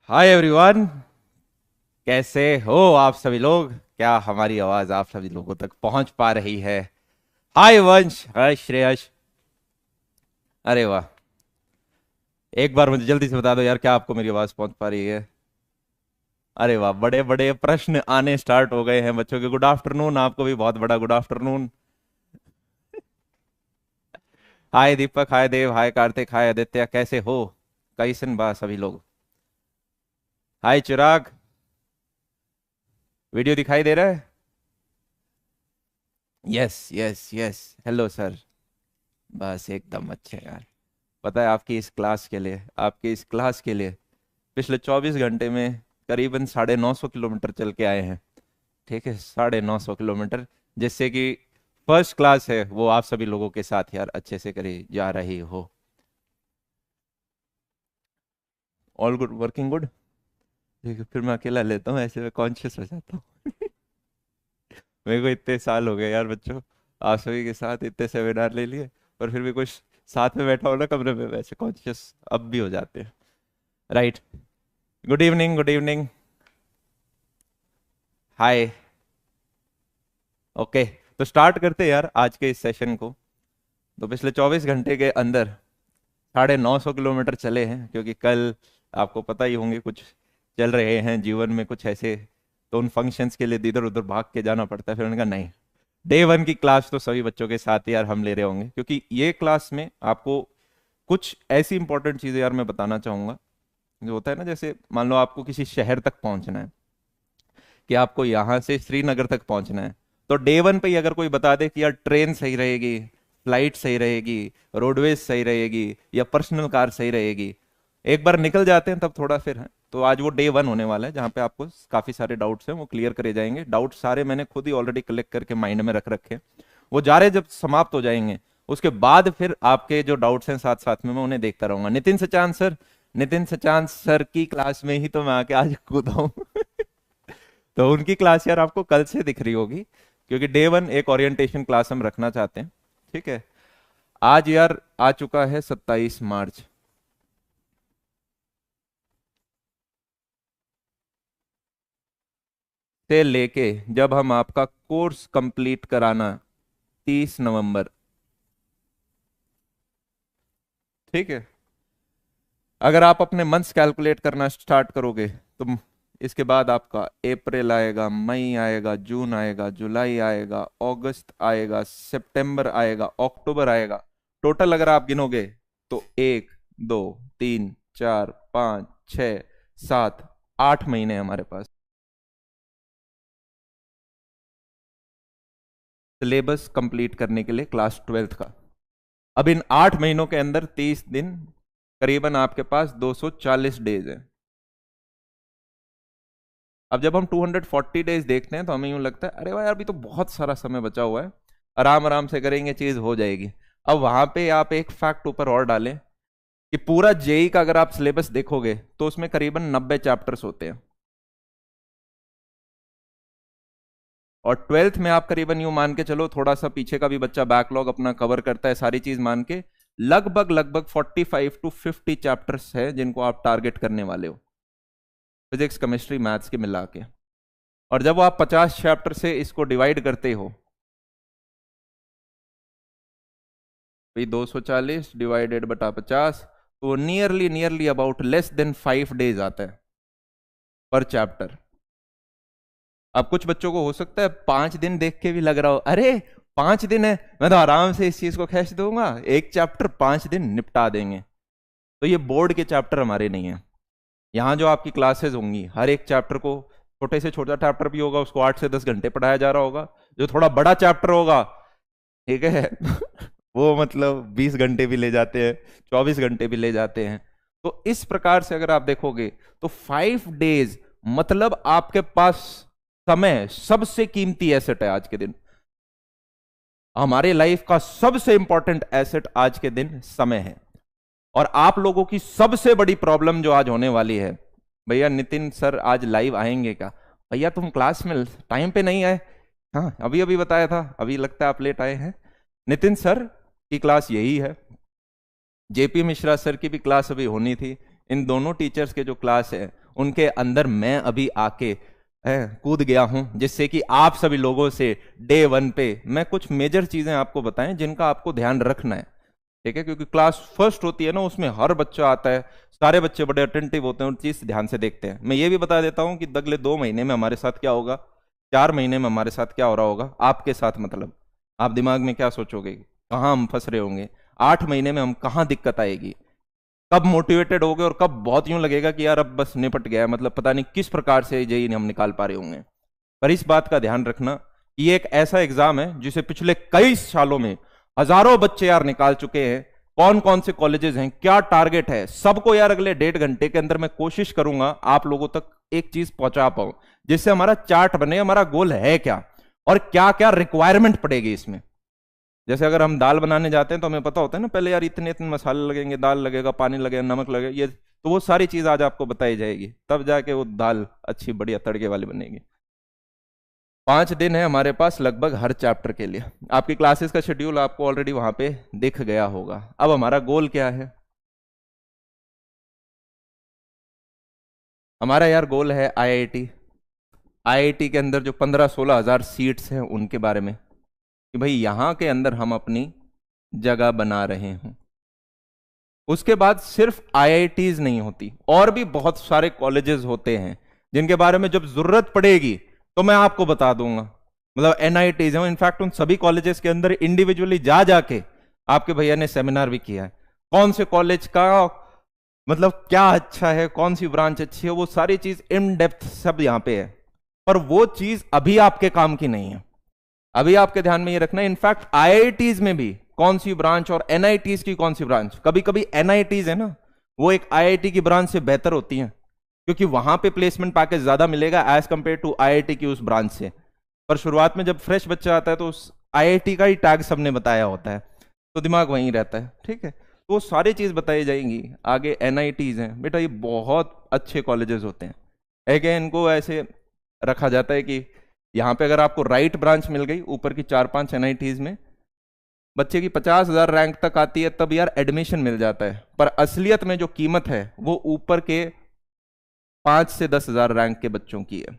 Hi everyone. कैसे हो आप सभी लोग? क्या हमारी आवाज आप सभी लोगों तक पहुंच पा रही है? हाय वंश, हाय श्रेयश। अरे वाह! एक बार मुझे जल्दी से बता दो यार, क्या आपको मेरी आवाज पहुंच पा रही है? अरे वाह, बड़े बड़े प्रश्न आने स्टार्ट हो गए हैं बच्चों के। गुड आफ्टरनून, आपको भी बहुत बड़ा गुड आफ्टरनून। हाय दीपक, हाय देव, हाय कार्तिक, हाय आदित्य, कैसे हो? कैसन बा सभी लोग? हाय चिराग, वीडियो दिखाई दे रहा है? Yes yes yes. Hello sir. बस एकदम अच्छे यार। पता है आपकी इस क्लास के लिए, आपकी इस क्लास के लिए पिछले 24 घंटे में करीबन 950 किलोमीटर चल के आए हैं। ठीक है, 950 किलोमीटर। जिससे कि फर्स्ट क्लास है वो आप सभी लोगों के साथ यार अच्छे से करी जा रही हो। All good, working good. ठीक है, फिर मैं अकेला लेता हूँ, ऐसे में कॉन्शियस हो जाता हूँ। मेरे को इतने साल हो गए यार बच्चों, आप सभी के साथ इतने सेमिनार ले लिए, पर फिर भी कुछ साथ में बैठा हो ना कमरे में, वैसे कॉन्शियस अब भी हो जाते हैं। Right. Good evening, good evening. Hi. Okay, तो स्टार्ट करते हैं यार आज के इस सेशन को। तो पिछले 24 घंटे के अंदर 950 किलोमीटर चले हैं, क्योंकि कल आपको पता ही होंगे कुछ चल रहे हैं जीवन में कुछ ऐसे, तो उन फंक्शंस के लिए इधर उधर भाग के जाना पड़ता है। फिर उन्होंने कहा नहीं, डे वन की क्लास तो सभी बच्चों के साथ ही यार हम ले रहे होंगे, क्योंकि ये क्लास में आपको कुछ ऐसी इंपॉर्टेंट चीजें यार मैं बताना चाहूंगा। जो होता है ना, जैसे मान लो आपको किसी शहर तक पहुंचना है, कि आपको यहाँ से श्रीनगर तक पहुंचना है, तो डे वन पे ही अगर कोई बता दे कि यार ट्रेन सही रहेगी, फ्लाइट सही रहेगी, रोडवेज सही रहेगी या पर्सनल कार सही रहेगी, एक बार निकल जाते हैं तब थोड़ा फिर है। तो आज वो डे वन होने वाला है जहाँ पे आपको काफी सारे डाउट्स हैं वो क्लियर करे जाएंगे। डाउट सारे मैंने खुद ही ऑलरेडी कलेक्ट करके माइंड में रख रखे हैं। वो जा रहे जब समाप्त हो जाएंगे, उसके बाद फिर आपके जो डाउट्स हैं साथ साथ में मैं उन्हें देखता रहूंगा। नितिन सचान सर, नितिन सचान सर की क्लास में ही तो मैं आके आज कूदा हूँ। तो उनकी क्लास यार आपको कल से दिख रही होगी, क्योंकि डे वन एक ओरिएंटेशन क्लास हम रखना चाहते हैं। ठीक है। आज यार आ चुका है 27 मार्च। से लेके जब हम आपका कोर्स कंप्लीट कराना 30 नवंबर। ठीक है। अगर आप अपने मंथ्स कैलकुलेट करना स्टार्ट करोगे तो इसके बाद आपका अप्रैल आएगा, मई आएगा, जून आएगा, जुलाई आएगा, अगस्त आएगा, सितंबर आएगा, अक्टूबर आएगा। टोटल अगर आप गिनोगे तो 1, 2, 3, 4, 5, 6, 7, 8 महीने हमारे पास सिलेबस कंप्लीट करने के लिए क्लास 12th का। अब इन 8 महीनों के अंदर 30 दिन, करीबन आपके पास 240 डेज है। अब जब हम 240 डेज देखते हैं तो हमें यूं लगता है अरे वाह यार, अभी तो बहुत सारा समय बचा हुआ है, आराम आराम से करेंगे, चीज हो जाएगी। अब वहां पे आप एक फैक्ट ऊपर और डालें कि पूरा जेई का अगर आप सिलेबस देखोगे तो उसमें करीबन 90 चैप्टर्स होते हैं, और 12th में आप करीबन यूं मान के चलो, थोड़ा सा पीछे का भी बच्चा बैकलॉग अपना कवर करता है, सारी चीज मान के लगभग लगभग 45 to 50 चैप्टर्स है जिनको आप टारगेट करने वाले हो, फिजिक्स केमिस्ट्री मैथ्स के मिला के। और जब आप 50 चैप्टर से इसको डिवाइड करते हो, भाई 240 डिवाइडेड बटा 50, तो nearly nearly about less than 5 days आता है पर चैप्टर। अब कुछ बच्चों को हो सकता है 5 दिन देख के भी लग रहा हो अरे 5 दिन है, मैं तो आराम से इस चीज को खींच दूंगा, एक चैप्टर 5 दिन निपटा देंगे। तो ये बोर्ड के चैप्टर हमारे नहीं है। यहाँ जो आपकी क्लासेस होंगी हर एक चैप्टर को, छोटे से छोटा चैप्टर भी होगा उसको 8 से 10 घंटे पढ़ाया जा रहा होगा, जो थोड़ा बड़ा चैप्टर होगा, ठीक है, वो मतलब 20 घंटे भी ले जाते हैं, 24 घंटे भी ले जाते हैं। तो इस प्रकार से अगर आप देखोगे तो 5 डेज मतलब आपके पास समय सबसे कीमती एसेट है आज के दिन। हमारे लाइफ का सबसे इंपॉर्टेंट एसेट आज के दिन समय है। और आप लोगों की सबसे बड़ी प्रॉब्लम जो आज होने वाली है, भैया नितिन सर आज लाइव आएंगे क्या? भैया तुम क्लास में टाइम पे नहीं आए। हाँ, अभी अभी बताया था, अभी लगता है आप लेट आए हैं। नितिन सर की क्लास यही है, जेपी मिश्रा सर की भी क्लास अभी होनी थी। इन दोनों टीचर्स के जो क्लास है उनके अंदर मैं अभी आके कूद गया हूं, जिससे कि आप सभी लोगों से डे वन पे मैं कुछ मेजर चीजें आपको बताएं जिनका आपको ध्यान रखना है। ठीक है, क्योंकि क्लास फर्स्ट होती है ना, उसमें हर बच्चा आता है, सारे बच्चे बड़े अटेंटिव होते हैं और चीज ध्यान से देखते हैं। मैं ये भी बता देता हूं कि अगले 2 महीने में हमारे साथ क्या होगा, 4 महीने में हमारे साथ क्या हो रहा होगा आपके साथ। मतलब आप दिमाग में क्या सोचोगे, कहाँ हम फंस रहे होंगे, 8 महीने में हम कहाँ दिक्कत आएगी, कब मोटिवेटेड होगे और कब बहुत यूं लगेगा कि यार अब बस निपट गया, मतलब पता नहीं किस प्रकार से जेई हम निकाल पा रहे होंगे। पर इस बात का ध्यान रखना कि ये एक ऐसा एग्जाम है जिसे पिछले कई सालों में हजारों बच्चे यार निकाल चुके हैं। कौन कौन से कॉलेजेस हैं, क्या टारगेट है, सबको यार अगले 1.5 घंटे के अंदर मैं कोशिश करूंगा आप लोगों तक एक चीज पहुंचा पाऊं, जिससे हमारा चार्ट बने, हमारा गोल है क्या और क्या क्या रिक्वायरमेंट पड़ेगी इसमें। जैसे अगर हम दाल बनाने जाते हैं तो हमें पता होता है ना, पहले यार इतने इतने मसाले लगेंगे, दाल लगेगा, पानी लगेगा, नमक लगेगा, ये तो वो सारी चीज आज आपको बताई जाएगी, तब जाके वो दाल अच्छी बढ़िया तड़के वाली बनेगी। 5 दिन है हमारे पास लगभग हर चैप्टर के लिए। आपकी क्लासेस का शेड्यूल आपको ऑलरेडी वहां पे दिख गया होगा। अब हमारा गोल क्या है, हमारा यार गोल है आईआईटी। आईआईटी के अंदर जो 15-16 हजार सीट्स हैं उनके बारे में, कि भाई यहां के अंदर हम अपनी जगह बना रहे हैं। उसके बाद सिर्फ आईआईटीज नहीं होती, और भी बहुत सारे कॉलेजेस होते हैं जिनके बारे में जब जरूरत पड़ेगी तो मैं आपको बता दूंगा। मतलब एनआईटीज हैं, इनफैक्ट उन सभी कॉलेजेस के अंदर इंडिविजुअली जा जाके आपके भैया ने सेमिनार भी किया है, कौन से कॉलेज का मतलब क्या अच्छा है, कौन सी ब्रांच अच्छी है, वो सारी चीज इन डेप्थ सब यहां पे है। पर वो चीज अभी आपके काम की नहीं है, अभी आपके ध्यान में ये रखना है। इनफैक्ट आईआईटीज में भी कौन सी ब्रांच और एनआईटीज की कौन सी ब्रांच, कभी कभी एनआईटीज है ना, वो एक आईआईटी की ब्रांच से बेहतर होती हैं, क्योंकि वहां पे प्लेसमेंट पैकेज ज्यादा मिलेगा एज कंपेयर टू आईआईटी की उस ब्रांच से। पर शुरुआत में जब फ्रेश बच्चा आता है तो उस आईआईटी का ही टैग सबने बताया होता है, तो दिमाग वहीं रहता है। ठीक है, तो वो सारी चीज बताई जाएंगी आगे। एनआईटीज हैं बेटा, ये बहुत अच्छे कॉलेजेस होते हैं। एक है, इनको ऐसे रखा जाता है कि यहाँ पे अगर आपको राइट ब्रांच मिल गई ऊपर की 4-5 एनआईटीज में, बच्चे की 50,000 रैंक तक आती है तब यार एडमिशन मिल जाता है। पर असलियत में जो कीमत है वो ऊपर के 5 से 10,000 रैंक के बच्चों की है।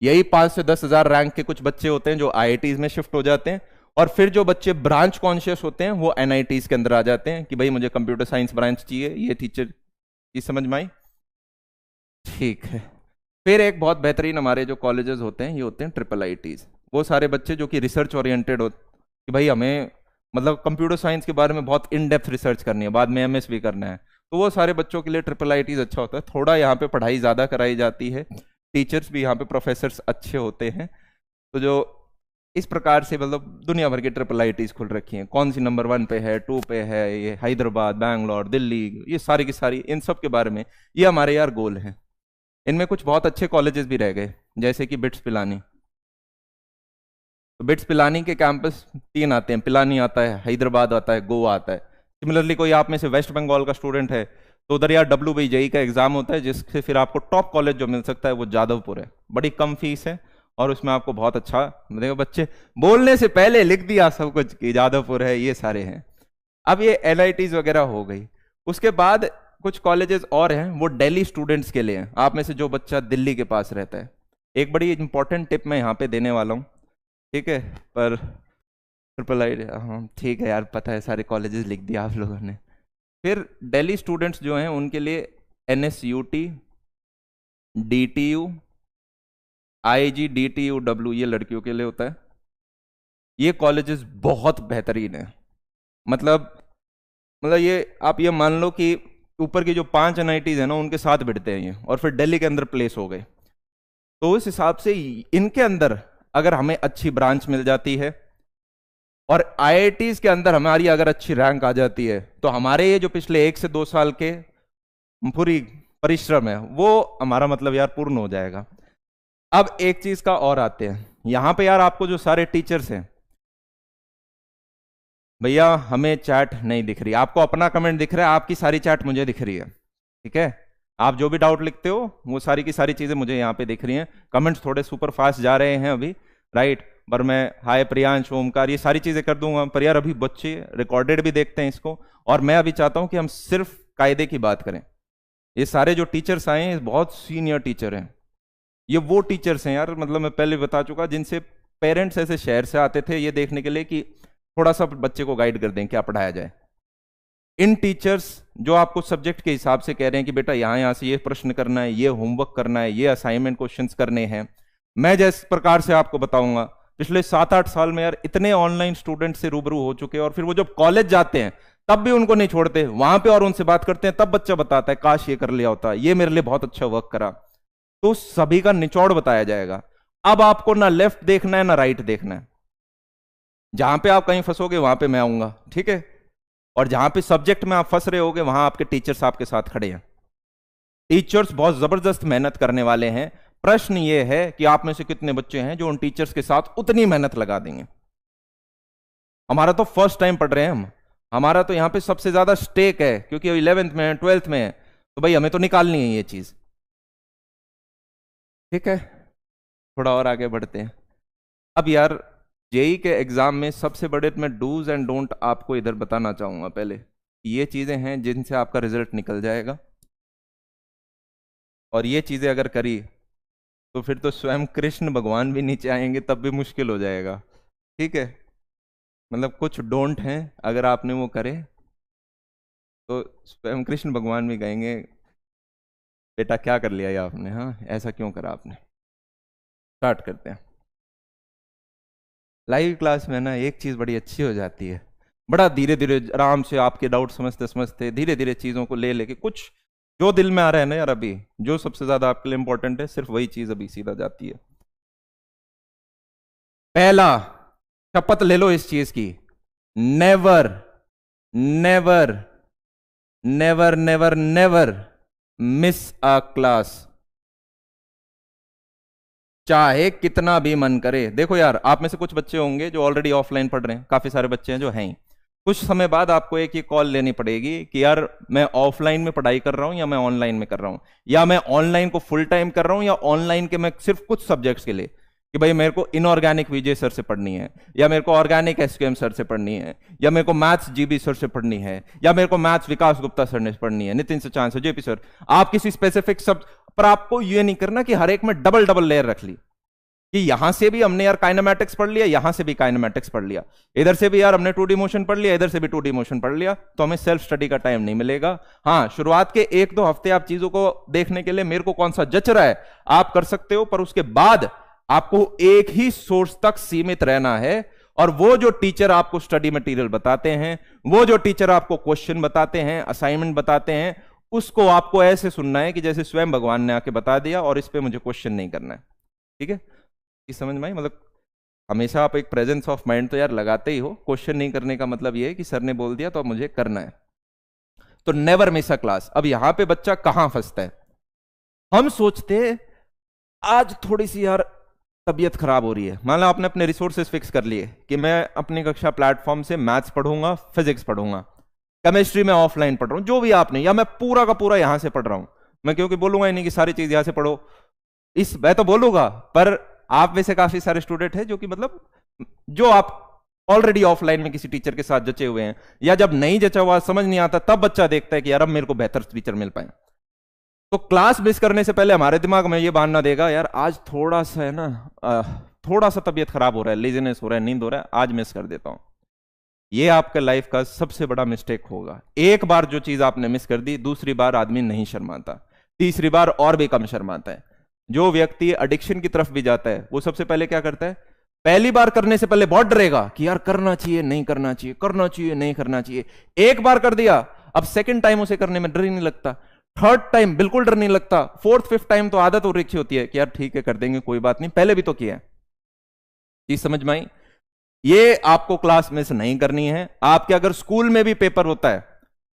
यही 5 से 10,000 रैंक के कुछ बच्चे होते हैं जो आईआईटीज में शिफ्ट हो जाते हैं, और फिर जो बच्चे ब्रांच कॉन्शियस होते हैं वो एनआईटीज के अंदर आ जाते हैं कि भाई मुझे कंप्यूटर साइंस ब्रांच चाहिए। ये टीचर की समझ में आई? ठीक है। फिर एक बहुत बेहतरीन हमारे जो कॉलेजेस होते हैं ये होते हैं ट्रिपल आईटीज। वो सारे बच्चे जो कि रिसर्च ओरिएंटेड होते कि भाई हमें मतलब कंप्यूटर साइंस के बारे में बहुत इन डेप्थ रिसर्च करनी है, बाद में एमएस भी करना है, तो वो सारे बच्चों के लिए ट्रिपल आईटीज अच्छा होता है। थोड़ा यहाँ पे पढ़ाई ज़्यादा कराई जाती है, टीचर्स भी यहाँ पे प्रोफेसर्स अच्छे होते हैं। तो जो इस प्रकार से मतलब दुनिया भर की ट्रिपल आईटीज खुल रखी हैं, कौन सी नंबर 1 पे है, 2 पे है, ये हैदराबाद, बैंगलोर, दिल्ली, ये सारी की सारी, इन सब के बारे में ये हमारे यार गोल हैं। इनमें कुछ बहुत अच्छे कॉलेजेस भी रह गए, जैसे कि बिट्स पिलानी। तो बिट्स पिलानी के कैंपस 3 आते हैं, पिलानी आता है, हैदराबाद आता है, गोवा आता है। सिमिलरली कोई आप में से वेस्ट बंगाल का स्टूडेंट है तो उधर यार WBJEE का एग्जाम होता है, जिससे फिर आपको टॉप कॉलेज जो मिल सकता है वो जादवपुर है। बड़ी कम फीस है और उसमें आपको बहुत अच्छा, देखो बच्चे बोलने से पहले लिख दिया सब कुछ कि जादवपुर है, ये सारे हैं। अब ये एनआईटीज वगैरह हो गई। उसके बाद कुछ कॉलेजेस और हैं, वो दिल्ली स्टूडेंट्स के लिए हैं। आप में से जो बच्चा दिल्ली के पास रहता है, एक बड़ी इंपॉर्टेंट टिप मैं यहाँ पे देने वाला हूँ, ठीक है? पर ट्रिपल आई, हाँ ठीक है यार, पता है सारे कॉलेजेस लिख दिया आप लोगों ने। फिर दिल्ली स्टूडेंट्स जो हैं उनके लिए NSUT, DTU, IGDTUW, ये लड़कियों के लिए होता है। ये कॉलेजेस बहुत बेहतरीन है। मतलब ये आप ये मान लो कि ऊपर की जो 5 एनआईटीज है ना उनके साथ बिठते हैं ये, और फिर दिल्ली के अंदर प्लेस हो गए। तो उस हिसाब से इनके अंदर अगर हमें अच्छी ब्रांच मिल जाती है और आईआईटीज के अंदर हमारी अगर अच्छी रैंक आ जाती है, तो हमारे ये जो पिछले 1 से 2 साल के पूरी परिश्रम है वो हमारा मतलब यार पूर्ण हो जाएगा। अब एक चीज का और आते हैं, यहां पे यार आपको जो सारे टीचर्स हैं, भैया हमें चैट नहीं दिख रही, आपको अपना कमेंट दिख रहा है, आपकी सारी चैट मुझे दिख रही है, ठीक है? आप जो भी डाउट लिखते हो वो सारी की सारी चीजें मुझे यहाँ पे दिख रही हैं। कमेंट्स थोड़े सुपर फास्ट जा रहे हैं अभी, राइट? पर मैं हाय प्रियांश, ओमकार, ये सारी चीजें कर दूंगा। पर यार अभी बच्चे रिकॉर्डेड भी देखते हैं इसको, और मैं अभी चाहता हूं कि हम सिर्फ कायदे की बात करें। ये सारे जो टीचर्स आए हैं बहुत सीनियर टीचर हैं। ये वो टीचर्स हैं यार, मतलब मैं पहले बता चुका, जिनसे पेरेंट्स ऐसे शहर से आते थे ये देखने के लिए कि थोड़ा सा बच्चे को गाइड कर दें क्या पढ़ाया जाए। इन टीचर्स जो आपको सब्जेक्ट के हिसाब से कह रहे हैं कि बेटा यहाँ यहाँ से ये प्रश्न करना है, ये होमवर्क करना है, ये असाइनमेंट क्वेश्चंस करने हैं। मैं जिस प्रकार से आपको बताऊंगा, पिछले 7-8 साल में यार इतने ऑनलाइन स्टूडेंट से रूबरू हो चुके हैं, और फिर वो जब कॉलेज जाते हैं तब भी उनको नहीं छोड़ते वहां पे, और उनसे बात करते हैं तब बच्चा बताता है काश ये कर लिया होता, ये मेरे लिए बहुत अच्छा वर्क करा। तो सभी का निचोड़ बताया जाएगा। अब आपको ना लेफ्ट देखना है ना राइट देखना है। जहां पे आप कहीं फंसोगे वहां पे मैं आऊंगा, ठीक है? और जहां पे सब्जेक्ट में आप फंस रहे होगे वहां आपके टीचर्स आपके साथ खड़े हैं। टीचर्स बहुत जबरदस्त मेहनत करने वाले हैं। प्रश्न ये है कि आप में से कितने बच्चे हैं जो उन टीचर्स के साथ उतनी मेहनत लगा देंगे। हमारा तो फर्स्ट टाइम पढ़ रहे हैं हम, हमारा तो यहां पे सबसे ज्यादा स्टेक है, क्योंकि 11th में 12th में है, तो भाई हमें तो निकालनी है ये चीज। ठीक है, थोड़ा और आगे बढ़ते हैं। अब यार जेई के एग्जाम में सबसे बड़े मैं डूज एंड डोंट आपको इधर बताना चाहूंगा। पहले ये चीजें हैं जिनसे आपका रिजल्ट निकल जाएगा, और ये चीजें अगर करी तो फिर तो स्वयं कृष्ण भगवान भी नीचे आएंगे तब भी मुश्किल हो जाएगा। ठीक है, मतलब कुछ डोंट हैं, अगर आपने वो करे तो स्वयं कृष्ण भगवान भी कहेंगे बेटा क्या कर लिया ये आपने, हाँ ऐसा क्यों करा आपने। स्टार्ट करते हैं। लाइव क्लास में ना एक चीज बड़ी अच्छी हो जाती है, बड़ा धीरे धीरे आराम से आपके डाउट समझते समझते धीरे धीरे चीजों को ले लेके कुछ जो दिल में आ रहा है ना यार, अभी जो सबसे ज्यादा आपके लिए इंपॉर्टेंट है सिर्फ वही चीज अभी सीधा जाती है। पहला शपथ ले लो इस चीज की, never never never never never miss अ क्लास, चाहे कितना भी मन करे। देखो यार, आप में से कुछ बच्चे होंगे जो ऑलरेडी ऑफलाइन पढ़ रहे हैं, काफी सारे बच्चे हैं जो हैं ही। कुछ समय बाद आपको एक ये कॉल लेनी पड़ेगी कि यार मैं ऑफलाइन में पढ़ाई कर रहा हूं या मैं ऑनलाइन में कर रहा हूं, या मैं ऑनलाइन को फुल टाइम कर रहा हूं या ऑनलाइन के मैं सिर्फ कुछ सब्जेक्ट्स के लिए, कि भाई मेरे को इनऑर्गेनिक विजय सर से पढ़नी है, या मेरे को ऑर्गेनिक एसक्यूएम सर से पढ़नी है, या मेरे को मैथ्स जीबी सर से पढ़नी है, या मेरे को मैथ्स विकास गुप्ता सर ने पढ़नी है, Nitin Sachan sir, JP sir. आप किसी स्पेसिफिक सब पर, आपको ये नहीं करना कि हर एक में डबल डबल लेयर रख ली कि यहां से भी हमने यार काइनेमैटिक्स पढ़ लिया, यहां से भी काइनेमैटिक्स पढ़ लिया, इधर से भी यार हमने 2D मोशन पढ़ लिया, इधर से भी 2D मोशन पढ़ लिया, तो हमें सेल्फ स्टडी का टाइम नहीं मिलेगा। हाँ, शुरुआत के 1-2 हफ्ते आप चीजों को देखने के लिए मेरे को कौन सा जच रहा है आप कर सकते हो, पर उसके बाद आपको एक ही सोर्स तक सीमित रहना है, और वो जो टीचर आपको स्टडी मटेरियल बताते हैं, वो जो टीचर आपको क्वेश्चन बताते हैं, असाइनमेंट बताते हैं, उसको आपको ऐसे सुनना है कि जैसे स्वयं भगवान ने आके बता दिया और इस पे मुझे क्वेश्चन नहीं करना है। ठीक है, इस समझ में आई? मतलब हमेशा आप एक प्रेजेंस ऑफ माइंड तो यार लगाते ही हो, क्वेश्चन नहीं करने का मतलब ये है कि सर ने बोल दिया तो अब मुझे करना है। तो नेवर मिस अ क्लास। अब यहां पे बच्चा कहां फंसता है, हम सोचते आज थोड़ी सी यार तबीयत खराब हो रही है, मान लो आपने अपने रिसोर्सेज फिक्स कर लिए कि मैं अपनी कक्षा प्लेटफॉर्म से मैथ्स पढ़ूंगा, फिजिक्स पढ़ूंगा, केमिस्ट्री में ऑफलाइन पढ़ रहा हूं, जो भी आपने, या मैं पूरा का पूरा यहां से पढ़ रहा हूं। मैं क्योंकि बोलूंगा ही नहीं कि सारी चीज यहां से पढ़ो, इस मैं तो बोलूंगा, पर आप में से काफी सारे स्टूडेंट हैं जो कि मतलब जो आप ऑलरेडी ऑफलाइन में किसी टीचर के साथ जचे हुए हैं, या जब नहीं जचा हुआ समझ नहीं आता तब बच्चा देखता है कि यार अब मेरे को बेहतर टीचर मिल पाए। तो क्लास मिस करने से पहले हमारे दिमाग में ये बहाना देगा यार आज थोड़ा सा है ना, थोड़ा सा तबीयत खराब हो रहा है, लेजीनेस हो रहा है, नींद हो रहा है, आज मिस कर देता हूं। ये आपका लाइफ का सबसे बड़ा मिस्टेक होगा। एक बार जो चीज आपने मिस कर दी, दूसरी बार आदमी नहीं शर्माता, तीसरी बार और भी कम शर्माता है। जो व्यक्ति एडिक्शन की तरफ भी जाता है वो सबसे पहले क्या करता है, पहली बार करने से पहले बहुत डरेगा कि यार करना चाहिए नहीं करना चाहिए, करना चाहिए नहीं करना चाहिए। एक बार कर दिया, अब सेकंड टाइम उसे करने में डर ही नहीं लगता, थर्ड टाइम बिल्कुल डर नहीं लगता, फोर्थ फिफ्थ टाइम तो आदत हो रखी होती है कि यार ठीक है कर देंगे कोई बात नहीं, पहले भी तो किया है। चीज समझ में आई? ये आपको क्लास मिस नहीं करनी है। आपके अगर स्कूल में भी पेपर होता है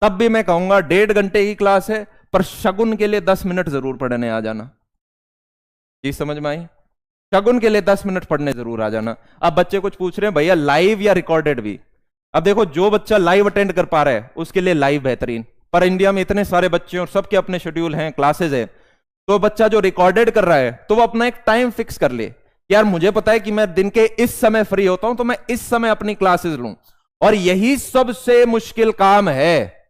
तब भी मैं कहूंगा 1.5 घंटे की क्लास है, पर शगुन के लिए 10 मिनट जरूर पढ़ने आ जाना। चीज समझ में आई? शगुन के लिए 10 मिनट पढ़ने जरूर आ जाना। अब बच्चे कुछ पूछ रहे हैं भैया लाइव या रिकॉर्डेड भी। अब देखो, जो बच्चा लाइव अटेंड कर पा रहा है उसके लिए लाइव बेहतरीन, पर इंडिया में इतने सारे बच्चे और सबके अपने शेड्यूल हैं, क्लासेस है, तो बच्चा जो रिकॉर्डेड कर रहा है तो वो अपना एक टाइम फिक्स कर ले, यार मुझे पता है कि मैं दिन के इस समय फ्री होता हूं तो मैं इस समय अपनी क्लासेस लूं। और यही सबसे मुश्किल काम है।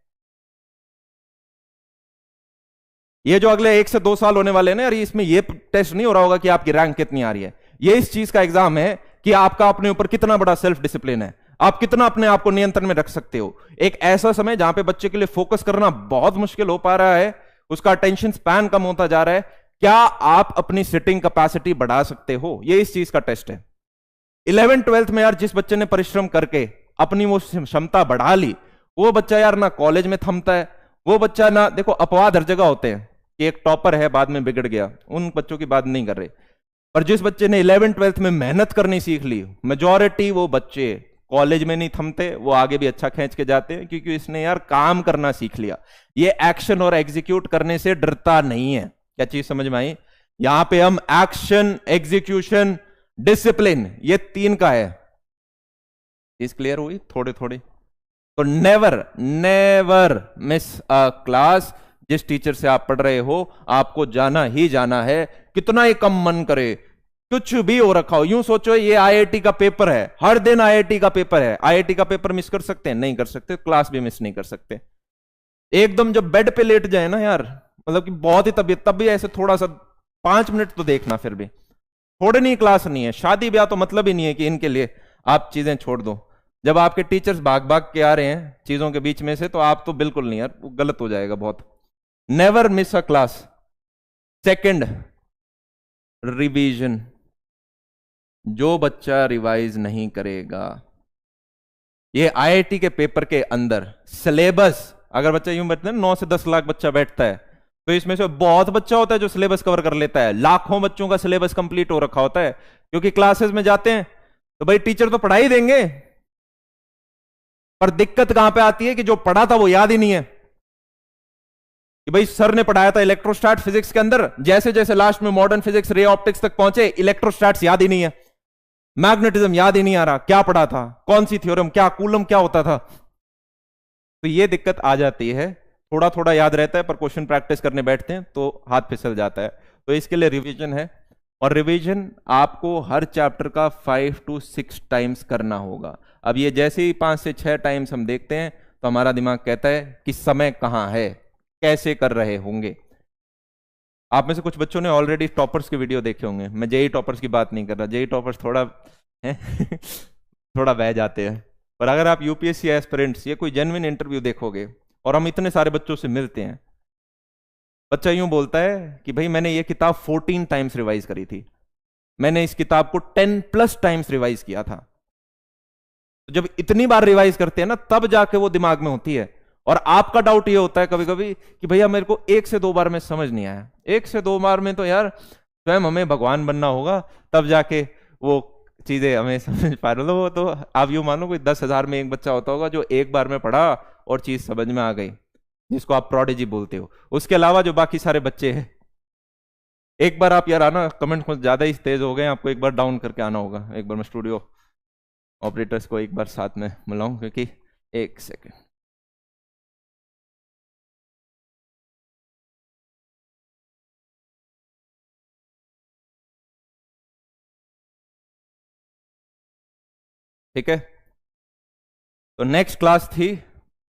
ये जो अगले 1 से 2 साल होने वाले हैं ना यार, इसमें ये टेस्ट नहीं हो रहा होगा कि आपकी रैंक कितनी आ रही है, ये इस चीज का एग्जाम है कि आपका अपने ऊपर कितना बड़ा सेल्फ डिसिप्लिन है, आप कितना अपने आप को नियंत्रण में रख सकते हो। एक ऐसा समय जहां पे बच्चे के लिए फोकस करना बहुत मुश्किल हो पा रहा है, उसका अटेंशन स्पैन कम होता जा रहा है, क्या आप अपनी सिटिंग कैपेसिटी बढ़ा सकते हो, ये इस चीज का टेस्ट है। 11th-12th में यार जिस बच्चे ने परिश्रम करके अपनी वो क्षमता बढ़ा ली, वो बच्चा यार ना कॉलेज में थमता है, वो बच्चा ना, देखो अपवाद हर जगह होते हैं कि एक टॉपर है बाद में बिगड़ गया, उन बच्चों की बात नहीं कर रहे, पर जिस बच्चे ने 11th-12th में मेहनत करनी सीख ली, मेजॉरिटी वो बच्चे कॉलेज में नहीं थमते, वो आगे भी अच्छा खींच के जाते हैं, क्योंकि इसने यार काम करना सीख लिया, ये एक्शन और एग्जीक्यूट करने से डरता नहीं है। क्या चीज समझ में आई? यहां पे हम एक्शन, एग्जीक्यूशन, डिसिप्लिन, ये 3 का है। चीज क्लियर हुई थोड़ी थोड़ी? तो नेवर नेवर मिस अ क्लास। जिस टीचर से आप पढ़ रहे हो आपको जाना ही जाना है, कितना ही कम मन करे, कुछ भी हो रखा हो। यूं सोचो ये आईआईटी का पेपर है, हर दिन आईआईटी का पेपर है, आईआईटी का पेपर मिस कर सकते हैं? नहीं कर सकते। क्लास भी मिस नहीं कर सकते। एकदम जब बेड पे लेट जाए ना यार, मतलब कि बहुत ही तबीयत, तब भी ऐसे थोड़ा सा 5 मिनट तो देखना, फिर भी थोड़े नहीं, क्लास नहीं है, शादी ब्याह तो मतलब ही नहीं है कि इनके लिए आप चीजें छोड़ दो। जब आपके टीचर्स भाग भाग के आ रहे हैं चीजों के बीच में से, तो आप तो बिल्कुल नहीं यार, गलत हो जाएगा बहुत। नेवर मिस अ क्लास। Second, revision. जो बच्चा रिवाइज नहीं करेगा, ये आईआईटी के पेपर के अंदर सिलेबस, अगर बच्चा यूं बैठते हैं 9 से 10 लाख बच्चा बैठता है, तो इसमें से बहुत बच्चा होता है जो सिलेबस कवर कर लेता है, लाखों बच्चों का सिलेबस कंप्लीट हो रखा होता है। क्योंकि क्लासेस में जाते हैं तो भाई टीचर तो पढ़ा ही देंगे, पर दिक्कत कहां पे आती है कि जो पढ़ा था वो याद ही नहीं है। कि भाई सर ने पढ़ाया था इलेक्ट्रोस्टैट फिजिक्स के अंदर, जैसे जैसे लास्ट में मॉडर्न फिजिक्स, रे ऑप्टिक्स तक पहुंचे, इलेक्ट्रोस्टैट्स याद ही नहीं है, मैग्नेटिज्म याद ही नहीं आ रहा, क्या पढ़ा था, कौन सी थ्योरम, क्या कूलम क्या होता था। तो ये दिक्कत आ जाती है। थोड़ा थोड़ा याद रहता है, पर क्वेश्चन प्रैक्टिस करने बैठते हैं तो हाथ फिसल जाता है। तो इसके लिए रिवीजन है, और रिवीजन आपको हर चैप्टर का 5 to 6 टाइम्स करना होगा। अब ये जैसे ही 5 से 6 टाइम्स हम देखते हैं तो हमारा दिमाग कहता है कि समय कहां है, कैसे कर रहे होंगे। आप में से कुछ बच्चों ने ऑलरेडी टॉपर्स के वीडियो देखे होंगे, मैं जेई टॉपर्स की बात नहीं कर रहा, जेई टॉपर्स थोड़ा है थोड़ा बह जाते हैं। पर अगर आप यूपीएससी एस्पिरेंट्स, ये कोई जेन्युइन इंटरव्यू देखोगे, और हम इतने सारे बच्चों से मिलते हैं, बच्चा यूं बोलता है कि भाई मैंने ये किताब 14 टाइम्स रिवाइज करी थी, मैंने इस किताब को 10+ टाइम्स रिवाइज किया था। तो जब इतनी बार रिवाइज करते हैं ना, तब जाके वो दिमाग में होती है। और आपका डाउट ये होता है कभी कभी कि भैया मेरे को 1 से 2 बार में समझ नहीं आया। 1 से 2 बार में तो यार स्वयं हमें भगवान बनना होगा, तब जाके वो चीजें हमें समझ पा रहे हो। वो तो आप यूं मानो कोई 10,000 में एक बच्चा होता होगा जो एक बार में पढ़ा और चीज समझ में आ गई, जिसको आप प्रोडिजी बोलते हो। उसके अलावा जो बाकी सारे बच्चे हैं, एक बार आप यार आना, कमेंट कुछ ज्यादा ही तेज हो गए, आपको एक बार डाउन करके आना होगा। एक बार मैं स्टूडियो ऑपरेटर्स को एक बार साथ में मिलाऊं, क्योंकि 1 सेकेंड। ठीक है, तो नेक्स्ट क्लास थी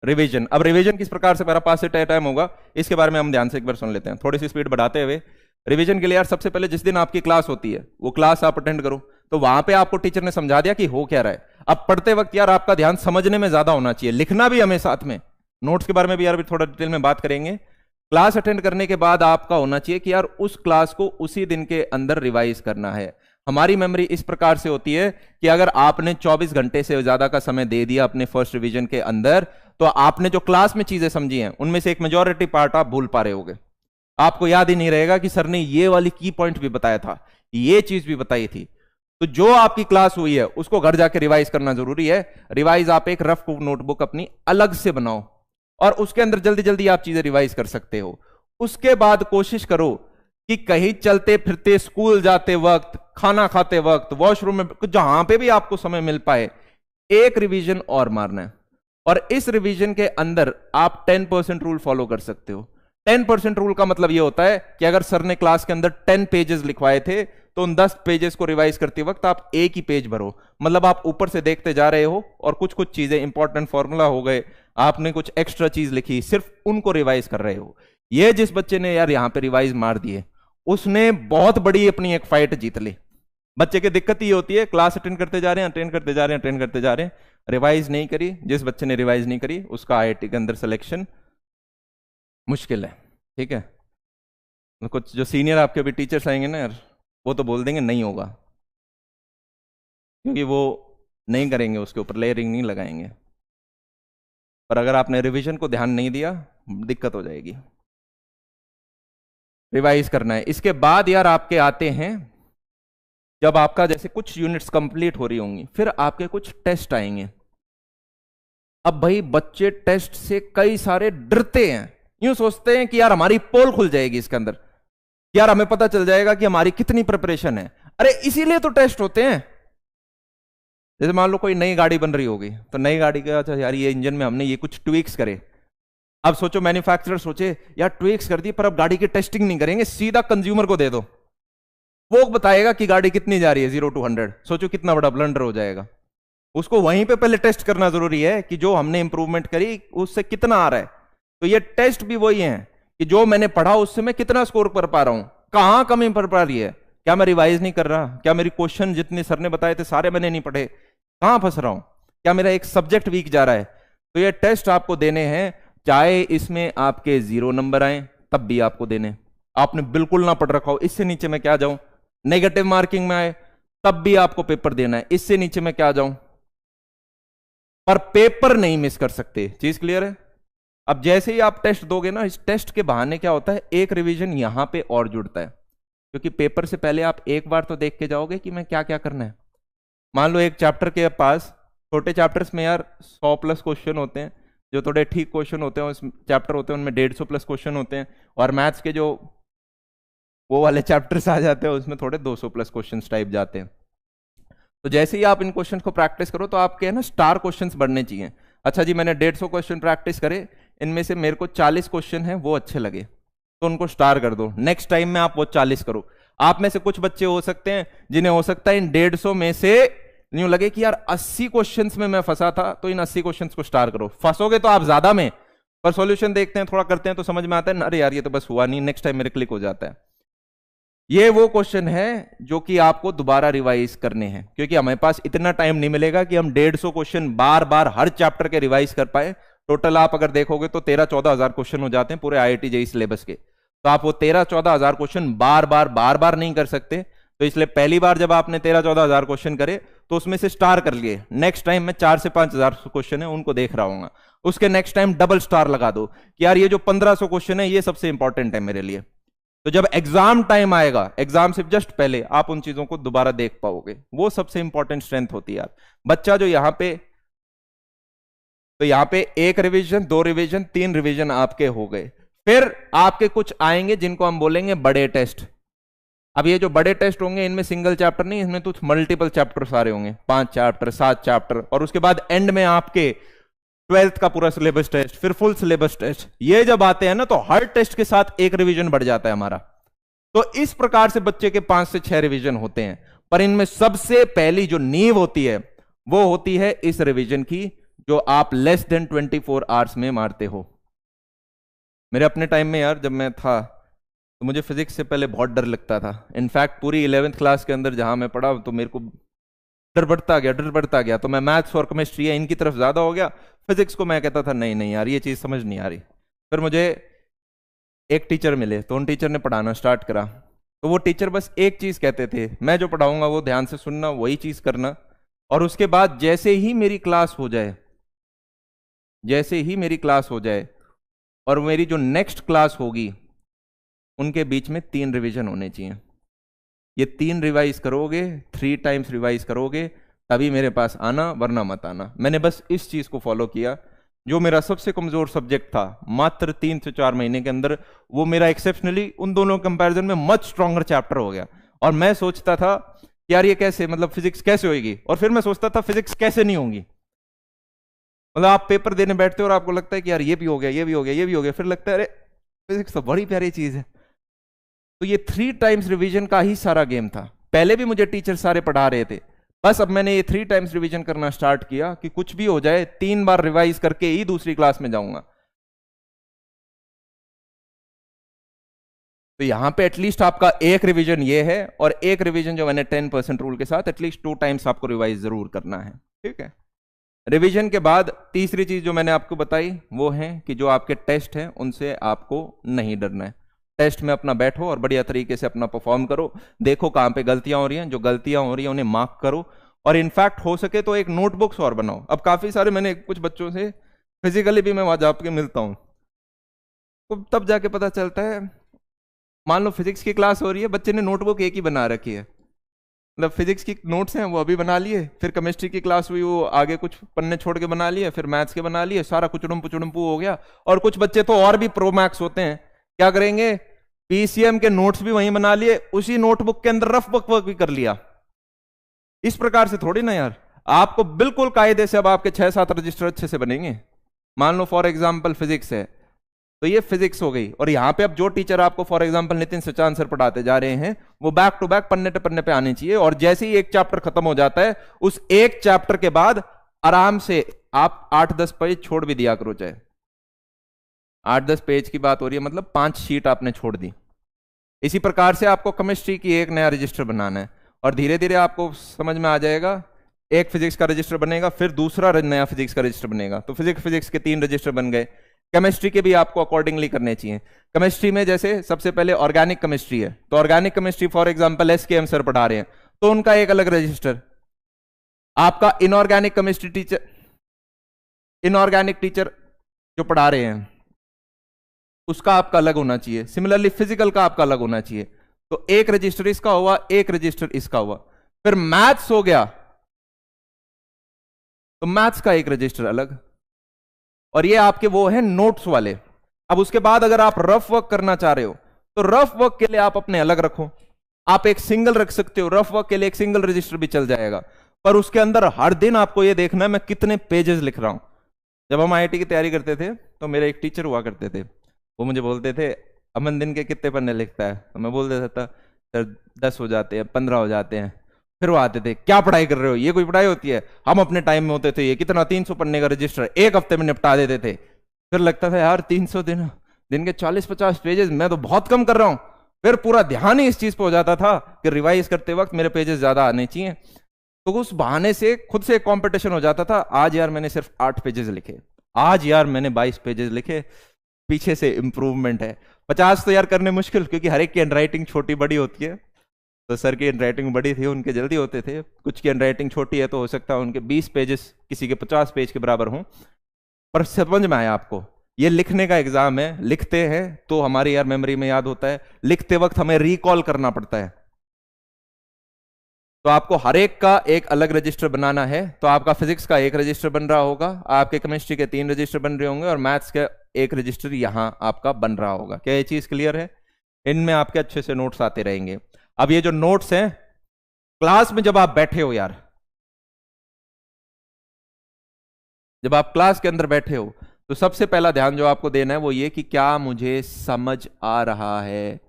रिवीजन। अब रिवीजन किस प्रकार से मेरा पास से टाइम होगा, इसके बारे में हम ध्यान से एक बार सुन लेते हैं, थोड़ी सी स्पीड बढ़ाते हुए। रिवीजन के लिए यार सबसे पहले जिस दिन आपकी क्लास होती है वो क्लास आप अटेंड करो, तो वहां पे आपको टीचर ने समझा दिया कि हो क्या रहा है। अब पढ़ते वक्त यार आपका ध्यान समझने में ज्यादा होना चाहिए, लिखना भी हमें साथ में, नोट्स के बारे में भी यार थोड़ा डिटेल में बात करेंगे। क्लास अटेंड करने के बाद आपका होना चाहिए कि यार उस क्लास को उसी दिन के अंदर रिवाइज करना है। हमारी मेमोरी इस प्रकार से होती है कि अगर आपने 24 घंटे से ज्यादा का समय दे दिया अपने फर्स्ट रिवीजन के अंदर, तो आपने जो क्लास में चीजें समझी हैं उनमें से एक मेजॉरिटी पार्ट आप भूल पा रहे होगे। आपको याद ही नहीं रहेगा कि सर ने ये वाली की पॉइंट भी बताया था, ये चीज भी बताई थी। तो जो आपकी क्लास हुई है उसको घर जाके रिवाइज करना जरूरी है। रिवाइज आप एक रफ नोटबुक अपनी अलग से बनाओ और उसके अंदर जल्दी जल्दी आप चीजें रिवाइज कर सकते हो। उसके बाद कोशिश करो कि कहीं चलते फिरते, स्कूल जाते वक्त, खाना खाते वक्त, वॉशरूम में, जहां पे भी आपको समय मिल पाए, एक रिवीजन और मारना है। और इस रिवीजन के अंदर आप 10% रूल फॉलो कर सकते हो। 10% रूल का मतलब यह होता है कि अगर सर ने क्लास के अंदर 10 पेजेस लिखवाए थे, तो उन 10 पेजेस को रिवाइज करते वक्त आप एक ही पेज भरो। मतलब आप ऊपर से देखते जा रहे हो और कुछ कुछ चीजें, इंपॉर्टेंट फॉर्मूला हो गए, आपने कुछ एक्स्ट्रा चीज लिखी, सिर्फ उनको रिवाइज कर रहे हो। ये जिस बच्चे ने यार यहाँ पे रिवाइज मार दिए, उसने बहुत बड़ी अपनी एक फाइट जीत ली। बच्चे की दिक्कत ये होती है, क्लास अटेंड करते जा रहे हैं, अटेंड करते जा रहे हैं, अटेंड करते जा रहे हैं, रिवाइज नहीं करी। जिस बच्चे ने रिवाइज नहीं करी उसका आईआईटी के अंदर सिलेक्शन मुश्किल है। ठीक है, कुछ जो सीनियर आपके अभी टीचर्स आएंगे ना यार, वो तो बोल देंगे नहीं होगा, क्योंकि वो नहीं करेंगे, उसके ऊपर लेयरिंग नहीं लगाएंगे। पर अगर आपने रिवीजन को ध्यान नहीं दिया, दिक्कत हो जाएगी। रिवाइज करना है। इसके बाद यार आपके आते हैं, जब आपका जैसे कुछ यूनिट्स कंप्लीट हो रही होंगी, फिर आपके कुछ टेस्ट आएंगे। अब भाई बच्चे टेस्ट से कई सारे डरते हैं, यूं सोचते हैं कि यार हमारी पोल खुल जाएगी इसके अंदर, यार हमें पता चल जाएगा कि हमारी कितनी प्रिपरेशन है। अरे इसीलिए तो टेस्ट होते हैं। जैसे मान लो कोई नई गाड़ी बन रही होगी, तो नई गाड़ी का अच्छा यार ये इंजन में हमने ये कुछ ट्विक्स करे। अब सोचो मैन्युफैक्चरर सोचे यार ट्विक्स कर दी, पर अब गाड़ी की टेस्टिंग नहीं करेंगे, सीधा कंज्यूमर को दे दो, वो बताएगा कि गाड़ी कितनी जा रही है 0 to 100। सोचो कितना बड़ा ब्लंडर हो जाएगा। उसको वहीं पे पहले टेस्ट करना जरूरी है कि जो हमने इंप्रूवमेंट करी उससे कितना आ रहा है। तो ये टेस्ट भी वही है कि जो मैंने पढ़ा उससे मैं कितना स्कोर कर पा रहा हूं, कहां कमी पड़ पा रही है, क्या मैं रिवाइज नहीं कर रहा, क्या मेरी क्वेश्चन जितने सर ने बताए थे सारे मैंने नहीं पढ़े, कहां फंस रहा हूं, क्या मेरा एक सब्जेक्ट वीक जा रहा है। तो ये टेस्ट आपको देने हैं, चाहे इसमें आपके 0 नंबर आए तब भी आपको देने। आपने बिल्कुल ना पढ़ रखा हो, इससे नीचे मैं क्या जाऊं, नेगेटिव मार्किंग में आए तब भी आपको पेपर देना है, इससे नीचे मैं क्या जाऊं, पर पेपर नहीं मिस कर सकते। चीज क्लियर है। अब जैसे ही आप टेस्ट दोगे ना, इस टेस्ट के बहाने क्या होता है, एक रिवीजन यहां पे और जुड़ता है, क्योंकि पेपर से पहले आप एक बार तो देख के जाओगे कि मैं क्या क्या करना है। मान लो एक चैप्टर के पास, छोटे चैप्टर्स में यार 100+ क्वेश्चन होते हैं, जो थोड़े ठीक क्वेश्चन होते हैं उस चैप्टर होते हैं उनमें 150+ क्वेश्चन होते हैं, और मैथ्स के जो वो वाले चैप्टर्स आ जाते हैं उसमें थोड़े 200+ क्वेश्चन टाइप जाते हैं। तो जैसे ही आप इन क्वेश्चन को प्रैक्टिस करो तो आपके है ना स्टार क्वेश्चंस बढ़ने चाहिए। अच्छा जी मैंने 150 क्वेश्चन प्रैक्टिस करे, इनमें से मेरे को 40 क्वेश्चन है वो अच्छे लगे, तो उनको स्टार कर दो, नेक्स्ट टाइम में आप वो 40 करो। आप में से कुछ बच्चे हो सकते हैं जिन्हें हो सकता है इन 150 में से यूं लगे कि यार 80 क्वेश्चंस में मैं फंसा था, तो इन 80 क्वेश्चंस को स्टार करो। फंसोगे तो आप ज्यादा में, पर सॉल्यूशन देखते हैं थोड़ा करते हैं तो समझ में आता है, अरे यार ये तो बस हुआ नहीं, नेक्स्ट टाइम मेरे क्लिक हो जाता है। ये वो क्वेश्चन है जो कि आपको दोबारा रिवाइज करने हैं, क्योंकि हमारे पास इतना टाइम नहीं मिलेगा कि हम 150 क्वेश्चन बार बार हर चैप्टर के रिवाइज कर पाए। टोटल आप अगर देखोगे तो 13-14 हजार क्वेश्चन हो जाते हैं पूरे आईआईटी जेईई सिलेबस के, तो आप वो 13-14 हजार क्वेश्चन बार बार नहीं कर सकते। तो इसलिए पहली बार जब आपने 13-14 हजार क्वेश्चन करे तो उसमें से स्टार कर लिए, नेक्स्ट टाइम में 4 से 5 हजार क्वेश्चन है उनको देख रहा हूँ, उसके नेक्स्ट टाइम डबल स्टार लगा दो कि यार ये जो 1500 क्वेश्चन है ये सबसे इंपॉर्टेंट है मेरे लिए। तो जब एग्जाम टाइम आएगा, एग्जाम से जस्ट पहले आप उन चीजों को दोबारा देख पाओगे, वो सबसे इंपॉर्टेंट स्ट्रेंथ होती है यार। बच्चा जो यहां पे, तो यहां पे 1 रिवीजन, 2 रिवीजन, 3 रिवीजन आपके हो गए। फिर आपके कुछ आएंगे जिनको हम बोलेंगे बड़े टेस्ट। अब ये जो बड़े टेस्ट होंगे इनमें सिंगल चैप्टर नहीं, इसमें तो मल्टीपल चैप्टर सारे होंगे, 5 चैप्टर, 7 चैप्टर, और उसके बाद एंड में आपके 12th का पूरा सिलेबस टेस्ट, फिर फुल सिलेबस टेस्ट। ये जब आते हैं ना तो हर टेस्ट के साथ 1 रिवीजन बढ़ जाता है हमारा। तो इस प्रकार से बच्चे के 5 से 6 रिवीजन होते हैं, पर इनमें सबसे पहली जो नींव होती है वो होती है इस रिवीजन की, जो आप लेस देन 24 आवर्स में मारते हो। मेरे अपने टाइम में यार जब मैं था तो मुझे फिजिक्स से पहले बहुत डर लगता था। इनफैक्ट पूरी 11th क्लास के अंदर जहां मैं पढ़ा तो मेरे को डर बढ़ता गया, तो मैं मैथ्स और केमिस्ट्री है इनकी तरफ ज्यादा हो गया। फिजिक्स को मैं कहता था नहीं नहीं यार ये चीज समझ नहीं आ रही। फिर मुझे एक टीचर मिले, तो उन टीचर ने पढ़ाना स्टार्ट करा, तो वो टीचर बस एक चीज कहते थे, मैं जो पढ़ाऊंगा वो ध्यान से सुनना, वही चीज करना। और उसके बाद जैसे ही मेरी क्लास हो जाए, और मेरी जो नेक्स्ट क्लास होगी उनके बीच में 3 रिवीजन होने चाहिए। ये 3 रिवाइज करोगे, 3 टाइम्स रिवाइज करोगे तभी मेरे पास आना, वरना मत आना। मैंने बस इस चीज को फॉलो किया। जो मेरा सबसे कमजोर सब्जेक्ट था, मात्र 3 से 4 महीने के अंदर वो मेरा एक्सेप्शनली उन दोनों कंपैरिजन में मच स्ट्रॉन्गर चैप्टर हो गया। और मैं सोचता था यार ये कैसे, मतलब फिजिक्स कैसे होगी, और फिर मैं सोचता था फिजिक्स कैसे नहीं होगी। मतलब आप पेपर देने बैठते हो और आपको लगता है कि यार ये भी हो गया, ये भी हो गया, ये भी हो गया, फिर लगता है अरे फिजिक्स तो बड़ी प्यारी चीज है। तो ये 3 टाइम्स रिवीजन का ही सारा गेम था। पहले भी मुझे टीचर सारे पढ़ा रहे थे, बस अब मैंने ये 3 टाइम्स रिवीजन करना स्टार्ट किया कि कुछ भी हो जाए 3 बार रिवाइज करके ही दूसरी क्लास में जाऊंगा। तो यहां पे एटलीस्ट आपका एक रिवीजन ये है, और एक रिवीजन जो मैंने 10% रूल के साथ एटलीस्ट 2 टाइम्स आपको रिवाइज जरूर करना है। ठीक है। रिवीजन के बाद तीसरी चीज जो मैंने आपको बताई वो है कि जो आपके टेस्ट हैं उनसे आपको नहीं डरना है। टेस्ट में अपना बैठो और बढ़िया तरीके से अपना परफॉर्म करो, देखो कहां पे गलतियां हो रही हैं, जो गलतियां हो रही हैं उन्हें मार्क करो, और इनफैक्ट हो सके तो एक नोटबुक्स और बनाओ। अब काफी सारे मैंने कुछ बच्चों से फिजिकली भी मैं वहां जाके मिलता हूं, तो तब जाके पता चलता है, मान लो फिजिक्स की क्लास हो रही है, बच्चे ने नोटबुक एक ही बना रखी है, मतलब फिजिक्स की नोट्स हैं वो अभी बना लिए, फिर केमिस्ट्री की क्लास हुई वो आगे कुछ पन्ने छोड़ के बना लिए, फिर मैथ्स के बना लिए, सारा कुचड़म पुचड़मपू हो गया। और कुछ बच्चे तो और भी प्रो मैक्स होते हैं, क्या करेंगे, पीसीएम के नोट्स भी वहीं बना लिए, उसी नोटबुक के अंदर रफ वर्क भी कर लिया। इस प्रकार से थोड़ी ना यार, आपको बिल्कुल कायदे से अब आपके 6-7 रजिस्टर अच्छे से बनेंगे। मान लो फॉर एग्जाम्पल फिजिक्स है, तो ये फिजिक्स हो गई, और यहां पे अब जो टीचर आपको for example Nitin Sachan sir पढ़ाते जा रहे हैं वो बैक टू बैक पन्ने पन्ने पे आने चाहिए, और जैसे ही एक चैप्टर खत्म हो जाता है उस एक चैप्टर के बाद आराम से आप 8-10 पेज छोड़ भी दिया करो। चाहे 8-10 पेज की बात हो रही है, मतलब 5 शीट आपने छोड़ दी। इसी प्रकार से आपको केमिस्ट्री की एक नया रजिस्टर बनाना है, और धीरे धीरे आपको समझ में आ जाएगा, एक फिजिक्स का रजिस्टर बनेगा, फिर दूसरा नया फिजिक्स का रजिस्टर बनेगा, तो फिजिक्स के 3 रजिस्टर बन गए। केमिस्ट्री के भी आपको अकॉर्डिंगली करने चाहिए। केमिस्ट्री में जैसे सबसे पहले ऑर्गेनिक केमिस्ट्री है, तो organic chemistry for example SKM sir पढ़ा रहे हैं, तो उनका एक अलग रजिस्टर। आपका inorganic chemistry teacher, inorganic teacher जो पढ़ा रहे हैं उसका आपका अलग होना चाहिए। सिमिलरली फिजिकल का आपका अलग होना चाहिए। तो एक रजिस्टर इसका हुआ, एक रजिस्टर इसका हुआ। फिर मैथ्स हो गया, तो मैथ्स का एक रजिस्टर अलग, और ये आपके वो है नोट्स वाले। अब उसके बाद अगर आप रफ वर्क करना चाह रहे हो तो रफ वर्क के लिए आप अपने अलग रखो, आप एक सिंगल रख सकते हो, रफ वर्क के लिए एक सिंगल रजिस्टर भी चल जाएगा, पर उसके अंदर हर दिन आपको ये देखना है मैं कितने पेजेस लिख रहा हूं। जब हम आईआईटी की तैयारी करते थे तो मेरे एक टीचर हुआ करते थे, वो मुझे बोलते थे अमन दिन के कितने पन्ने लिखता है, तो मैं बोल देता था सर 10 हो जाते हैं, 15 हो जाते हैं। फिर वो आते थे, क्या पढ़ाई कर रहे हो, ये कोई पढ़ाई होती है, हम अपने टाइम में होते थे ये कितना 300 पन्ने का रजिस्टर एक हफ्ते में निपटा देते थे। फिर लगता था यार 300 दिन के 40-50 पेजेस, मैं तो बहुत कम कर रहा हूं। फिर पूरा ध्यान ही इस चीज पे हो जाता था कि रिवाइज करते वक्त मेरे पेजेस ज्यादा आने चाहिए, तो उस बहाने से खुद से कंपटीशन हो जाता था। आज यार मैंने सिर्फ 8 पेजेस लिखे, आज यार मैंने 22 पेजेस लिखे, पीछे से इंप्रूवमेंट है। 50 तो यार करने मुश्किल, क्योंकि हर एक की हैंडराइटिंग छोटी बड़ी होती है। तो सर की हैंडराइटिंग बड़ी थी, उनके जल्दी होते थे, कुछ की हैंडराइटिंग छोटी है तो हो सकता है उनके 20 पेजेस किसी के 50 पेज के बराबर हों। पर समझ में आया आपको, ये लिखने का एग्जाम है, लिखते हैं तो हमारी यार मेमोरी में याद होता है, लिखते वक्त हमें रिकॉल करना पड़ता है। तो आपको हर एक का एक अलग रजिस्टर बनाना है। तो आपका फिजिक्स का एक रजिस्टर बन रहा होगा, आपके केमिस्ट्री के 3 रजिस्टर बन रहे होंगे, और मैथ्स का एक रजिस्टर यहां आपका बन रहा होगा। क्या ये चीज क्लियर है? इनमें आपके अच्छे से नोट्स आते रहेंगे। अब ये जो नोट्स हैं, क्लास में जब आप बैठे हो यार, जब आप क्लास के अंदर बैठे हो तो सबसे पहला ध्यान जो आपको देना है वो ये कि क्या मुझे समझ आ रहा है।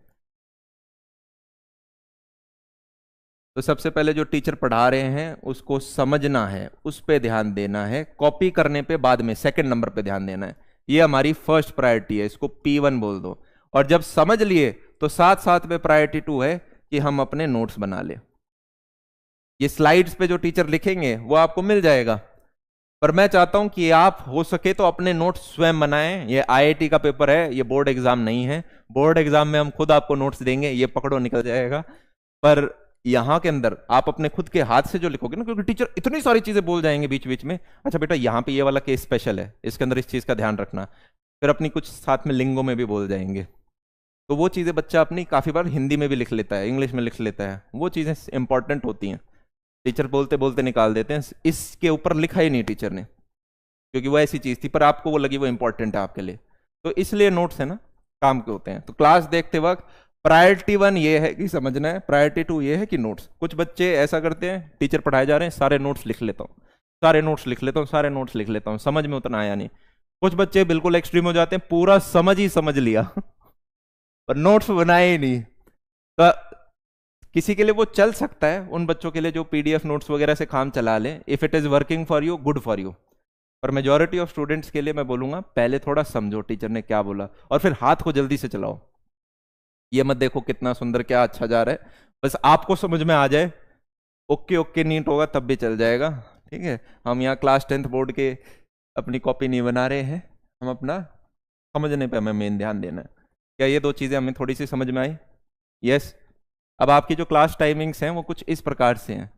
तो सबसे पहले जो टीचर पढ़ा रहे हैं उसको समझना है, उस पे ध्यान देना है। कॉपी करने पे बाद में सेकंड नंबर पे ध्यान देना है। ये हमारी फर्स्ट प्रायोरिटी है, इसको P1 बोल दो। और जब समझ लिए तो साथ साथ में प्रायोरिटी 2 है कि हम अपने नोट्स बना ले। ये स्लाइड्स पे जो टीचर लिखेंगे वो आपको मिल जाएगा, पर मैं चाहता हूं कि आप हो सके तो अपने नोट्स स्वयं बनाएं। ये आईआईटी का पेपर है, ये बोर्ड एग्जाम नहीं है। बोर्ड एग्जाम में हम खुद आपको नोट्स देंगे, ये पकड़ो निकल जाएगा। पर यहां के अंदर आप अपने खुद के हाथ से जो लिखोगे ना, क्योंकि टीचर इतनी सारी चीजें बोल जाएंगे बीच बीच में, अच्छा बेटा यहाँ पे ये वाला केस स्पेशल है, इसके अंदर इस चीज का ध्यान रखना, फिर अपनी कुछ साथ में लिंगों में भी बोल जाएंगे। तो वो चीजें बच्चा अपनी काफी बार हिंदी में भी लिख लेता है, इंग्लिश में लिख लेता है, वो चीजें इंपॉर्टेंट होती हैं, टीचर बोलते बोलते निकाल देते हैं। इसके ऊपर लिखा ही नहीं टीचर ने, क्योंकि वो ऐसी चीज थी, पर आपको वो लगी वो इंपॉर्टेंट है आपके लिए, तो इसलिए नोट्स है ना काम के होते हैं। तो क्लास देखते वक्त प्रायोरिटी 1 ये है कि समझना है, प्रायोरिटी 2 ये है कि नोट्स। कुछ बच्चे ऐसा करते हैं, टीचर पढ़ाए जा रहे हैं, सारे नोट्स लिख लेता हूँ, सारे नोट्स लिख लेता हूँ, सारे नोट्स लिख लेता हूँ, समझ में उतना आया नहीं। कुछ बच्चे बिल्कुल एक्सट्रीम हो जाते हैं, पूरा समझ ही समझ लिया पर नोट्स बनाए ही नहीं। तो किसी के लिए वो चल सकता है, उन बच्चों के लिए जो पीडीएफ नोट्स वगैरह से काम चला ले, if it is working for you, good for you. पर मेजॉरिटी ऑफ स्टूडेंट्स के लिए मैं बोलूंगा पहले थोड़ा समझो टीचर ने क्या बोला, और फिर हाथ को जल्दी से चलाओ। ये मत देखो कितना सुंदर क्या अच्छा जा रहा है, बस आपको समझ में आ जाए। ओके ओके नीट होगा तब भी चल जाएगा, ठीक है। हम यहाँ क्लास 10th बोर्ड के अपनी कॉपी नहीं बना रहे हैं, हम अपना समझने पे हमें मेन ध्यान देना है। क्या ये दो चीजें हमें थोड़ी सी समझ में आई? यस। अब आपकी जो क्लास टाइमिंग्स हैं वो कुछ इस प्रकार से हैं।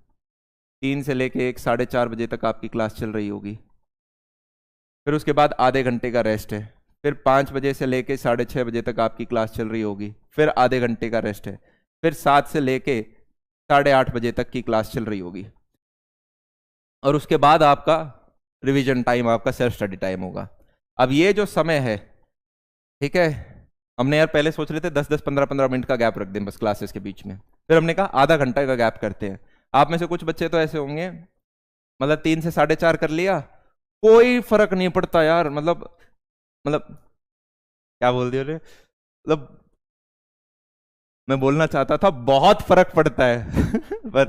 3 से लेके 1 साढ़े 4 बजे तक आपकी क्लास चल रही होगी, फिर उसके बाद आधे घंटे का रेस्ट है। फिर 5 बजे से लेके 6:30 बजे तक आपकी क्लास चल रही होगी, फिर आधे घंटे का रेस्ट है। फिर 7 से लेके 8:30 बजे तक की क्लास चल रही होगी, और उसके बाद आपका रिवीजन टाइम, आपका सेल्फ स्टडी टाइम होगा। अब ये जो समय है, ठीक है, हमने यार पहले सोच रहे थे 10-10 15-15 मिनट का गैप रख दें बस क्लासेस के बीच में, फिर हमने कहा आधा घंटा का गैप करते हैं। आप में से कुछ बच्चे तो ऐसे होंगे, मतलब 3 से 4:30 कर लिया, कोई फर्क नहीं पड़ता यार, मतलब क्या बोल दिया रे, मतलब मैं बोलना चाहता था बहुत फर्क पड़ता है पर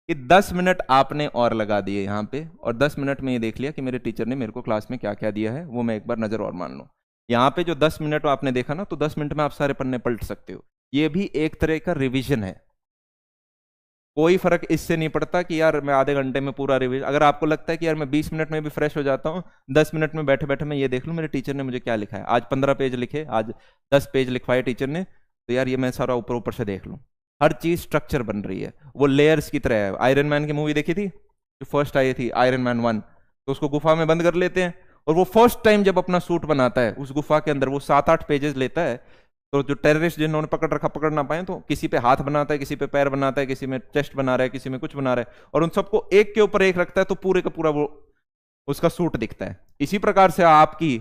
कि 10 मिनट आपने और लगा दिए यहाँ पे, और 10 मिनट में ये देख लिया कि मेरे टीचर ने मेरे को क्लास में क्या क्या दिया है, वो मैं एक बार नजर और मान लूँ। यहाँ पे जो 10 मिनट आपने देखा ना, तो 10 मिनट में आप सारे पन्ने पलट सकते हो। ये भी एक तरह का रिवीजन है। कोई फर्क इससे नहीं पड़ता कि यार मैं आधे घंटे में पूरा रिवीजन, अगर आपको लगता है कि यार मैं 20 मिनट में भी फ्रेश हो जाता हूँ, 10 मिनट में बैठे बैठे मैं ये देख लूँ मेरे टीचर ने मुझे क्या लिखा है, आज 15 पेज लिखे, आज 10 पेज लिखवाए टीचर ने, तो यार ये मैं सारा ऊपर ऊपर से देख लूँ। हर चीज स्ट्रक्चर बन रही है, वो लेयर्स की तरह है। आयरन मैन की मूवी देखी थी जो फर्स्ट आई थी, आयरन मैन 1, तो उसको गुफा में बंद कर लेते हैं, और वो फर्स्ट टाइम जब अपना सूट बनाता है उस गुफा के अंदर, वो 7-8 पेजेस लेता है। तो जो टेररिस्ट जिन्होंने पकड़ रखा पकड़ ना पाए, तो किसी पे हाथ बनाता है, किसी पे पैर बनाता है, किसी में चेस्ट बना रहा है, किसी में कुछ बना रहा है, और उन सबको एक के ऊपर एक रखता है, तो पूरे का पूरा वो उसका सूट दिखता है। इसी प्रकार से आपकी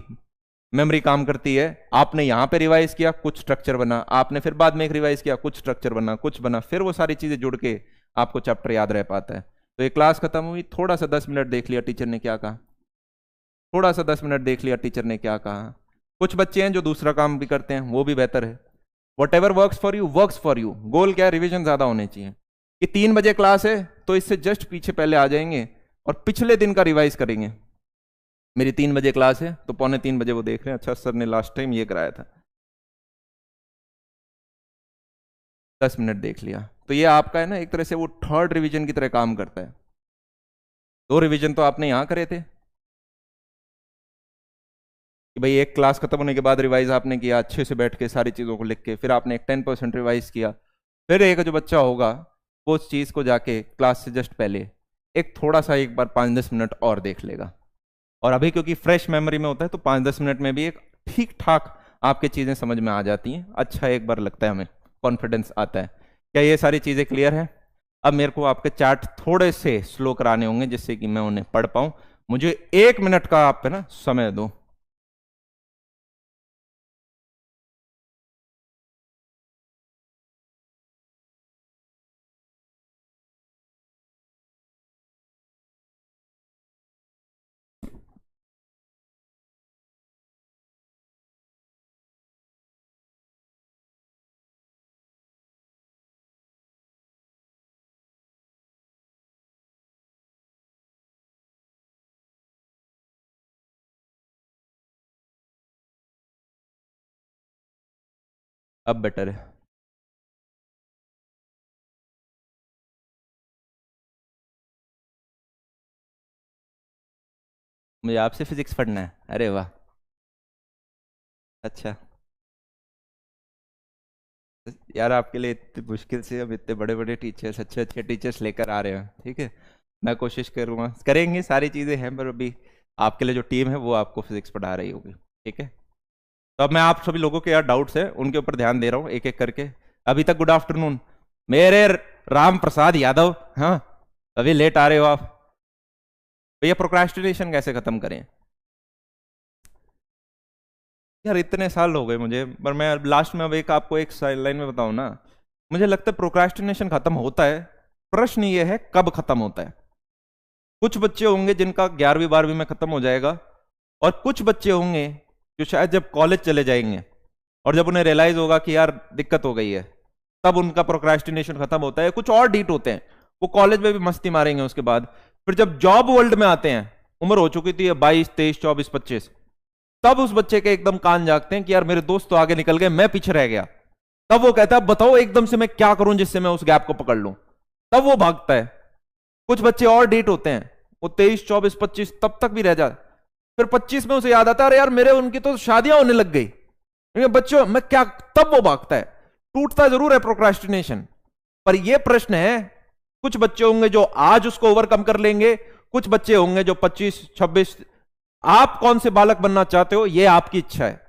मेमोरी काम करती है। आपने यहां पे रिवाइज किया, कुछ स्ट्रक्चर बना, आपने फिर बाद में एक रिवाइज किया, कुछ स्ट्रक्चर बना, कुछ बना, फिर वो सारी चीजें जुड़ के आपको चैप्टर याद रह पाता है। तो ये क्लास खत्म हुई, थोड़ा सा 10 मिनट देख लिया टीचर ने क्या कहा, थोड़ा सा 10 मिनट देख लिया टीचर ने क्या कहा। कुछ बच्चे हैं जो दूसरा काम भी करते हैं, वो भी बेहतर है। Whatever works for you works for you. Goal क्या है? रिविजन ज्यादा होने चाहिए। कि 3 बजे क्लास है तो इससे जस्ट पीछे पहले आ जाएंगे और पिछले दिन का रिवाइज करेंगे। मेरी 3 बजे क्लास है तो 2:45 वो देख रहे हैं, अच्छा सर ने लास्ट टाइम ये कराया था, 10 मिनट देख लिया। तो ये आपका है ना, एक तरह से वो थर्ड रिवीजन की तरह काम करता है। 2 रिवीजन तो आपने यहां करे थे कि भाई एक क्लास खत्म होने के बाद रिवाइज आपने किया, अच्छे से बैठ के सारी चीज़ों को लिख के, फिर आपने एक 10% रिवाइज किया। फिर एक जो बच्चा होगा वो उस चीज़ को जाके क्लास से जस्ट पहले एक थोड़ा सा एक बार 5-10 मिनट और देख लेगा। और अभी क्योंकि फ्रेश मेमोरी में होता है तो 5-10 मिनट में भी एक ठीक ठाक आपके चीज़ें समझ में आ जाती हैं। अच्छा एक बार लगता है, हमें कॉन्फिडेंस आता है। क्या ये सारी चीज़ें क्लियर है? अब मेरे को आपके चार्ट थोड़े से स्लो कराने होंगे जिससे कि मैं उन्हें पढ़ पाऊं। मुझे 1 मिनट का आप पे ना समय दो। अब बेटर है। मुझे आपसे फिजिक्स पढ़ना है? अरे वाह। अच्छा यार, आपके लिए इतनी मुश्किल से हम इतने बड़े बड़े टीचर्स, अच्छे अच्छे टीचर्स लेकर आ रहे हैं, ठीक है। मैं कोशिश करूँगा, करेंगे, सारी चीज़ें हैं, पर अभी आपके लिए जो टीम है वो आपको फिजिक्स पढ़ा रही होगी, ठीक है। तो अब मैं आप सभी लोगों के यार डाउट्स हैं उनके ऊपर ध्यान दे रहा हूँ एक एक करके। अभी तक गुड आफ्टरनून मेरे राम प्रसाद यादव। हाँ, अभी लेट आ रहे हो आप। भैया प्रोक्रास्टिनेशन कैसे खत्म करें? यार इतने साल हो गए मुझे, पर मैं लास्ट में अब एक आपको एक लाइन में बताऊं ना, मुझे लगता है प्रोक्रास्टिनेशन खत्म होता है, प्रश्न ये है कब खत्म होता है। कुछ बच्चे होंगे जिनका 11वीं 12वीं में खत्म हो जाएगा, और कुछ बच्चे होंगे जो शायद जब कॉलेज चले जाएंगे और जब उन्हें रियलाइज होगा कि यार दिक्कत हो गई है, तब उनका प्रोक्रास्टिनेशन खत्म होता है। कुछ और डीट होते हैं, वो कॉलेज में भी मस्ती मारेंगे, उसके बाद फिर जब जॉब वर्ल्ड में आते हैं, उम्र हो चुकी थी 22, 23, 24, 25, तब उस बच्चे के एकदम कान जागते हैं कि यार मेरे दोस्त तो आगे निकल गए, मैं पीछे रह गया। तब वो कहता है बताओ एकदम से मैं क्या करूं जिससे मैं उस गैप को पकड़ लूं। तब वो भागता है। कुछ बच्चे और डीट होते हैं, वो 23, 24, 25 तब तक भी रह जाए, फिर 25 में उसे याद आता है अरे यार मेरे उनकी तो शादियां होने लग गई, बच्चों मैं क्या, तब वो भागता है। टूटता जरूर है प्रोक्रास्टिनेशन, पर यह प्रश्न है, कुछ बच्चे होंगे जो आज उसको ओवरकम कर लेंगे, कुछ बच्चे होंगे जो 25, 26। आप कौन से बालक बनना चाहते हो यह आपकी इच्छा है।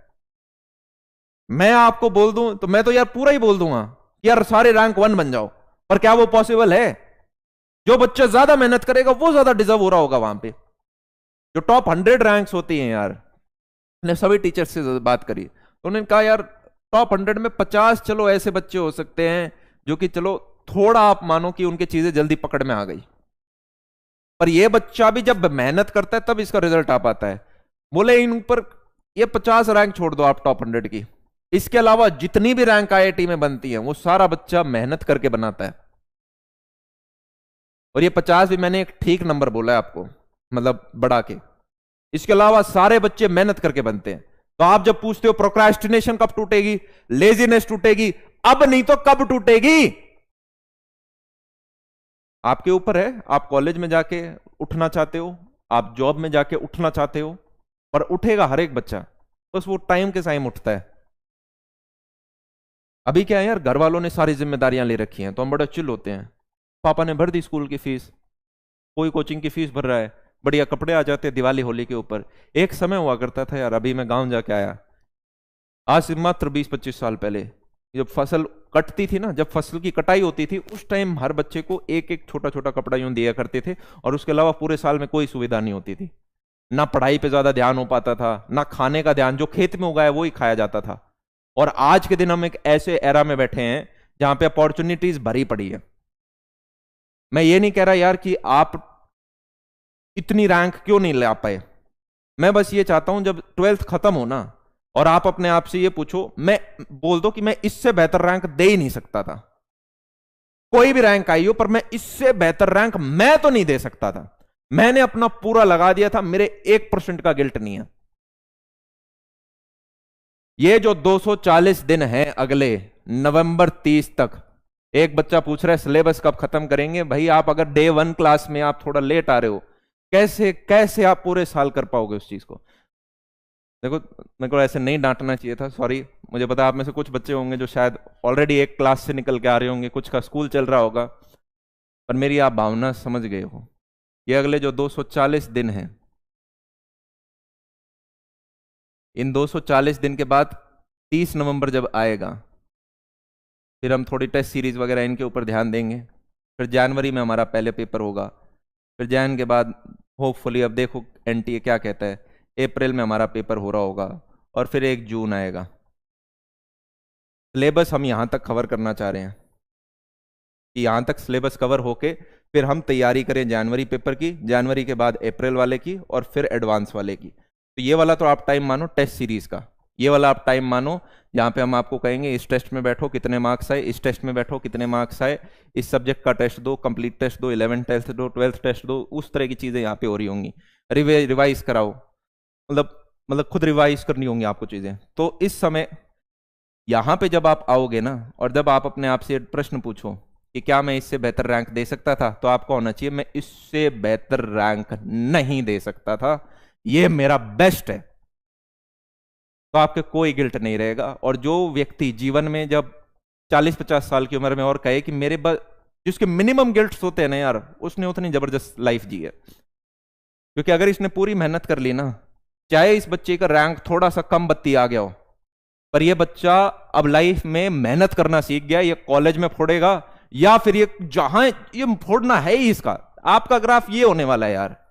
मैं आपको बोल दूं तो मैं तो यार पूरा ही बोल दूंगा कि यार सारे रैंक 1 बन जाओ, पर क्या वो पॉसिबल है? जो बच्चा ज्यादा मेहनत करेगा वो ज्यादा डिजर्व हो रहा होगा वहां पे। जो टॉप 100 रैंक्स होती हैं यार, मैंने सभी टीचर से बात करी तो उन्होंने कहा यार टॉप 100 में 50 चलो ऐसे बच्चे हो सकते हैं जो कि चलो थोड़ा आप मानो कि उनकी चीजें जल्दी पकड़ में आ गई, पर यह बच्चा भी जब मेहनत करता है तब इसका रिजल्ट आ पाता है। बोले इन ऊपर ये 50 रैंक छोड़ दो आप टॉप 100 की, इसके अलावा जितनी भी रैंक आईआईटी में बनती है वो सारा बच्चा मेहनत करके बनाता है। और ये 50 भी मैंने एक ठीक नंबर बोला है आपको, मतलब बढ़ा के। इसके अलावा सारे बच्चे मेहनत करके बनते हैं। तो आप जब पूछते हो प्रोक्रास्टिनेशन कब टूटेगी, लेजीनेस टूटेगी, अब नहीं तो कब टूटेगी? आपके ऊपर है। आप कॉलेज में जाके उठना चाहते हो, आप जॉब में जाके उठना चाहते हो, पर उठेगा हर एक बच्चा, बस वो टाइम के टाइम उठता है। अभी क्या है यार, घर वालों ने सारी जिम्मेदारियां ले रखी हैं तो हम बड़े चिल होते हैं। पापा ने भर दी स्कूल की फीस, कोई कोचिंग की फीस भर रहा है, बढ़िया कपड़े आ जाते हैं दिवाली होली के ऊपर। एक समय हुआ करता था यार, अभी मैं गांव जाके आया, आज से मात्र 20-25 साल पहले, जब फसल कटती थी ना, जब फसल की कटाई होती थी, उस टाइम हर बच्चे को एक एक छोटा छोटा कपड़ा यूं दिया करते थे, और उसके अलावा पूरे साल में कोई सुविधा नहीं होती थी। ना पढ़ाई पे ज्यादा ध्यान हो पाता था, ना खाने का ध्यान, जो खेत में उगाया वो ही खाया जाता था। और आज के दिन हम एक ऐसे एरा में बैठे हैं जहां पे अपॉर्चुनिटीज भरी पड़ी है। मैं ये नहीं कह रहा यार कि आप इतनी रैंक क्यों नहीं ला पाए, मैं बस ये चाहता हूं जब 12th खत्म हो ना, और आप अपने आप से ये पूछो, मैं बोल दो कि मैं इससे बेहतर रैंक दे ही नहीं सकता था, कोई भी रैंक आई हो, पर मैं इससे बेहतर रैंक मैं तो नहीं दे सकता था। मैंने अपना पूरा लगा दिया था, मेरे 1% का गिल्ट नहीं है। ये जो 240 दिन है अगले नवंबर 30 तक, एक बच्चा पूछ रहा है सिलेबस कब खत्म करेंगे। भाई आप अगर डे 1 क्लास में आप थोड़ा लेट आ रहे हो, कैसे कैसे आप पूरे साल कर पाओगे उस चीज को? देखो मेरे को ऐसे नहीं डांटना चाहिए था, सॉरी। मुझे पता आप में से कुछ बच्चे होंगे जो शायद ऑलरेडी एक क्लास से निकल के आ रहे होंगे, कुछ का स्कूल चल रहा होगा, पर मेरी आप भावना समझ गए हो। ये अगले जो 240 दिन हैं, इन 240 दिन के बाद 30 नवंबर जब आएगा, फिर हम थोड़ी टेस्ट सीरीज वगैरह इनके ऊपर ध्यान देंगे। फिर जनवरी में हमारा पहले पेपर होगा, फिर जैन के बाद होपफुली, अब देखो एनटीए क्या कहता है, अप्रैल में हमारा पेपर हो रहा होगा, और फिर 1 जून आएगा। सिलेबस हम यहाँ तक कवर करना चाह रहे हैं कि यहाँ तक सिलेबस कवर होके फिर हम तैयारी करें जनवरी पेपर की, जनवरी के बाद अप्रैल वाले की, और फिर एडवांस वाले की। तो ये वाला तो आप टाइम मानो टेस्ट सीरीज का, ये वाला आप टाइम मानो जहाँ पे हम आपको कहेंगे इस टेस्ट में बैठो कितने मार्क्स आए, इस टेस्ट में बैठो कितने मार्क्स आए, इस सब्जेक्ट का टेस्ट दो, कंप्लीट टेस्ट दो, 11th टेस्ट दो, 12th टेस्ट दो, उस तरह की चीज़ें यहाँ पे हो रही होंगी। रिवाइज कराओ, मतलब खुद रिवाइज करनी होंगी आपको चीज़ें। तो इस समय यहाँ पे जब आप आओगे ना, और जब आप अपने आप से प्रश्न पूछो कि क्या मैं इससे बेहतर रैंक दे सकता था, तो आपको होना चाहिए मैं इससे बेहतर रैंक नहीं दे सकता था, ये मेरा बेस्ट है। तो आपके कोई गिल्ट नहीं रहेगा। और जो व्यक्ति जीवन में जब 40-50 साल की उम्र में और कहे कि मेरे जिसके मिनिमम गिल्ट्स होते हैं ना यार, उसने उतनी जबरदस्त लाइफ जी है। क्योंकि अगर इसने पूरी मेहनत कर ली ना, चाहे इस बच्चे का रैंक थोड़ा सा कम बत्ती आ गया हो, पर यह बच्चा अब लाइफ में मेहनत करना सीख गया, ये कॉलेज में फोड़ेगा, या फिर ये जहां ये फोड़ना है ही इसका। आपका ग्राफ ये होने वाला है यार।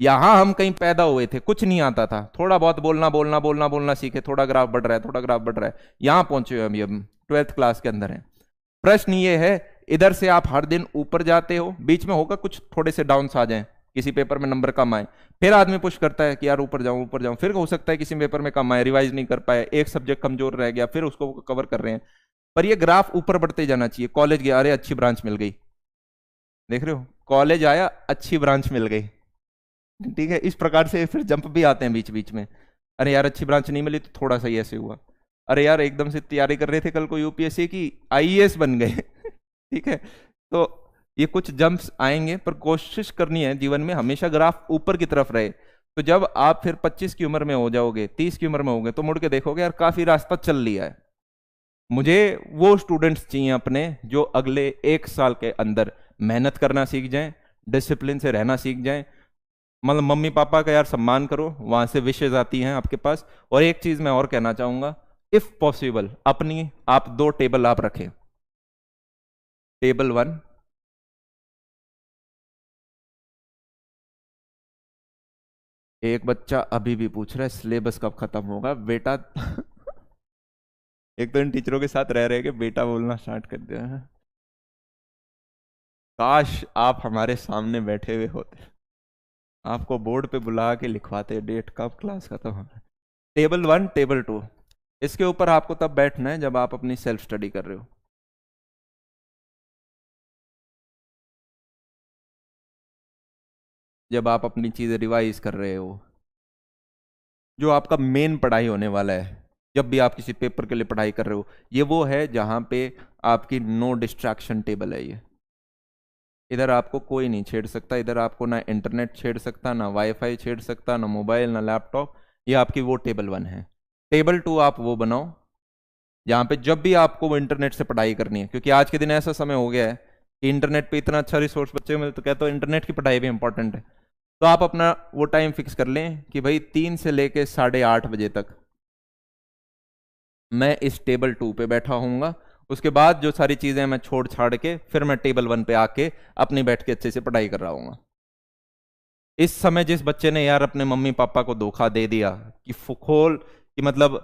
यहां हम कहीं पैदा हुए थे, कुछ नहीं आता था, थोड़ा बहुत बोलना बोलना बोलना बोलना सीखे, थोड़ा ग्राफ बढ़ रहा है, थोड़ा ग्राफ बढ़ रहा है, यहां पहुंचे हुए हम 12th क्लास के अंदर हैं। प्रश्न ये है, इधर से आप हर दिन ऊपर जाते हो, बीच में होगा कुछ थोड़े से डाउन्स आ जाएं, किसी पेपर में नंबर कम आए, फिर आदमी पुश करता है कि यार ऊपर जाऊं ऊपर जाऊं, फिर हो सकता है किसी पेपर में कम आए, रिवाइज नहीं कर पाए, एक सब्जेक्ट कमजोर रह गया, फिर उसको कवर कर रहे हैं। पर ये ग्राफ ऊपर बढ़ते जाना चाहिए। कॉलेज गया, अरे अच्छी ब्रांच मिल गई, देख रहे हो, कॉलेज आया अच्छी ब्रांच मिल गई, ठीक है। इस प्रकार से फिर जंप भी आते हैं बीच बीच में। अरे यार अच्छी ब्रांच नहीं मिली तो थोड़ा सा ही ऐसे हुआ। अरे यार एकदम से तैयारी कर रहे थे कल को यूपीएससी की, आईएएस बन गए। ठीक है, तो ये कुछ जंप्स आएंगे, पर कोशिश करनी है जीवन में हमेशा ग्राफ ऊपर की तरफ रहे। तो जब आप फिर 25 की उम्र में हो जाओगे, 30 की उम्र में होगे, तो मुड़ के देखोगे यार काफी रास्ता चल लिया है। मुझे वो स्टूडेंट्स चाहिए अपने जो अगले 1 साल के अंदर मेहनत करना सीख जाएं, डिसिप्लिन से रहना सीख जाएं। मतलब मम्मी पापा का यार सम्मान करो, वहां से विशेष आती हैं आपके पास। और एक चीज मैं और कहना चाहूंगा, इफ पॉसिबल अपनी आप 2 टेबल आप रखें। टेबल 1, एक बच्चा अभी भी पूछ रहा है सिलेबस कब खत्म होगा बेटा। एक तो इन टीचरों के साथ रह रहे के बेटा बोलना स्टार्ट कर दिया है। काश आप हमारे सामने बैठे हुए होते, आपको बोर्ड पे बुला के लिखवाते डेट कब क्लास खत्म होगा। टेबल 1, टेबल 2, इसके ऊपर आपको तब बैठना है जब आप अपनी सेल्फ स्टडी कर रहे हो, जब आप अपनी चीजें रिवाइज कर रहे हो, जो आपका मेन पढ़ाई होने वाला है। जब भी आप किसी पेपर के लिए पढ़ाई कर रहे हो, ये वो है जहां पे आपकी नो डिस्ट्रैक्शन टेबल है। ये इधर आपको कोई नहीं छेड़ सकता, इधर आपको ना इंटरनेट छेड़ सकता, ना वाईफाई छेड़ सकता, ना मोबाइल, ना लैपटॉप। ये आपकी वो टेबल 1 है। टेबल 2 आप वो बनाओ जहां पे जब भी आपको वो इंटरनेट से पढ़ाई करनी है, क्योंकि आज के दिन ऐसा समय हो गया है कि इंटरनेट पे इतना अच्छा रिसोर्स बच्चे मिले, तो कहते हो इंटरनेट की पढ़ाई भी इंपॉर्टेंट है। तो आप अपना वो टाइम फिक्स कर लें कि भाई 3 से लेके 8:30 बजे तक मैं इस टेबल 2 पे बैठा हूँगा। उसके बाद जो सारी चीजें मैं छोड़ छाड़ के फिर मैं टेबल 1 पे आके अपनी बैठ के अच्छे से पढ़ाई कर रहा हूँ। इस समय जिस बच्चे ने यार अपने मम्मी पापा को धोखा दे दिया कि खोल कि मतलब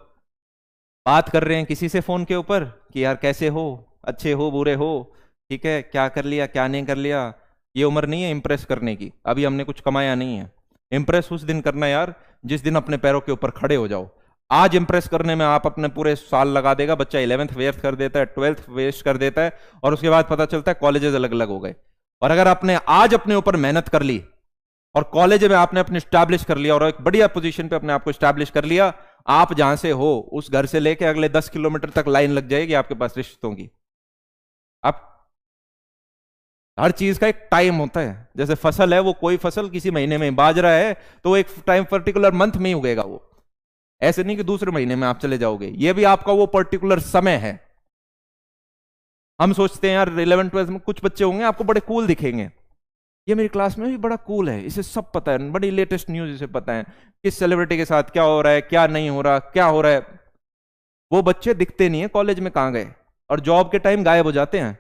बात कर रहे हैं किसी से फोन के ऊपर कि यार कैसे हो, अच्छे हो, बुरे हो, ठीक है, क्या कर लिया क्या नहीं कर लिया, ये उम्र नहीं है इम्प्रेस करने की, अभी हमने कुछ कमाया नहीं है। इम्प्रेस उस दिन करना यार जिस दिन अपने पैरों के ऊपर खड़े हो जाओ। आज इंप्रेस करने में आप अपने पूरे साल लगा देगा, बच्चा 11th वेस्ट कर देता है, 12th वेस्ट कर देता है, और उसके बाद पता चलता है कॉलेजेस अलग अलग हो गए। और अगर आपने आज अपने ऊपर मेहनत कर ली और कॉलेज में आपने अपने स्टैब्लिश कर लिया और एक बढ़िया पोजीशन पे अपने आप को स्टैब्लिश कर लिया, आप जहां से हो उस घर से लेके अगले 10 किलोमीटर तक लाइन लग जाएगी आपके पास रिश्तों की। आप हर चीज का एक टाइम होता है, जैसे फसल है, वो कोई फसल किसी महीने में, बाजरा है तो एक टाइम पर्टिकुलर मंथ में ही उगेगा वो, ऐसे नहीं कि दूसरे महीने में आप चले जाओगे, ये भी आपका वो पर्टिकुलर समय है। हम सोचते हैं यार 11th 12th में कुछ बच्चे होंगे आपको बड़े कूल दिखेंगे, ये मेरी क्लास में भी बड़ा कूल है, इसे सब पता है, बड़ी लेटेस्ट न्यूज इसे पता है, किस सेलिब्रिटी के साथ क्या हो रहा है, क्या नहीं हो रहा, क्या हो रहा है। वो बच्चे दिखते नहीं है कॉलेज में कहाँ गए, और जॉब के टाइम गायब हो जाते हैं।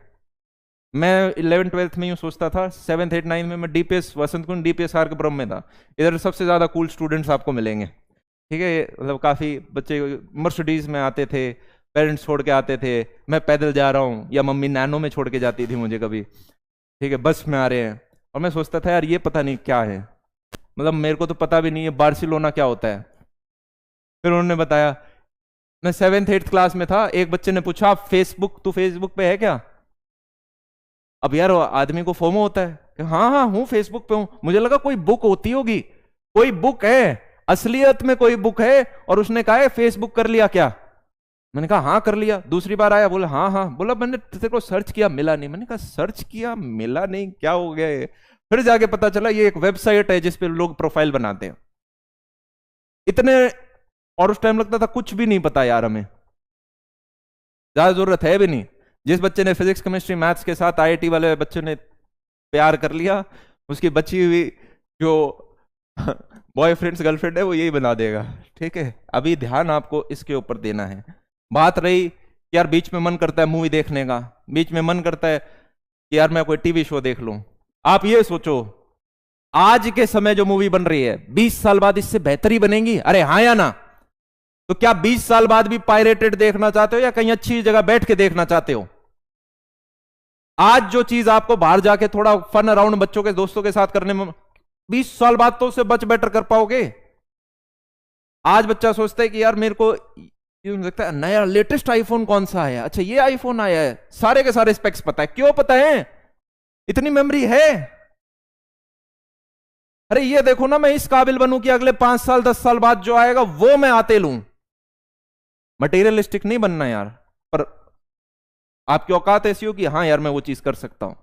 मैं 11th 12th में यूं सोचता था, 7th 8th 9th में मैं डीपीएस वसंत कुंज डीपीएस ब्रह्म में था, इधर सबसे ज्यादा कूल स्टूडेंट्स आपको मिलेंगे। ठीक है, मतलब काफी बच्चे मर्सिडीज में आते थे, पेरेंट्स छोड़ के आते थे, मैं पैदल जा रहा हूँ, या मम्मी नैनो में छोड़ के जाती थी मुझे कभी, ठीक है, बस में आ रहे हैं। और मैं सोचता था यार ये पता नहीं क्या है, मतलब मेरे को तो पता भी नहीं है बार्सिलोना क्या होता है। फिर उन्होंने बताया, मैं 7th 8th क्लास में था, एक बच्चे ने पूछा आप फेसबुक, तू फेसबुक पे है क्या? अब यार आदमी को फोमो होता है कि हाँ हाँ हूँ फेसबुक पे हूँ, मुझे लगा कोई बुक होती होगी, कोई बुक है, असलियत में कोई बुक है। और उसने कहा है फेसबुक कर लिया क्या? मैंने कहा हाँ कर लिया। दूसरी बार आया, बोला हाँ हाँ, बोला मैंने तेरे को सर्च किया मिला नहीं। मैंने कहा सर्च किया मिला नहीं, क्या हो गया ये? फिर जाके पता चला ये एक वेबसाइट है जिसपे लोग प्रोफाइल बनाते हैं। इतने, और उस टाइम लगता था कुछ भी नहीं पता यार, हमें ज्यादा जरूरत है भी नहीं। जिस बच्चे ने फिजिक्स केमिस्ट्री मैथ्स के साथ आईआईटी वाले बच्चे ने प्यार कर लिया, उसकी बची हुई जो बॉयफ्रेंड्स गर्लफ्रेंड है वो यही बना देगा। ठीक है, अभी ध्यान आपको इसके ऊपर देना है। बात रही कि यार बीच में मन करता है मूवी देखने का, बीच में मन करता है कि यार मैं कोई टीवी शो देख लूं। आप ये सोचो, आज के समय जो मूवी बन रही है 20 साल बाद इससे बेहतर ही बनेगी, अरे हाँ या ना? तो क्या 20 साल बाद भी पायरेटेड देखना चाहते हो या कहीं अच्छी जगह बैठ के देखना चाहते हो? आज जो चीज आपको बाहर जाके थोड़ा फन अराउंड बच्चों के दोस्तों के साथ करने में 20 साल बाद तो उसे बच बेटर कर पाओगे। आज बच्चा सोचता है कि यार मेरे को यूं लगता है नया लेटेस्ट आईफोन कौन सा है, अच्छा ये आईफोन आया है, सारे के सारे स्पेक्स पता है। क्यों पता है? इतनी मेमोरी है। अरे ये देखो ना, मैं इस काबिल बनूं कि अगले 5 साल 10 साल बाद जो आएगा वो मैं आते लूं। मटेरियलिस्टिक नहीं बनना यार, पर आपकी औकात ऐसी हो कि हाँ यार मैं वो चीज कर सकता हूं।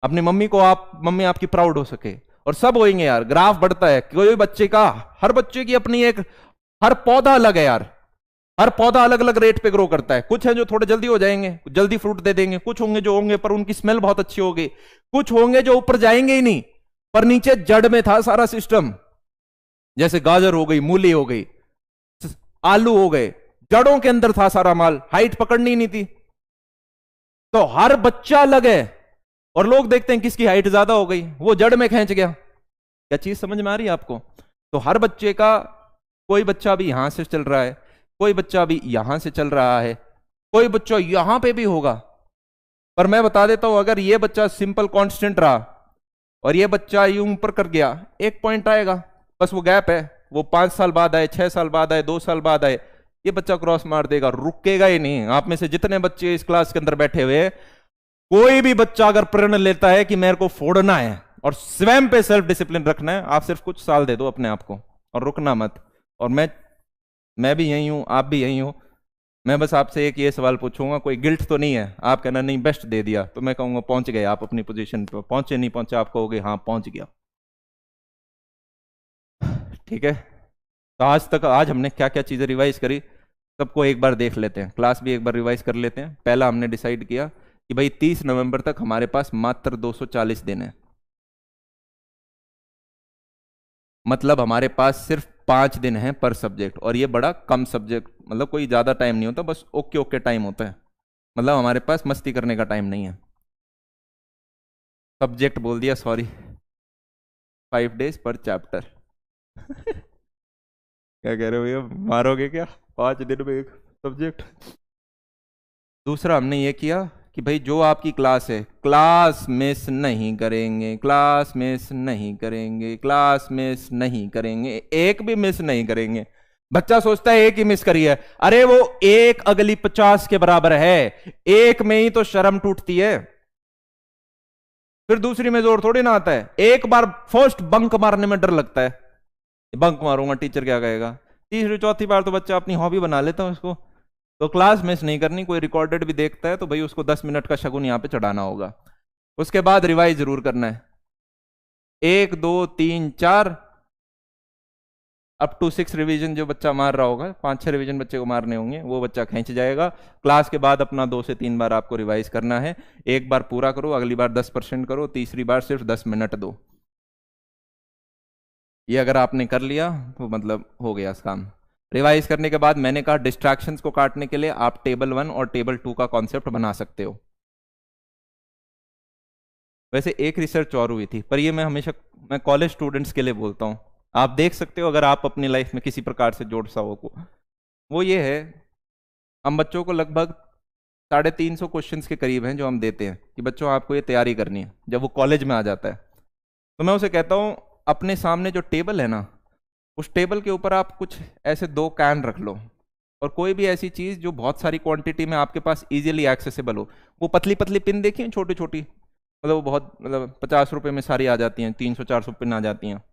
अपनी मम्मी को आप, मम्मी आपकी प्राउड हो सके, और सब होएंगे यार। ग्राफ बढ़ता है, कोई बच्चे का, हर बच्चे की अपनी एक, हर पौधा अलग है यार। हर पौधा अलग अलग रेट पे ग्रो करता है। कुछ है जो थोड़े जल्दी हो जाएंगे, जल्दी फ्रूट दे देंगे, कुछ होंगे जो होंगे पर उनकी स्मेल बहुत अच्छी होगी, कुछ होंगे जो ऊपर जाएंगे ही नहीं, पर नीचे जड़ में था सारा सिस्टम। जैसे गाजर हो गई, मूली हो गई, आलू हो गए, जड़ों के अंदर था सारा माल, हाइट पकड़नी नहीं थी। तो हर बच्चा अलग है, और लोग देखते हैं किसकी हाइट ज्यादा हो गई, वो जड़ में खींच गया। क्या चीज समझ में आ रही है आपको? तो हर बच्चे का, कोई बच्चा भी यहां से चल रहा है, कोई बच्चा भी यहां से चल रहा है, कोई बच्चा यहां पे भी होगा। पर मैं बता देता हूं, अगर ये बच्चा सिंपल कांस्टेंट रहा और ये बच्चा यूं ऊपर कर गया, एक पॉइंट आएगा, बस वो गैप है। वो 5 साल बाद आए, 6 साल बाद आए, 2 साल बाद आए, ये बच्चा क्रॉस मार देगा, रुकेगा ही नहीं। आप में से जितने बच्चे इस क्लास के अंदर बैठे हुए, कोई भी बच्चा अगर प्रण लेता है कि मेरे को फोड़ना है और स्वयं पे सेल्फ डिसिप्लिन रखना है, आप सिर्फ कुछ साल दे दो अपने आप को और रुकना मत। और मैं भी यही हूं, आप भी यही हो। मैं बस आपसे एक ये सवाल पूछूंगा, कोई गिल्ट तो नहीं है? आप कहना नहीं बेस्ट दे दिया, तो मैं कहूंगा पहुंच गए आप अपनी पोजीशन पे। पहुंचे नहीं पहुंचे, आप कहोगे हाँ पहुंच गया। ठीक है, तो आज तक, आज हमने क्या क्या चीजें रिवाइज करी, सबको एक बार देख लेते हैं। क्लास भी एक बार रिवाइज कर लेते हैं। पहला हमने डिसाइड किया कि भाई 30 नवंबर तक हमारे पास मात्र 240 दिन है। मतलब हमारे पास सिर्फ 5 दिन है पर सब्जेक्ट, और ये बड़ा कम सब्जेक्ट, मतलब कोई ज्यादा टाइम नहीं होता, बस ओके ओके टाइम होता है। मतलब हमारे पास मस्ती करने का टाइम नहीं है। सब्जेक्ट बोल दिया, सॉरी, 5 days पर चैप्टर। क्या कह रहे हो भैया, मारोगे क्या? 5 दिन में एक सब्जेक्ट। दूसरा हमने ये किया कि भाई जो आपकी क्लास है, क्लास मिस नहीं करेंगे, क्लास मिस नहीं करेंगे, क्लास मिस नहीं करेंगे, एक भी मिस नहीं करेंगे। बच्चा सोचता है एक ही मिस करी है, अरे वो एक अगली 50 के बराबर है, एक में ही तो शर्म टूटती है, फिर दूसरी में जोर थोड़ी ना आता है। एक बार फर्स्ट बंक मारने में डर लगता है, बंक मारूंगा टीचर क्या कहेगा। तीसरी चौथी बार तो बच्चा अपनी हॉबी बना लेता है उसको। तो क्लास मिस नहीं करनी, कोई रिकॉर्डेड भी देखता है तो भाई उसको 10 मिनट का शगुन यहाँ पे चढ़ाना होगा। उसके बाद रिवाइज जरूर करना है, 1 2 3 4 अप टू 6 रिवीजन जो बच्चा मार रहा होगा, 5 6 रिवीजन बच्चे को मारने होंगे, वो बच्चा खींच जाएगा। क्लास के बाद अपना 2 से 3 बार आपको रिवाइज करना है। एक बार पूरा करो, अगली बार 10% करो, तीसरी बार सिर्फ 10 मिनट दो। ये अगर आपने कर लिया तो मतलब हो गया काम। रिवाइज करने के बाद मैंने कहा डिस्ट्रैक्शंस को काटने के लिए आप टेबल 1 और टेबल 2 का कॉन्सेप्ट बना सकते हो। वैसे एक रिसर्च और हुई थी, पर ये मैं कॉलेज स्टूडेंट्स के लिए बोलता हूँ, आप देख सकते हो अगर आप अपनी लाइफ में किसी प्रकार से जोड़ सको को। वो ये है, हम बच्चों को लगभग 350 क्वेश्चंस के करीब हैं जो हम देते हैं कि बच्चों आपको ये तैयारी करनी है। जब वो कॉलेज में आ जाता है तो मैं उसे कहता हूँ अपने सामने जो टेबल है ना, उस टेबल के ऊपर आप कुछ ऐसे 2 कैन रख लो, और कोई भी ऐसी चीज जो बहुत सारी क्वांटिटी में आपके पास इजीली एक्सेसिबल हो। वो पतली पतली पिन देखी है, छोटी छोटी, मतलब वो बहुत, मतलब 50 रुपए में सारी आ जाती हैं, 300 400 पिन आ जाती हैं।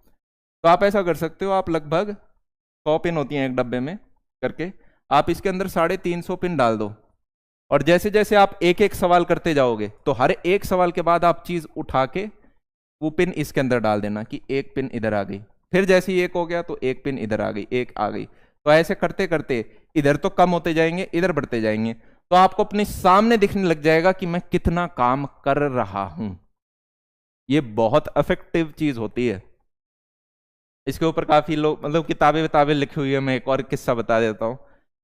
तो आप ऐसा कर सकते हो, आप लगभग 100 पिन होती हैं एक डब्बे में करके, आप इसके अंदर 350 पिन डाल दो, और जैसे जैसे आप एक एक सवाल करते जाओगे तो हर एक सवाल के बाद आप चीज उठा के वो पिन इसके अंदर डाल देना कि एक पिन इधर आ गई, फिर जैसे ही एक हो गया तो एक पिन इधर आ गई, एक आ गई। तो ऐसे करते करते इधर तो कम होते जाएंगे, इधर बढ़ते जाएंगे, तो आपको अपने सामने दिखने लग जाएगा कि मैं कितना काम कर रहा हूं। ये बहुत इफेक्टिव चीज होती है। इसके ऊपर काफी लोग, मतलब किताबें विताबें लिखी हुई है। मैं एक और किस्सा बता देता हूँ।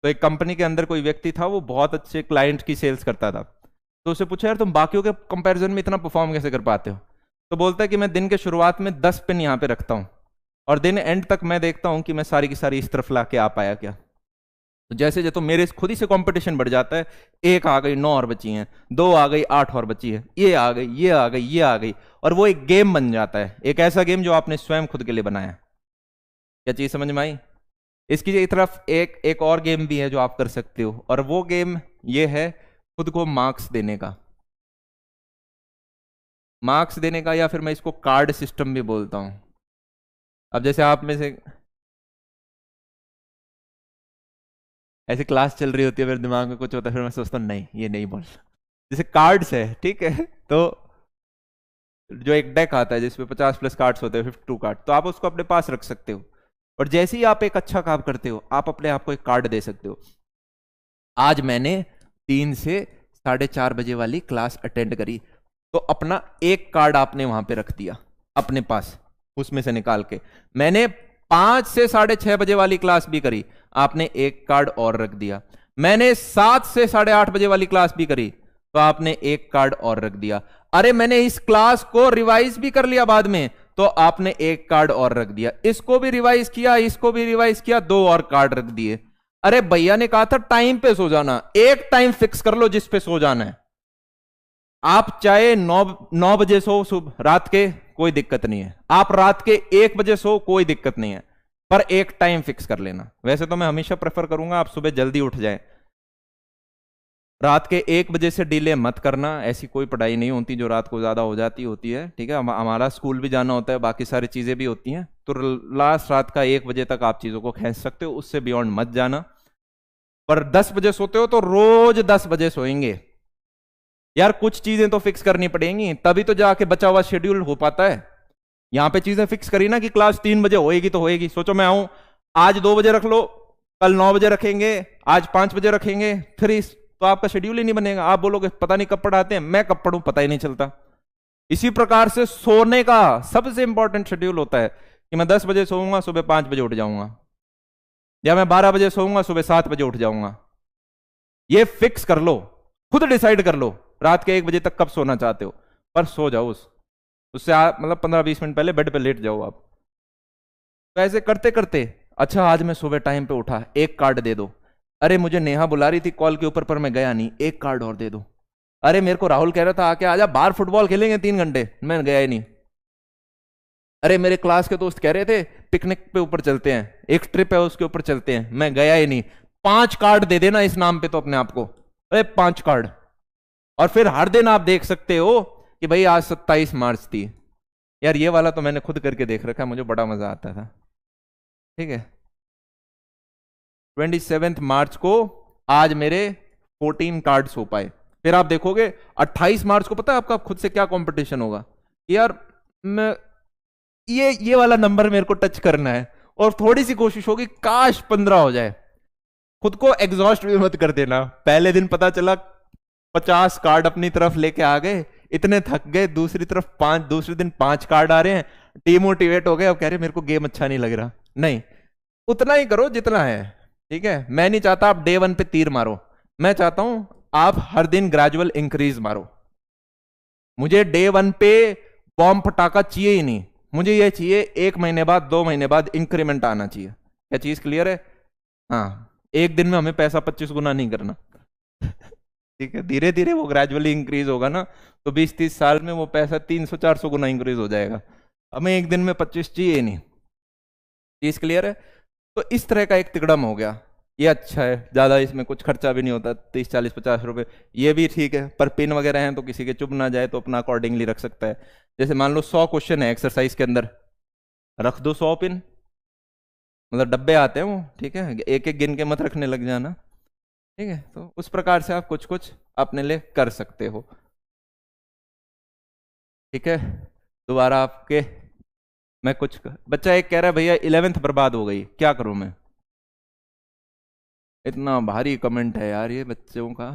तो एक कंपनी के अंदर कोई व्यक्ति था, वो बहुत अच्छे क्लाइंट की सेल्स करता था। तो उसे पूछा यार तुम बाकियों के कंपैरिजन में इतना परफॉर्म कैसे कर पाते हो? तो बोलता है कि मैं दिन के शुरुआत में 10 पिन यहाँ पे रखता हूँ, और दिन एंड तक मैं देखता हूँ कि मैं सारी की सारी इस तरफ ला के आ पाया क्या। तो जैसे जैसे तो मेरे खुद ही से कंपटीशन बढ़ जाता है, 1 आ गई, 9 और बची हैं, 2 आ गई, 8 और बची है, ये आ गई, ये आ गई, ये आ गई, और वो एक गेम बन जाता है, एक ऐसा गेम जो आपने स्वयं खुद के लिए बनाया। क्या चीज समझ में आई? इसकी एक तरफ एक और गेम भी है जो आप कर सकते हो, और वो गेम ये है खुद को मार्क्स देने का। मार्क्स देने का, या फिर मैं इसको कार्ड सिस्टम भी बोलता हूं। अब जैसे आप में से ऐसे क्लास चल रही होती है, फिर दिमाग में कुछ होता है, फिर मैं सोचता हूँ नहीं ये नहीं बोल। जैसे कार्ड्स है, ठीक है, तो जो एक डेक आता है जिसमें 50+ कार्ड्स होते हैं, 52 कार्ड, तो आप उसको अपने पास रख सकते हो। और जैसे ही आप एक अच्छा काम करते हो, आप अपने आप को एक कार्ड दे सकते हो। आज मैंने 3 से 4:30 बजे वाली क्लास अटेंड करी, तो अपना एक कार्ड आपने वहां पे रख दिया अपने पास, उसमें से निकाल के। मैंने 5 से 6:30 बजे वाली क्लास भी करी, आपने एक कार्ड और रख दिया। मैंने 7 से 8:30 बजे वाली क्लास भी करी, तो आपने एक कार्ड और रख दिया। अरे मैंने इस क्लास को रिवाइज भी कर लिया बाद में, तो आपने एक कार्ड और रख दिया। इसको भी रिवाइज किया, इसको भी रिवाइज किया, 2 और कार्ड रख दिए। अरे भैया ने कहा था टाइम पे सो जाना, एक टाइम फिक्स कर लो जिस पे सो जाना है। आप चाहे 9 बजे सो सुबह रात के, कोई दिक्कत नहीं है। आप रात के 1 बजे सो, कोई दिक्कत नहीं है, पर एक टाइम फिक्स कर लेना। वैसे तो मैं हमेशा प्रेफर करूंगा आप सुबह जल्दी उठ जाएं। रात के 1 बजे से डिले मत करना, ऐसी कोई पढ़ाई नहीं होती जो रात को ज्यादा हो जाती होती है, ठीक है। हमारा स्कूल भी जाना होता है, बाकी सारी चीजें भी होती हैं, तो लास्ट रात का 1 बजे तक आप चीजों को खींच सकते हो, उससे बियॉन्ड मत जाना। पर 10 बजे सोते हो तो रोज 10 बजे सोएंगे यार। कुछ चीजें तो फिक्स करनी पड़ेंगी, तभी तो जाके बचा हुआ शेड्यूल हो पाता है। यहां पे चीजें फिक्स करी ना कि क्लास 3 बजे होएगी तो होएगी। सोचो मैं आऊं, आज 2 बजे रख लो, कल 9 बजे रखेंगे, आज 5 बजे रखेंगे, फिर इस तो आपका शेड्यूल ही नहीं बनेगा। आप बोलोगे पता नहीं कब पढ़ाते हैं, मैं कब पढ़ूं पता ही नहीं चलता। इसी प्रकार से सोने का सबसे इंपॉर्टेंट शेड्यूल होता है कि मैं 10 बजे सोऊंगा, सुबह 5 बजे उठ जाऊंगा, या मैं 12 बजे सोऊंगा, सुबह 7 बजे उठ जाऊंगा। ये फिक्स कर लो, खुद डिसाइड कर लो रात के 1 बजे तक कब सोना चाहते हो, पर सो जाओ उससे आप मतलब 15-20 मिनट पहले बेड पे लेट जाओ आप। तो ऐसे करते करते, अच्छा आज मैं सुबह टाइम पे उठा, एक कार्ड दे दो। अरे मुझे नेहा बुला रही थी कॉल के ऊपर पर मैं गया नहीं, एक कार्ड और दे दो। अरे मेरे को राहुल कह रहा था आके आजा बाहर फुटबॉल खेलेंगे 3 घंटे, मैं गया ही नहीं। अरे मेरे क्लास के दोस्त कह रहे थे पिकनिक पे ऊपर चलते हैं, एक ट्रिप है उसके ऊपर चलते हैं, मैं गया ही नहीं। 5 कार्ड दे देना इस नाम पे तो अपने आप को, अरे 5 कार्ड। और फिर हर दिन आप देख सकते हो कि भाई आज 27 मार्च थी। यार ये वाला तो मैंने खुद करके देख रखा है, मुझे बड़ा मजा आता था, ठीक है। 27 मार्च को आज मेरे 14 कार्ड्स हो पाए। फिर आप देखोगे 28 मार्च को, पता है आपका खुद से क्या कंपटीशन होगा कि यार मैं ये वाला नंबर मेरे को टच करना है, और थोड़ी सी कोशिश होगी काश 15 हो जाए। खुद को एग्जॉस्ट भी मत कर देना। पहले दिन पता चला 50 कार्ड अपनी तरफ लेके आ गए, इतने थक गए, दूसरी तरफ 5, दूसरे दिन 5 कार्ड आ रहे हैं, डिमोटिवेट हो गए, अब कह रहे मेरे को गेम अच्छा नहीं लग रहा। नहीं, उतना ही करो जितना है, ठीक है। मैं नहीं चाहता आप डे 1 पे तीर मारो, मैं चाहता हूं आप हर दिन ग्रेजुअल इंक्रीज मारो। मुझे डे 1 पे बॉम्ब फटाका चाहिए ही नहीं, मुझे ये चाहिए 1 महीने बाद, 2 महीने बाद इंक्रीमेंट आना चाहिए। क्या चीज क्लियर है? हाँ, एक दिन में हमें पैसा 25 गुना नहीं करना ठीक है, धीरे धीरे वो ग्रेजुअली इंक्रीज होगा ना, तो 20-30 साल में वो पैसा 300-400 गुना इंक्रीज हो जाएगा। हमें एक दिन में 25 चाहिए ही नहीं। चीज क्लियर है? तो इस तरह का एक तिकड़म हो गया, ये अच्छा है, ज्यादा इसमें कुछ खर्चा भी नहीं होता, 30-40-50 रुपए, ये भी ठीक है। पर पिन वगैरह हैं तो किसी के चुभ ना जाए तो अपना अकॉर्डिंगली रख सकता है। जैसे मान लो 100 क्वेश्चन है एक्सरसाइज के अंदर, रख दो 100 पिन, मतलब डब्बे आते हैं वो, ठीक है, एक एक गिन के मत रखने लग जाना, ठीक है। तो उस प्रकार से आप कुछ कुछ अपने लिए कर सकते हो, ठीक है। दोबारा आपके मैं कुछ, बच्चा एक कह रहा है भैया 11th बर्बाद हो गई, क्या करूं मैं? इतना भारी कमेंट है यार ये बच्चों का।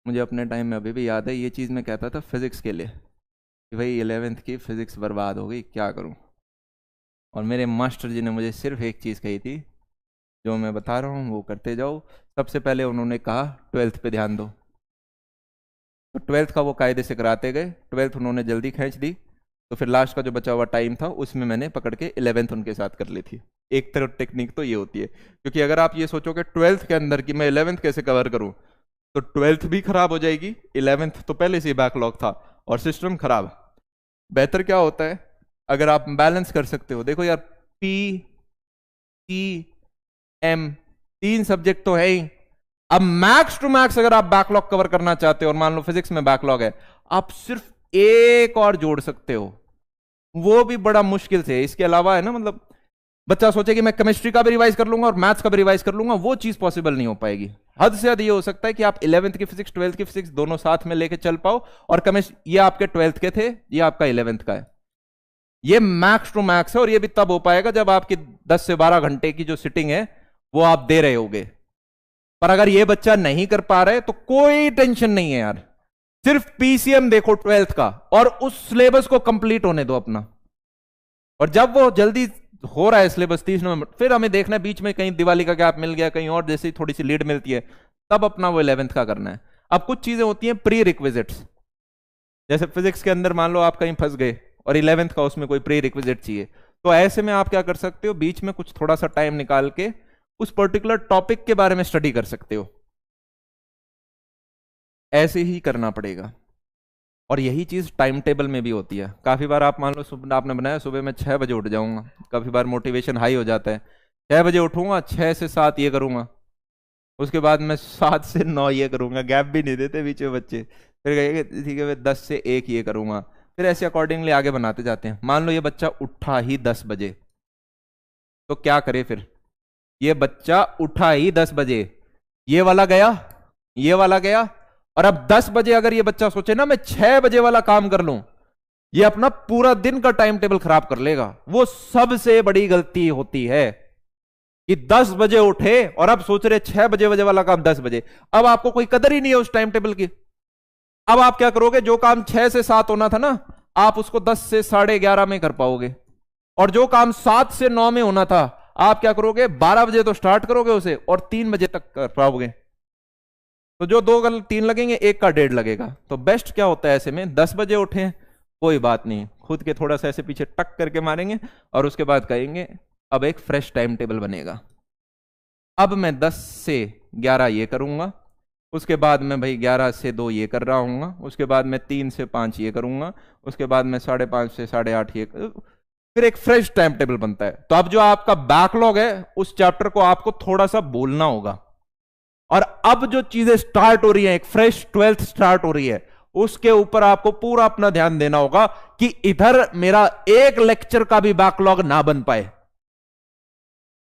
मुझे अपने टाइम में अभी भी याद है, ये चीज़ मैं कहता था फिजिक्स के लिए कि भाई 11th की फिजिक्स बर्बाद हो गई, क्या करूं? और मेरे मास्टर जी ने मुझे सिर्फ एक चीज़ कही थी, जो मैं बता रहा हूँ वो करते जाओ। सबसे पहले उन्होंने कहा 12th पे ध्यान दो, तो 12th का वो कायदे से कराते गए, 12th उन्होंने जल्दी खींच दी, तो फिर लास्ट का जो बचा हुआ टाइम था उसमें मैंने पकड़ के 11th उनके साथ कर ली थी। एक तरफ टेक्निक तो ये होती है, क्योंकि अगर आप ये सोचो कि 12th के अंदर कि मैं 11th कैसे कवर करूं, तो 12th भी खराब हो जाएगी, 11th तो पहले से ही बैकलॉग था और सिस्टम खराब। बेहतर क्या होता है अगर आप बैलेंस कर सकते हो। देखो यार, पी सी एम 3 सब्जेक्ट तो है ही, अब मैक्स टू मैक्स अगर आप बैकलॉग कवर करना चाहते हो, और मान लो फिजिक्स में बैकलॉग है, आप सिर्फ एक और जोड़ सकते हो, वो भी बड़ा मुश्किल से। इसके अलावा है ना, मतलब बच्चा सोचे कि मैं केमिस्ट्री का भी रिवाइज कर लूंगा और मैथ्स का भी रिवाइज कर लूंगा, वो चीज पॉसिबल नहीं हो पाएगी। हद से ज्यादा ये हो सकता है कि आप 11th की फिजिक्स 12th की फिजिक्स दोनों साथ में लेके चल पाओ, और केमिस्ट्री ये आपके 12th के थे, ये आपका 11th का है। ये मैक्स टू मैक्स है, और ये भी तब हो पाएगा जब आपकी 10 से 12 घंटे की जो सिटिंग है वो आप दे रहे होगे। पर अगर ये बच्चा नहीं कर पा रहे तो कोई टेंशन नहीं है यार, सिर्फ पीसीएम देखो 12th का और उस सिलेबस को कंप्लीट होने दो अपना। और जब वो जल्दी हो रहा है सिलेबस 30 नवंबर, फिर हमें देखना है बीच में कहीं दिवाली का गैप मिल गया, कहीं और जैसे थोड़ी सी लीड मिलती है, तब अपना वो 11th का करना है। अब कुछ चीजें होती हैं प्री रिक्विजिट्स, जैसे फिजिक्स के अंदर मान लो आप कहीं फंस गए और 11th का उसमें कोई प्री रिक्विजिट चाहिए, तो ऐसे में आप क्या कर सकते हो, बीच में कुछ थोड़ा सा टाइम निकाल के उस पर्टिकुलर टॉपिक के बारे में स्टडी कर सकते हो। ऐसे ही करना पड़ेगा। और यही चीज टाइम टेबल में भी होती है। काफी बार आप मान लो सुबह आपने बनाया सुबह मैं 6 बजे उठ जाऊंगा, काफी बार मोटिवेशन हाई हो जाता है, 6 बजे उठूंगा, 6 से 7 ये करूंगा, उसके बाद मैं 7 से 9 ये करूंगा, गैप भी नहीं देते बीच में बच्चे, फिर कहेंगे ठीक है 10 से 1 ये करूंगा, फिर ऐसे अकॉर्डिंगली आगे बनाते जाते हैं। मान लो ये बच्चा उठा ही 10 बजे, तो क्या करे फिर, ये बच्चा उठा ही 10 बजे, ये वाला गया, ये वाला गया, और अब 10 बजे अगर ये बच्चा सोचे ना मैं 6 बजे वाला काम कर लूं, ये अपना पूरा दिन का टाइम टेबल खराब कर लेगा। वो सबसे बड़ी गलती होती है कि 10 बजे उठे और अब सोच रहे 6 बजे वाला काम 10 बजे। अब आपको कोई कदर ही नहीं है उस टाइम टेबल की। अब आप क्या करोगे, जो काम 6 से 7 होना था ना, आप उसको 10 से 11:30 में कर पाओगे, और जो काम 7 से 9 में होना था आप क्या करोगे, 12 बजे तो स्टार्ट करोगे उसे और 3 बजे तक कर पाओगे। तो जो 2 3 लगेंगे, एक का 1.5 लगेगा। तो बेस्ट क्या होता है ऐसे में, 10 बजे उठे कोई बात नहीं, खुद के थोड़ा सा ऐसे पीछे टक करके मारेंगे और उसके बाद कहेंगे अब एक फ्रेश टाइम टेबल बनेगा। अब मैं 10 से 11 ये करूंगा, उसके बाद मैं भाई 11 से 2 ये कर रहा हूँ, उसके बाद मैं 3 से 5 ये करूंगा, उसके बाद मैं 5:30 से 8:30 ये फिर एक फ्रेश टाइम टेबल बनता है। तो अब जो आपका बैकलॉग है उस चैप्टर को आपको थोड़ा सा बोलना होगा, और अब जो चीजें स्टार्ट हो रही हैं, एक फ्रेश 12th स्टार्ट हो रही है, उसके ऊपर आपको पूरा अपना ध्यान देना होगा कि इधर मेरा एक लेक्चर का भी बैकलॉग ना बन पाए।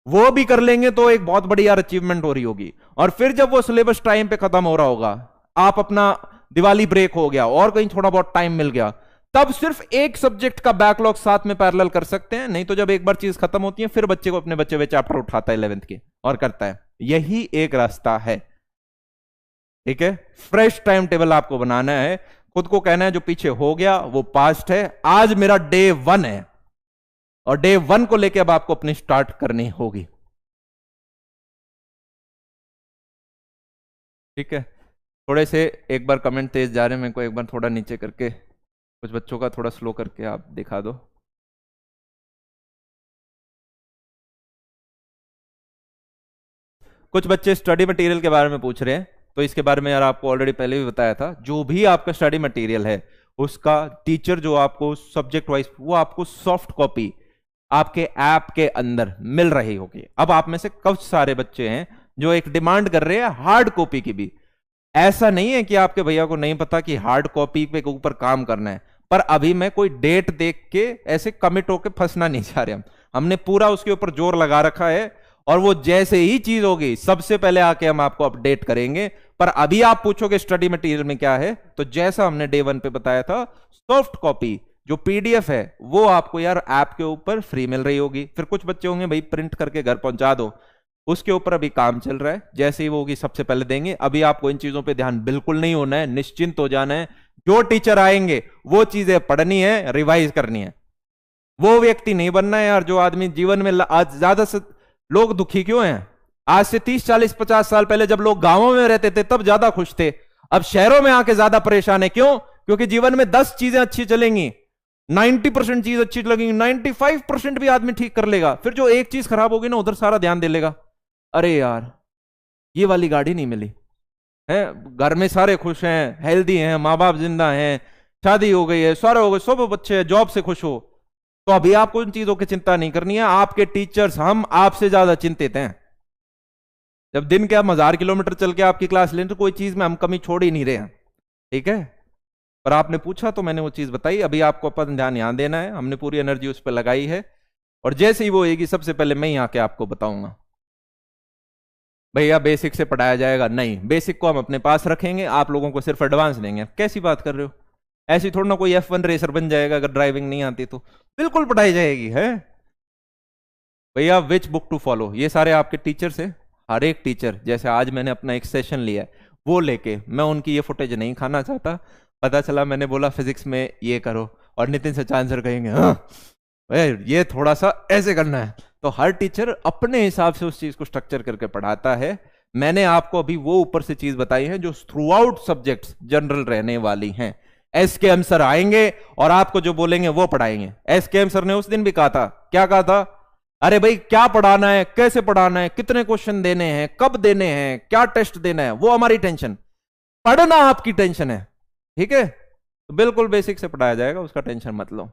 वो भी कर लेंगे तो एक बहुत बड़ी यार अचीवमेंट हो रही होगी। और फिर जब वो सिलेबस टाइम पे खत्म हो रहा होगा, आप अपना दिवाली ब्रेक हो गया और कहीं थोड़ा बहुत टाइम मिल गया, तब सिर्फ एक सब्जेक्ट का बैकलॉग साथ में पैरेलल कर सकते हैं। नहीं तो जब एक बार चीज खत्म होती है फिर बच्चे को अपने बच्चे हुए चैप्टर उठाता है 11th के और करता है। यही एक रास्ता है। ठीक है, फ्रेश टाइम टेबल आपको बनाना है, खुद को कहना है जो पीछे हो गया वो पास्ट है, आज मेरा डे 1 है, और डे 1 को लेके अब आपको अपनी स्टार्ट करनी होगी। ठीक है, थोड़े से एक बार कमेंट तेज जा रहे हैं, मेरे को एक बार थोड़ा नीचे करके कुछ बच्चों का थोड़ा स्लो करके आप दिखा दो। कुछ बच्चे स्टडी मटेरियल के बारे में पूछ रहे हैं, तो इसके बारे में यार आपको ऑलरेडी पहले भी बताया था, जो भी आपका स्टडी मटेरियल है उसका टीचर जो आपको सब्जेक्ट वाइज वो आपको सॉफ्ट कॉपी आपके ऐप के अंदर मिल रही होगी। अब आप में से कुछ सारे बच्चे हैं जो एक डिमांड कर रहे हैं हार्ड कॉपी की भी। ऐसा नहीं है कि आपके भैया को नहीं पता कि हार्ड कॉपी पे ऊपर काम करना है, पर अभी मैं कोई डेट देख के ऐसे कमिट होके फंसना नहीं चाह रहे। हमने पूरा उसके ऊपर जोर लगा रखा है, और वो जैसे ही चीज होगी सबसे पहले आके हम आपको अपडेट करेंगे। पर अभी आप पूछोगे स्टडी मटेरियल में क्या है, तो जैसा हमने डे 1 पे बताया था, सॉफ्ट कॉपी जो पीडीएफ है वो आपको यार ऐप के ऊपर फ्री मिल रही होगी। फिर कुछ बच्चे होंगे भाई प्रिंट करके घर पहुंचा दो, उसके ऊपर अभी काम चल रहा है, जैसे ही वो होगी सबसे पहले देंगे। अभी आपको इन चीजों पे ध्यान बिल्कुल नहीं होना है, निश्चिंत हो जाना है। जो टीचर आएंगे वो चीजें पढ़नी है, रिवाइज करनी है। वो व्यक्ति नहीं बनना है यार जो आदमी जीवन में आज ज्यादा से लोग दुखी क्यों हैं, आज से 30 40 50 साल पहले जब लोग गांवों में रहते थे तब ज्यादा खुश थे, अब शहरों में आके ज्यादा परेशान है। क्यों? क्योंकि जीवन में 10 चीजें अच्छी चलेंगी, 90% चीज अच्छी लगेंगी, 95% भी आदमी ठीक कर लेगा, फिर जो एक चीज खराब होगी ना उधर सारा ध्यान दे लेगा। अरे यार ये वाली गाड़ी नहीं मिली है, घर में सारे खुश हैं, हेल्दी हैं, माँ बाप जिंदा हैं, शादी हो गई है, सारे हो गए, सब बच्चे जॉब से खुश हो, तो अभी आपको इन चीजों की चिंता नहीं करनी है। आपके टीचर्स हम आपसे ज्यादा चिंतित हैं। जब दिन के हम 1000 किलोमीटर चल के आपकी क्लास लें तो कोई चीज में हम कमी छोड़ ही नहीं रहे हैं। ठीक है, और आपने पूछा तो मैंने वो चीज बताई। अभी आपको अपन ध्यान यहां देना है, हमने पूरी एनर्जी उस पर लगाई है, और जैसे ही वो होगी सबसे पहले मैं ही आके आपको बताऊंगा। भैया बेसिक से पढ़ाया जाएगा? नहीं, बेसिक को हम अपने पास रखेंगे, आप लोगों को सिर्फ एडवांस देंगे। कैसी बात कर रहे हो? ऐसी थोड़ा ना कोई F1 रेसर बन जाएगा अगर ड्राइविंग नहीं आती तो। बिल्कुल पढ़ाई जाएगी है। भैया विच बुक टू फॉलो, ये सारे आपके टीचर्स हैं। हर एक टीचर, जैसे आज मैंने अपना एक सेशन लिया है, वो लेके मैं उनकी ये फुटेज नहीं खाना चाहता। पता चला मैंने बोला फिजिक्स में ये करो और नितिन सचान सर कहेंगे हाँ ये थोड़ा सा ऐसे करना है। तो हर टीचर अपने हिसाब से उस चीज को स्ट्रक्चर करके पढ़ाता है। मैंने आपको अभी वो ऊपर से चीज बताई है जो थ्रू आउट सब्जेक्ट्स जनरल रहने वाली हैं। SKM सर आएंगे और आपको जो बोलेंगे वो पढ़ाएंगे। SKM सर ने उस दिन भी कहा था, क्या कहा था? अरे भाई क्या पढ़ाना है, कैसे पढ़ाना है, कितने क्वेश्चन देने हैं, कब देने हैं, क्या टेस्ट देना है, वो हमारी टेंशन, पढ़ना आपकी टेंशन है। ठीक है, तो बिल्कुल बेसिक से पढ़ाया जाएगा, उसका टेंशन मत लो।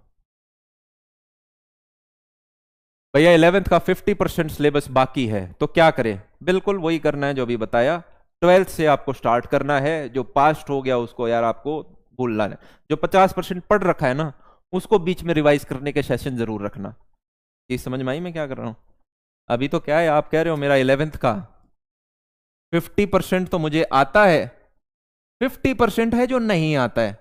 भैया 11th का 50% सिलेबस बाकी है तो क्या करें? बिल्कुल वही करना है जो अभी बताया। 12th से आपको स्टार्ट करना है। जो पास्ट हो गया उसको यार आपको भूलना है। जो 50% पढ़ रखा है ना, उसको बीच में रिवाइज करने के सेशन जरूर रखना। ये समझ में आई मैं क्या कर रहा हूं? अभी तो क्या है, आप कह रहे हो मेरा 11th का 50% तो मुझे आता है, 50% है जो नहीं आता है,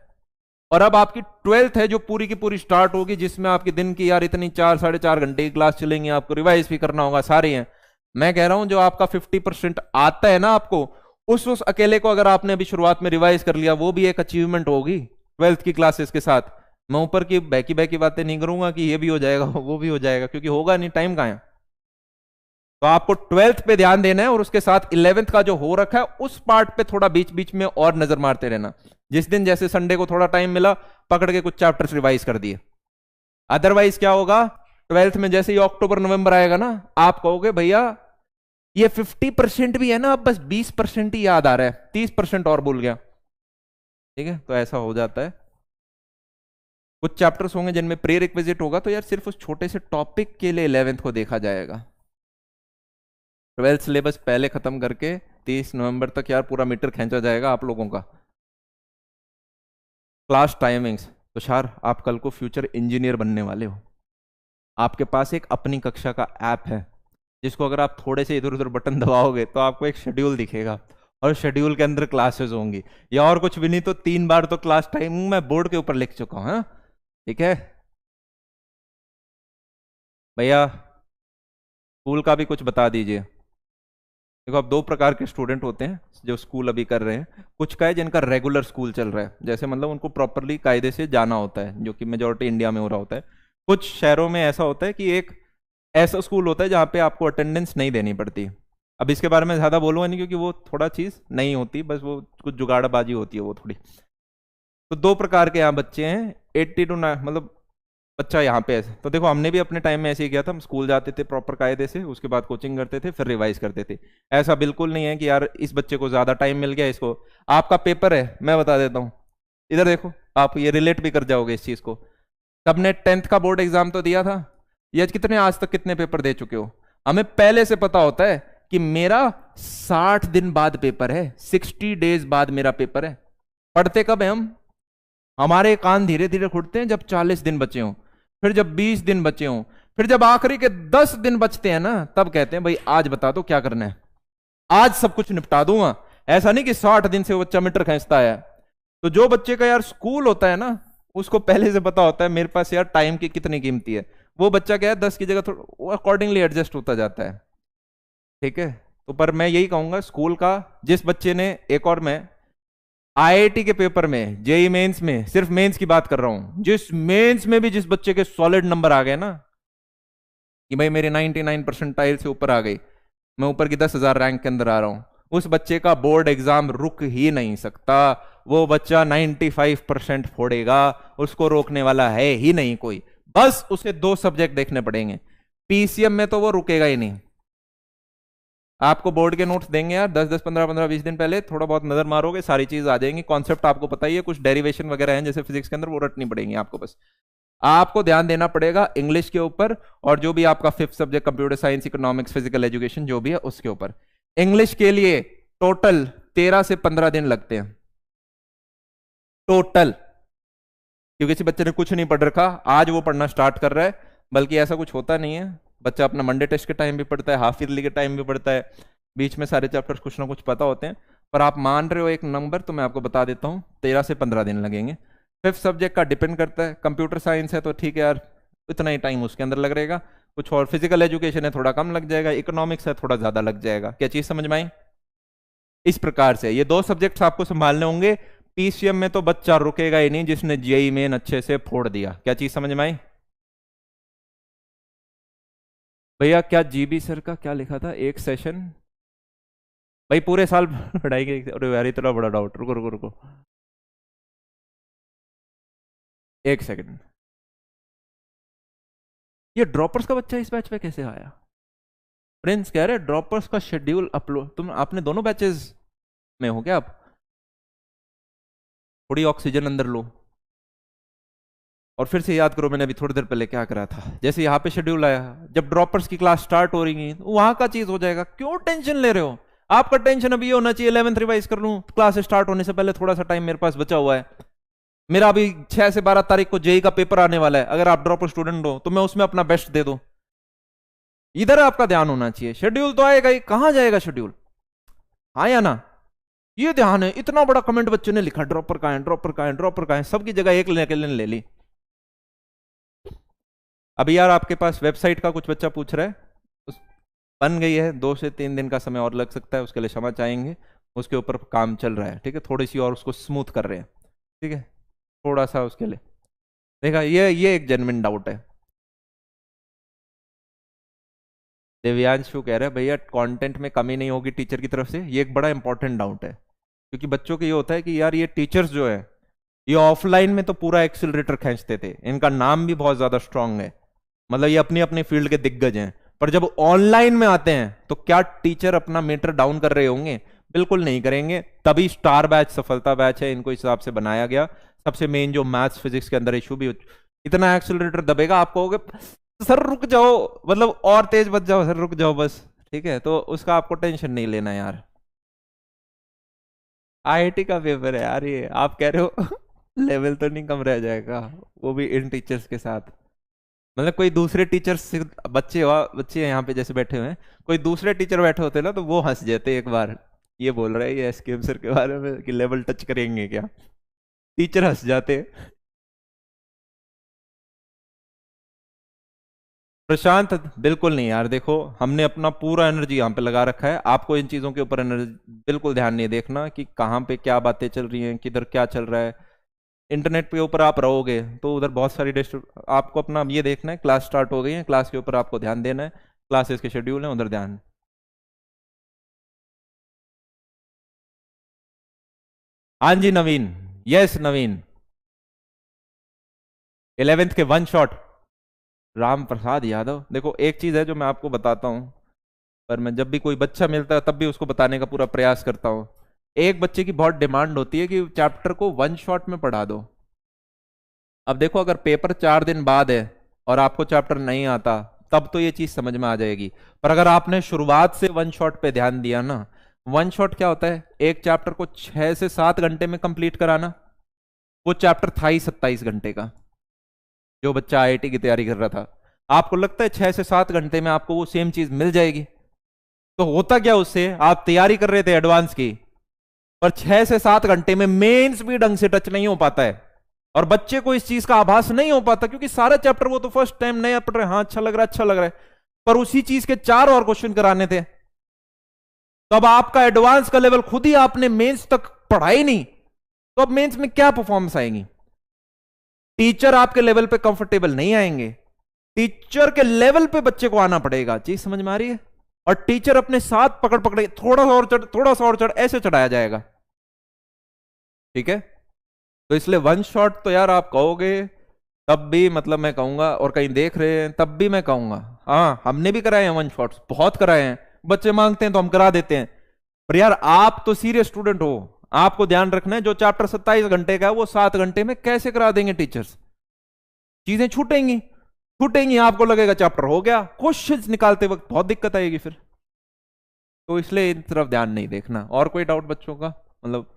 और अब आपकी 12th है जो पूरी की पूरी स्टार्ट होगी, जिसमें आपके दिन की यार इतनी 4 साढ़े 4 घंटे की क्लास चलेंगी, आपको रिवाइज भी करना होगा, सारे हैं। मैं कह रहा हूं जो आपका 50% आता है ना आपको, उस अकेले को अगर आपने अभी शुरुआत में रिवाइज कर लिया, वो भी एक अचीवमेंट होगी 12th की क्लासेस के साथ। मैं ऊपर की बैकी बैकी बातें नहीं करूंगा कि ये भी हो जाएगा वो भी हो जाएगा, क्योंकि होगा नहीं, टाइम कहां है। तो आपको 12th पे ध्यान देना है, और उसके साथ 11th का जो हो रखा है उस पार्ट पे थोड़ा बीच बीच में और नजर मारते रहना। जिस दिन जैसे संडे को थोड़ा टाइम मिला, पकड़ के कुछ चैप्टर्स रिवाइज कर दिए। अदरवाइज क्या होगा, 12th में जैसे ही अक्टूबर नवंबर आएगा ना, आप कहोगे भैया ये 50% भी है ना, अब बस 20% ही याद आ रहा है, 30% और भूल गया। ठीक है, तो ऐसा हो जाता है। कुछ चैप्टर्स होंगे जिनमें प्री रिक्विजिट होगा, तो यार सिर्फ उस छोटे से टॉपिक के लिए 11th को देखा जाएगा। 12th सिलेबस पहले खत्म करके 30 नवंबर तक यार पूरा मीटर खींचा जाएगा आप लोगों का। क्लास टाइमिंग्स, तुषार आप कल को फ्यूचर इंजीनियर बनने वाले हो, आपके पास एक अपनी कक्षा का ऐप है, जिसको अगर आप थोड़े से इधर उधर बटन दबाओगे तो आपको एक शेड्यूल दिखेगा, और शेड्यूल के अंदर क्लासेस होंगी, या और कुछ भी नहीं तो 3 बार तो क्लास टाइमिंग मैं बोर्ड के ऊपर लिख चुका हूं। हाँ? ठीक है भैया, स्कूल का भी कुछ बता दीजिए। देखो अब 2 प्रकार के स्टूडेंट होते हैं जो स्कूल अभी कर रहे हैं। कुछ का है जिनका रेगुलर स्कूल चल रहा है, जैसे मतलब उनको प्रॉपरली कायदे से जाना होता है, जो कि मेजोरिटी इंडिया में हो रहा होता है। कुछ शहरों में ऐसा होता है कि एक ऐसा स्कूल होता है जहाँ पे आपको अटेंडेंस नहीं देनी पड़ती। अब इसके बारे में ज़्यादा बोलूँगा नहीं, क्योंकि वो थोड़ा चीज़ नहीं होती, बस वो कुछ जुगाड़बाजी होती है वो थोड़ी। तो 2 प्रकार के यहाँ बच्चे हैं, 80 to 9, मतलब बच्चा यहाँ पे ऐसे। तो देखो हमने भी अपने टाइम में ऐसे ही किया था, हम स्कूल जाते थे प्रॉपर कायदे से, उसके बाद कोचिंग करते थे, फिर रिवाइज करते थे। ऐसा बिल्कुल नहीं है कि यार इस बच्चे को ज्यादा टाइम मिल गया, इसको। आपका पेपर है, मैं बता देता हूँ, इधर देखो, आप ये रिलेट भी कर जाओगे इस चीज को। सबने 10th का बोर्ड एग्जाम तो दिया था, ये कितने आज तक कितने पेपर दे चुके हो? हमें पहले से पता होता है कि मेरा 60 दिन बाद पेपर है, 60 डेज बाद मेरा पेपर है। पढ़ते कब है हम? हमारे कान धीरे धीरे खुलते हैं जब 40 दिन बचे हों, फिर जब 20 दिन बचे हों, फिर जब आखिरी के 10 दिन बचते हैं ना, तब कहते हैं भाई आज बता दो क्या करना है, आज सब कुछ निपटा दूंगा। ऐसा नहीं कि 60 दिन से वो बच्चा मीटर खींचता है। तो जो बच्चे का यार स्कूल होता है ना, उसको पहले से पता होता है मेरे पास यार टाइम की कितनी कीमती है। वो बच्चा क्या है 10 की जगह थोड़ा अकॉर्डिंगली एडजस्ट होता जाता है। ठीक है, तो पर मैं यही कहूंगा स्कूल का, जिस बच्चे ने, एक और मैं आईआईटी के पेपर में, जेई मेंस में, सिर्फ मेंस की बात कर रहा हूं, जिस मेंस में भी जिस बच्चे के सॉलिड नंबर आ गए ना, कि भाई मेरे 99 परसेंटाइल से ऊपर आ गई, मैं ऊपर की 10,000 रैंक के अंदर आ रहा हूं, उस बच्चे का बोर्ड एग्जाम रुक ही नहीं सकता। वो बच्चा 95% फोड़ेगा, उसको रोकने वाला है ही नहीं कोई। बस उसे 2 सब्जेक्ट देखने पड़ेंगे, पीसीएम में तो वो रुकेगा ही नहीं। आपको बोर्ड के नोट्स देंगे यार 10 10 15 15 20 दिन पहले, थोड़ा बहुत नजर मारोगे सारी चीज आ जाएंगी। कॉन्सेप्ट आपको पता ही है, कुछ डेरिवेशन वगैरह हैं जैसे फिजिक्स के अंदर, वो रटनी पड़ेंगी आपको। बस आपको ध्यान देना पड़ेगा इंग्लिश के ऊपर, और जो भी आपका 5th subject computer science, economics, physical education जो भी है उसके ऊपर। इंग्लिश के लिए टोटल 13 से 15 दिन लगते हैं टोटल। क्योंकि किसी बच्चे ने कुछ नहीं पढ़ रखा, आज वो पढ़ना स्टार्ट कर रहा है। बल्कि ऐसा कुछ होता नहीं है, बच्चा अपना मंडे टेस्ट के टाइम भी पढ़ता है, हाफ ईयरली के टाइम भी पढ़ता है, बीच में सारे चैप्टर्स कुछ ना कुछ पता होते हैं। पर आप मान रहे हो एक नंबर, तो मैं आपको बता देता हूँ 13 से 15 दिन लगेंगे। फिफ्थ सब्जेक्ट का डिपेंड करता है, कंप्यूटर साइंस है तो ठीक है यार, इतना ही टाइम उसके अंदर लग रहेगा। कुछ और फिजिकल एजुकेशन है थोड़ा कम लग जाएगा, इकोनॉमिक्स है थोड़ा ज्यादा लग जाएगा। क्या चीज समझ में आई? इस प्रकार से ये 2 सब्जेक्ट्स आपको संभालने होंगे। पीसीएम में तो बच्चा रुकेगा ही नहीं जिसने जेई मेन अच्छे से फोड़ दिया। क्या चीज समझ में आई? भैया क्या जीबी सर का क्या लिखा था, एक सेशन? भाई पूरे साल पढ़ाई के, अरे यार इतना बड़ा डाउट, रुको रुको रुको, एक सेकंड। ये ड्रॉपर्स का बच्चा इस बैच पे कैसे आया? प्रिंस कह रहे ड्रॉपर्स का शेड्यूल अपलोड, तुम आपने दोनों बैचेस में हो क्या आप? थोड़ी ऑक्सीजन अंदर लो और फिर से याद करो मैंने अभी थोड़ी देर पहले क्या करा था। जैसे यहाँ पे शेड्यूल आया, जब ड्रॉपर्स की क्लास स्टार्ट हो रही है तो वहां का चीज हो जाएगा। क्यों टेंशन ले रहे हो? आपका टेंशन अभी ये होना चाहिए 11th रिवाइज कर लूं, क्लास स्टार्ट होने से पहले थोड़ा सा टाइम मेरे पास बचा हुआ है। मेरा अभी 6 से 12 तारीख को जेई का पेपर आने वाला है, अगर आप ड्रॉपर स्टूडेंट हो तो मैं उसमें अपना बेस्ट दे दूं। इधर आपका ध्यान होना चाहिए। शेड्यूल तो आएगा ही, कहां जाएगा शेड्यूल? हाँ या ना? ये ध्यान है। इतना बड़ा कमेंट बच्चे ने लिखा, ड्रॉपर का है, ड्रॉपर का है, ड्रॉपर का है, सबकी जगह एक लेने के लिए ले ली। अभी यार आपके पास वेबसाइट का कुछ बच्चा पूछ रहा है, बन गई है, 2 से 3 दिन का समय और लग सकता है, उसके लिए क्षमा चाहेंगे। उसके ऊपर काम चल रहा है, ठीक है, थोड़ी सी और उसको स्मूथ कर रहे हैं, ठीक है, थोड़ा सा उसके लिए। देखा, ये एक जेन्युइन डाउट है। दिव्यांशु कह रहे हैं भैया कंटेंट में कमी नहीं होगी टीचर की तरफ से, ये एक बड़ा इंपॉर्टेंट डाउट है। क्योंकि बच्चों को ये होता है कि यार ये टीचर्स जो है ये ऑफलाइन में तो पूरा एक्सिलरेटर खींचते थे, इनका नाम भी बहुत ज्यादा स्ट्रांग है, मतलब ये अपनी अपनी फील्ड के दिग्गज हैं। पर जब ऑनलाइन में आते हैं तो क्या टीचर अपना मीटर डाउन कर रहे होंगे? बिल्कुल नहीं करेंगे। तभी स्टार बैच सफलता बैच है, इनको इस हिसाब से बनाया गया। सबसे मेन जो मैथ्स फिजिक्स के अंदर इशू भी इतना एक्सिलरेटर दबेगा आप कहोगे सर रुक जाओ, मतलब और तेज बच जाओ सर, रुक जाओ बस, ठीक है, तो उसका आपको टेंशन नहीं लेना यार। आईआईटी का पेपर है यार ये, आप कह रहे हो लेवल तो नहीं कम रह जाएगा, वो भी इन टीचर्स के साथ। मतलब कोई दूसरे टीचर से बच्चे बच्चे यहाँ पे जैसे बैठे हुए हैं, कोई दूसरे टीचर बैठे होते ना तो वो हंस जाते एक बार, ये बोल रहे हैं ये एसकेएम सर के बारे में कि लेवल टच करेंगे क्या, टीचर हंस जाते। प्रशांत बिल्कुल नहीं यार, देखो हमने अपना पूरा एनर्जी यहाँ पे लगा रखा है, आपको इन चीजों के ऊपर एनर्जी बिल्कुल ध्यान नहीं देखना कि कहाँ पे क्या बातें चल रही हैं, किधर क्या चल रहा है। इंटरनेट के ऊपर आप रहोगे तो उधर बहुत सारी आपको अपना ये देखना है, क्लास स्टार्ट हो गई है, क्लास के ऊपर आपको ध्यान देना है, क्लासेस के शेड्यूल है उधर ध्यान। हाँ जी नवीन, यस नवीन, 11th के वन शॉट। राम प्रसाद यादव, देखो एक चीज है जो मैं आपको बताता हूँ, पर मैं जब भी कोई बच्चा मिलता है तब भी उसको बताने का पूरा प्रयास करता हूँ। एक बच्चे की बहुत डिमांड होती है कि चैप्टर को वन शॉट में पढ़ा दो। अब देखो अगर पेपर 4 दिन बाद है और आपको चैप्टर नहीं आता तब तो ये चीज समझ में आ जाएगी। पर अगर आपने शुरुआत से वन शॉट पे ध्यान दिया ना, वन शॉट क्या होता है, एक चैप्टर को 6 से 7 घंटे में कंप्लीट कराना। वो चैप्टर था ही 27 घंटे का, जो बच्चा आईआईटी की तैयारी कर रहा था। आपको लगता है 6 से 7 घंटे में आपको वो सेम चीज मिल जाएगी? तो होता क्या उससे, आप तैयारी कर रहे थे एडवांस की, पर 6 से 7 घंटे में मेंस भी ढंग से टच नहीं हो पाता है, और बच्चे को इस चीज का आभास नहीं हो पाता, क्योंकि सारा चैप्टर वो तो फर्स्ट टाइम नया पढ़ रहे, हाँ अच्छा लग रहा है अच्छा लग रहा है, पर उसी चीज के 4 और क्वेश्चन कराने थे। तो अब आपका एडवांस का लेवल खुद ही आपने मेंस तक पढ़ा ही नहीं, तो अब मेंस में क्या परफॉर्मेंस आएगी? टीचर आपके लेवल पे कंफर्टेबल नहीं आएंगे, टीचर के लेवल पे बच्चे को आना पड़ेगा। चीज समझ में आ रही है? और टीचर अपने साथ पकड़ पकड़े, थोड़ा सा और चढ़, थोड़ा सा और चढ़, ऐसे चढ़ाया जाएगा, ठीक है। तो इसलिए वन शॉट तो यार आप कहोगे तब भी, मतलब मैं कहूंगा, और कहीं देख रहे हैं तब भी मैं कहूंगा, हाँ हमने भी कराए हैं वन शॉट्स, बहुत कराए हैं, बच्चे मांगते हैं तो हम करा देते हैं। पर यार आप तो सीरियस स्टूडेंट हो, आपको ध्यान रखना है जो चैप्टर 27 घंटे का है वो 7 घंटे में कैसे करा देंगे टीचर्स? चीजें छूटेंगी, छूटेंगी, आपको लगेगा चैप्टर हो गया, क्वेश्चंस निकालते वक्त बहुत दिक्कत आएगी फिर। तो इसलिए इन तरफ ध्यान नहीं देखना। और कोई डाउट बच्चों का, मतलब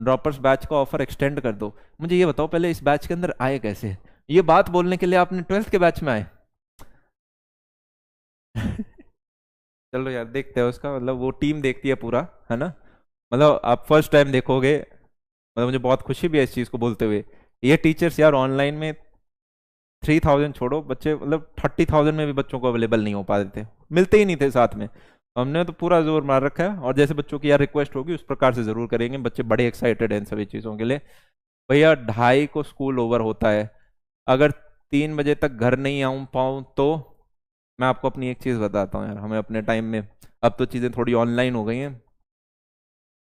ड्रॉपर्स बैच का ऑफर एक्सटेंड कर दो। मुझे ये बताओ पहले, इस बैच के अंदर आए कैसे? ये बात बोलने के लिए आपने 12th के बैच में आए? चलो यार, देखते हैं उसका, मतलब वो टीम देखती है पूरा, है ना। मतलब आप फर्स्ट टाइम देखोगे, मतलब मुझे बहुत खुशी भी है इस चीज़ को बोलते हुए। ये टीचर्स यार ऑनलाइन में 3000 छोड़ो, बच्चे मतलब 30,000 में भी बच्चों को अवेलेबल नहीं हो पा रहे थे, मिलते ही नहीं थे साथ में। हमने तो पूरा जोर मार रखा है, और जैसे बच्चों की यार रिक्वेस्ट होगी उस प्रकार से जरूर करेंगे। बच्चे बड़े एक्साइटेड हैं इन सभी चीज़ों के लिए। भैया 2:30 को स्कूल ओवर होता है, अगर 3 बजे तक घर नहीं आऊं पाऊं तो मैं आपको अपनी एक चीज़ बताता हूँ यार, हमें अपने टाइम में, अब तो चीज़ें थोड़ी ऑनलाइन हो गई हैं।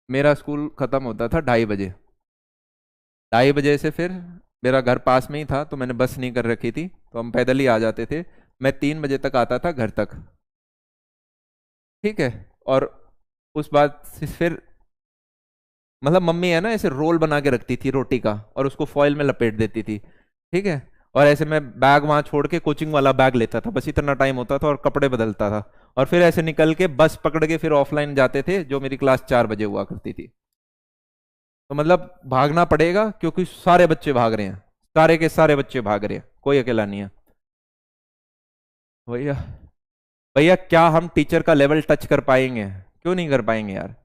मेरा स्कूल खत्म होता था 2:30 बजे। 2:30 बजे से फिर मेरा घर पास में ही था, तो मैंने बस नहीं कर रखी थी, तो हम पैदल ही आ जाते थे। मैं 3 बजे तक आता था घर तक, ठीक है। और उस बाद से फिर मतलब मम्मी है ना, ऐसे रोल बना के रखती थी रोटी का, और उसको फॉइल में लपेट देती थी, ठीक है। और ऐसे मैं बैग वहां छोड़ के कोचिंग वाला बैग लेता था, बस इतना टाइम होता था, और कपड़े बदलता था, और फिर ऐसे निकल के बस पकड़ के फिर ऑफलाइन जाते थे, जो मेरी क्लास 4 बजे हुआ करती थी। तो मतलब भागना पड़ेगा, क्योंकि सारे बच्चे भाग रहे हैं, सारे के सारे बच्चे भाग रहे हैं, कोई अकेला नहीं है। भैया, भैया क्या हम टीचर का लेवल टच कर पाएंगे? क्यों नहीं कर पाएंगे यार।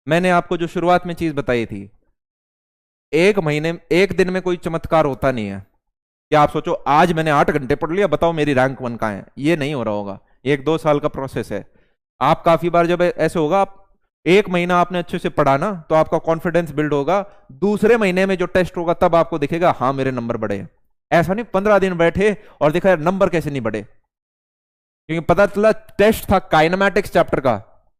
मैंने आपको जो शुरुआत में चीज बताई थी, एक महीने, एक दिन में कोई चमत्कार होता नहीं है कि आप सोचो आज मैंने 8 घंटे पढ़ लिया, बताओ मेरी रैंक 1 कहाँ है। ये नहीं हो रहा होगा, 1-2 साल का प्रोसेस है। आप काफी बार जब ऐसे होगा, आप 1 महीना आपने अच्छे से पढ़ा ना, तो आपका कॉन्फिडेंस बिल्ड होगा, दूसरे महीने में जो टेस्ट होगा तब आपको दिखेगा हाँ मेरे नंबर बढ़े हैं। ऐसा नहीं 15 दिन बैठे और देखा यार नंबर कैसे नहीं बढ़े, क्योंकि पता चला टेस्ट था काइनेमैटिक्स चैप्टर का,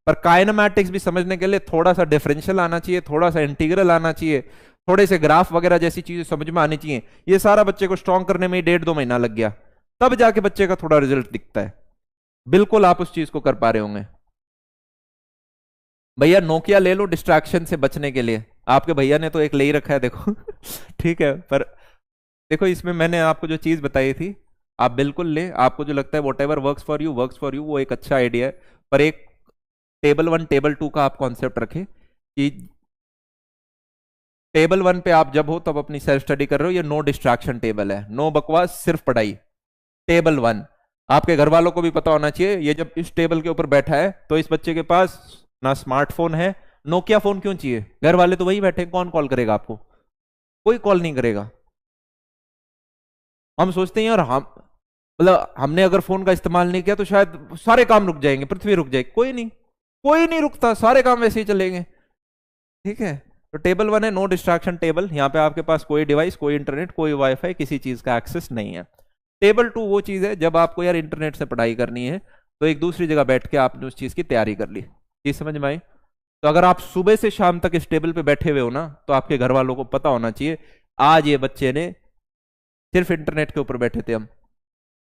पर काइनेमैटिक्स भी समझने के लिए थोड़ा सा डिफरेंशियल आना चाहिए, थोड़ा सा इंटीग्रल आना चाहिए, थोड़े से ग्राफ वगैरह जैसी चीजें समझ में आनी चाहिए। ये सारा बच्चे को स्ट्रॉन्ग करने में ही 1.5-2 महीना लग गया, तब जाके बच्चे का थोड़ा रिजल्ट दिखता है। बिल्कुल आप उस चीज को कर पा रहे होंगे। भैया नोकिया ले लो डिस्ट्रैक्शन से बचने के लिए, आपके भैया ने तो एक ले ही रखा है देखो। ठीक है, पर देखो इसमें मैंने आपको जो चीज बताई थी, आप बिल्कुल ले, आपको जो लगता है what ever works for you works for you, वो एक अच्छा आइडिया है। पर एक टेबल 1 टेबल 2 का आप कॉन्सेप्ट रखें कि टेबल 1 पे आप जब हो तब अपनी सेल्फ स्टडी कर रहे हो, ये नो डिस्ट्रैक्शन टेबल है, नो बकवास, सिर्फ पढ़ाई। टेबल 1 आपके घर वालों को भी पता होना चाहिए, ये जब इस टेबल के ऊपर बैठा है तो इस बच्चे के पास ना स्मार्टफोन है, नोकिया फोन क्यों चाहिए? घर वाले तो वही बैठे, कौन कॉल करेगा आपको? कोई कॉल नहीं करेगा। हम सोचते हैं यार, हम मतलब हमने अगर फोन का इस्तेमाल नहीं किया तो शायद सारे काम रुक जाएंगे, पृथ्वी रुक जाएगी। कोई नहीं, कोई नहीं रुकता, सारे काम वैसे ही चलेंगे, ठीक है। तो टेबल 1 है नो डिस्ट्रैक्शन टेबल, यहाँ पे आपके पास कोई डिवाइस, कोई इंटरनेट, कोई वाईफाई, किसी चीज का एक्सेस नहीं है। टेबल 2 वो चीज है जब आपको यार इंटरनेट से पढ़ाई करनी है, तो एक दूसरी जगह बैठ के आपने उस चीज की तैयारी कर ली। चीज समझ में आई? तो अगर आप सुबह से शाम तक इस टेबल पे बैठे हुए हो ना, तो आपके घर वालों को पता होना चाहिए आज ये बच्चे ने सिर्फ इंटरनेट के ऊपर बैठे थे हम।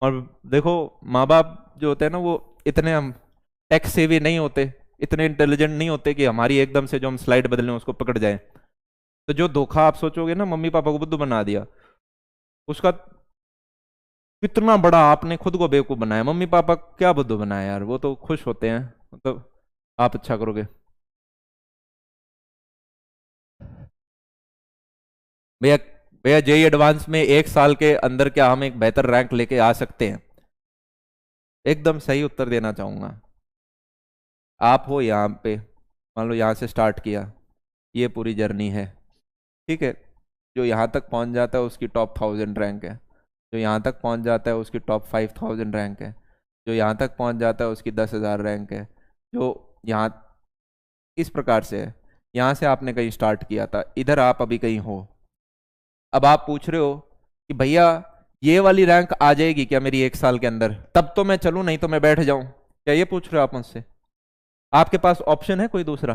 और देखो माँ बाप जो होते हैं ना, वो इतने हम टेक सेवी नहीं होते, इतने इंटेलिजेंट नहीं होते कि हमारी एकदम से जो हम स्लाइड बदलें उसको पकड़ जाए। तो जो धोखा आप सोचोगे ना मम्मी पापा को बुद्धू बना दिया, उसका कितना बड़ा आपने खुद को बेवकूफ बनाया। मम्मी पापा क्या बुद्धू बनाया यार, वो तो खुश होते हैं, मतलब आप अच्छा करोगे। भैया, भैया जेई एडवांस में 1 साल के अंदर क्या हम एक बेहतर रैंक लेके आ सकते हैं? एकदम सही उत्तर देना चाहूंगा। आप हो यहाँ पे, मान लो यहाँ से स्टार्ट किया, ये पूरी जर्नी है, ठीक है। जो यहाँ तक पहुँच जाता है उसकी टॉप 1000 रैंक है, जो यहाँ तक पहुँच जाता है उसकी टॉप 5000 रैंक है, जो यहाँ तक पहुँच जाता है उसकी 10,000 रैंक है, जो यहाँ इस प्रकार से है। यहाँ से आपने कहीं स्टार्ट किया था, इधर आप अभी कहीं हो। अब आप पूछ रहे हो कि भैया ये वाली रैंक आ जाएगी क्या मेरी 1 साल के अंदर, तब तो मैं चलूँ नहीं तो मैं बैठ जाऊं, क्या ये पूछ रहे हो आप मुझसे? आपके पास ऑप्शन है कोई दूसरा?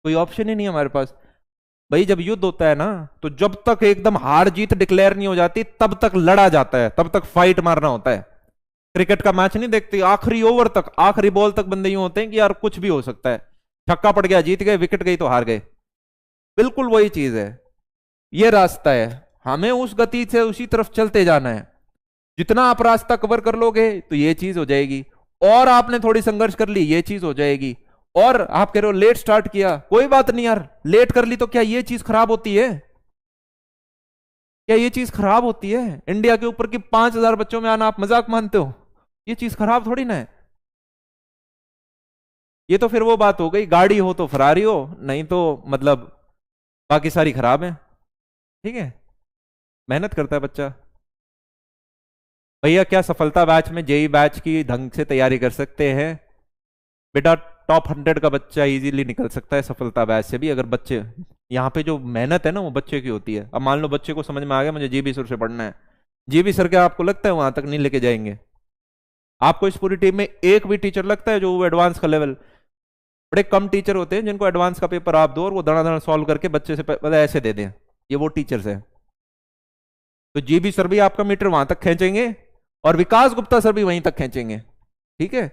कोई ऑप्शन ही नहीं है हमारे पास। भाई जब युद्ध होता है ना, तो जब तक एकदम हार जीत डिक्लेयर नहीं हो जाती तब तक लड़ा जाता है, तब तक फाइट मारना होता है। क्रिकेट का मैच नहीं देखते, आखिरी ओवर तक, आखिरी बॉल तक बंदे यूं होते हैं कि यार कुछ भी हो सकता है, छक्का पड़ गया जीत गए, विकेट गई तो हार गए। बिल्कुल वही चीज है, ये रास्ता है, हमें उस गति से उसी तरफ चलते जाना है। जितना आप रास्ता कवर कर लोगे तो ये चीज हो जाएगी, और आपने थोड़ी संघर्ष कर ली ये चीज हो जाएगी, और आप कह रहे हो लेट स्टार्ट किया, कोई बात नहीं यार, लेट कर ली तो क्या ये चीज खराब होती है? क्या ये चीज खराब होती है? इंडिया के ऊपर की 5,000 बच्चों में आना आप मजाक मानते हो? ये चीज खराब थोड़ी ना है। ये तो फिर वो बात हो गई, गाड़ी हो तो फरारी हो, नहीं तो मतलब बाकी सारी खराब है। ठीक है, मेहनत करता है बच्चा। भैया क्या सफलता बैच में जेई बैच की ढंग से तैयारी कर सकते हैं? बेटा टॉप 100 का बच्चा इजीली निकल सकता है सफलता बैच से भी, अगर बच्चे, यहाँ पे जो मेहनत है ना वो बच्चे की होती है। अब मान लो बच्चे को समझ में आ गया मुझे जीबी सर से पढ़ना है, जीबी सर क्या आपको लगता है वहां तक नहीं लेके जाएंगे? आपको इस पूरी टीम में एक भी टीचर लगता है जो एडवांस का लेवल? बड़े कम टीचर होते हैं जिनको एडवांस का पेपर आप दो और वो धड़ाधड़ सॉल्व करके बच्चे से मतलब ऐसे दे दें, ये वो टीचर्स हैं। तो जीबी सर भी आपका मीटर वहां तक खींचेंगे और विकास गुप्ता सर भी वहीं तक खींचेंगे। ठीक है,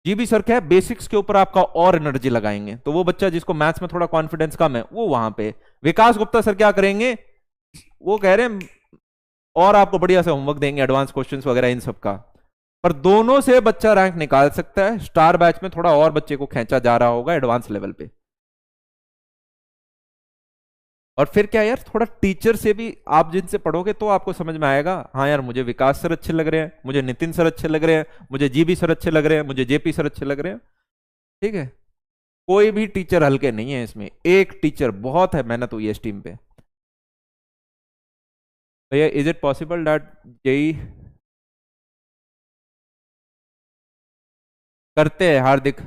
जीबी सर क्या है, बेसिक्स के ऊपर आपका और एनर्जी लगाएंगे, तो वो बच्चा जिसको मैथ्स में थोड़ा कॉन्फिडेंस कम है वो वहां पे। विकास गुप्ता सर क्या करेंगे, वो कह रहे हैं और आपको बढ़िया से होमवर्क देंगे, एडवांस क्वेश्चंस वगैरह इन सब का। पर दोनों से बच्चा रैंक निकाल सकता है। स्टार बैच में थोड़ा और बच्चे को खींचा जा रहा होगा एडवांस लेवल पे। और फिर क्या यार, थोड़ा टीचर से भी आप जिनसे पढ़ोगे तो आपको समझ में आएगा, हाँ यार मुझे विकास सर अच्छे लग रहे हैं, मुझे नितिन सर अच्छे लग रहे हैं, मुझे जीबी सर अच्छे लग रहे हैं, मुझे जेपी सर अच्छे लग रहे हैं। ठीक है, कोई भी टीचर हल्के नहीं है इसमें, एक टीचर बहुत है, मेहनत हुई है इस टीम पे। भैया is it possible that JE करते हैं हार्दिक,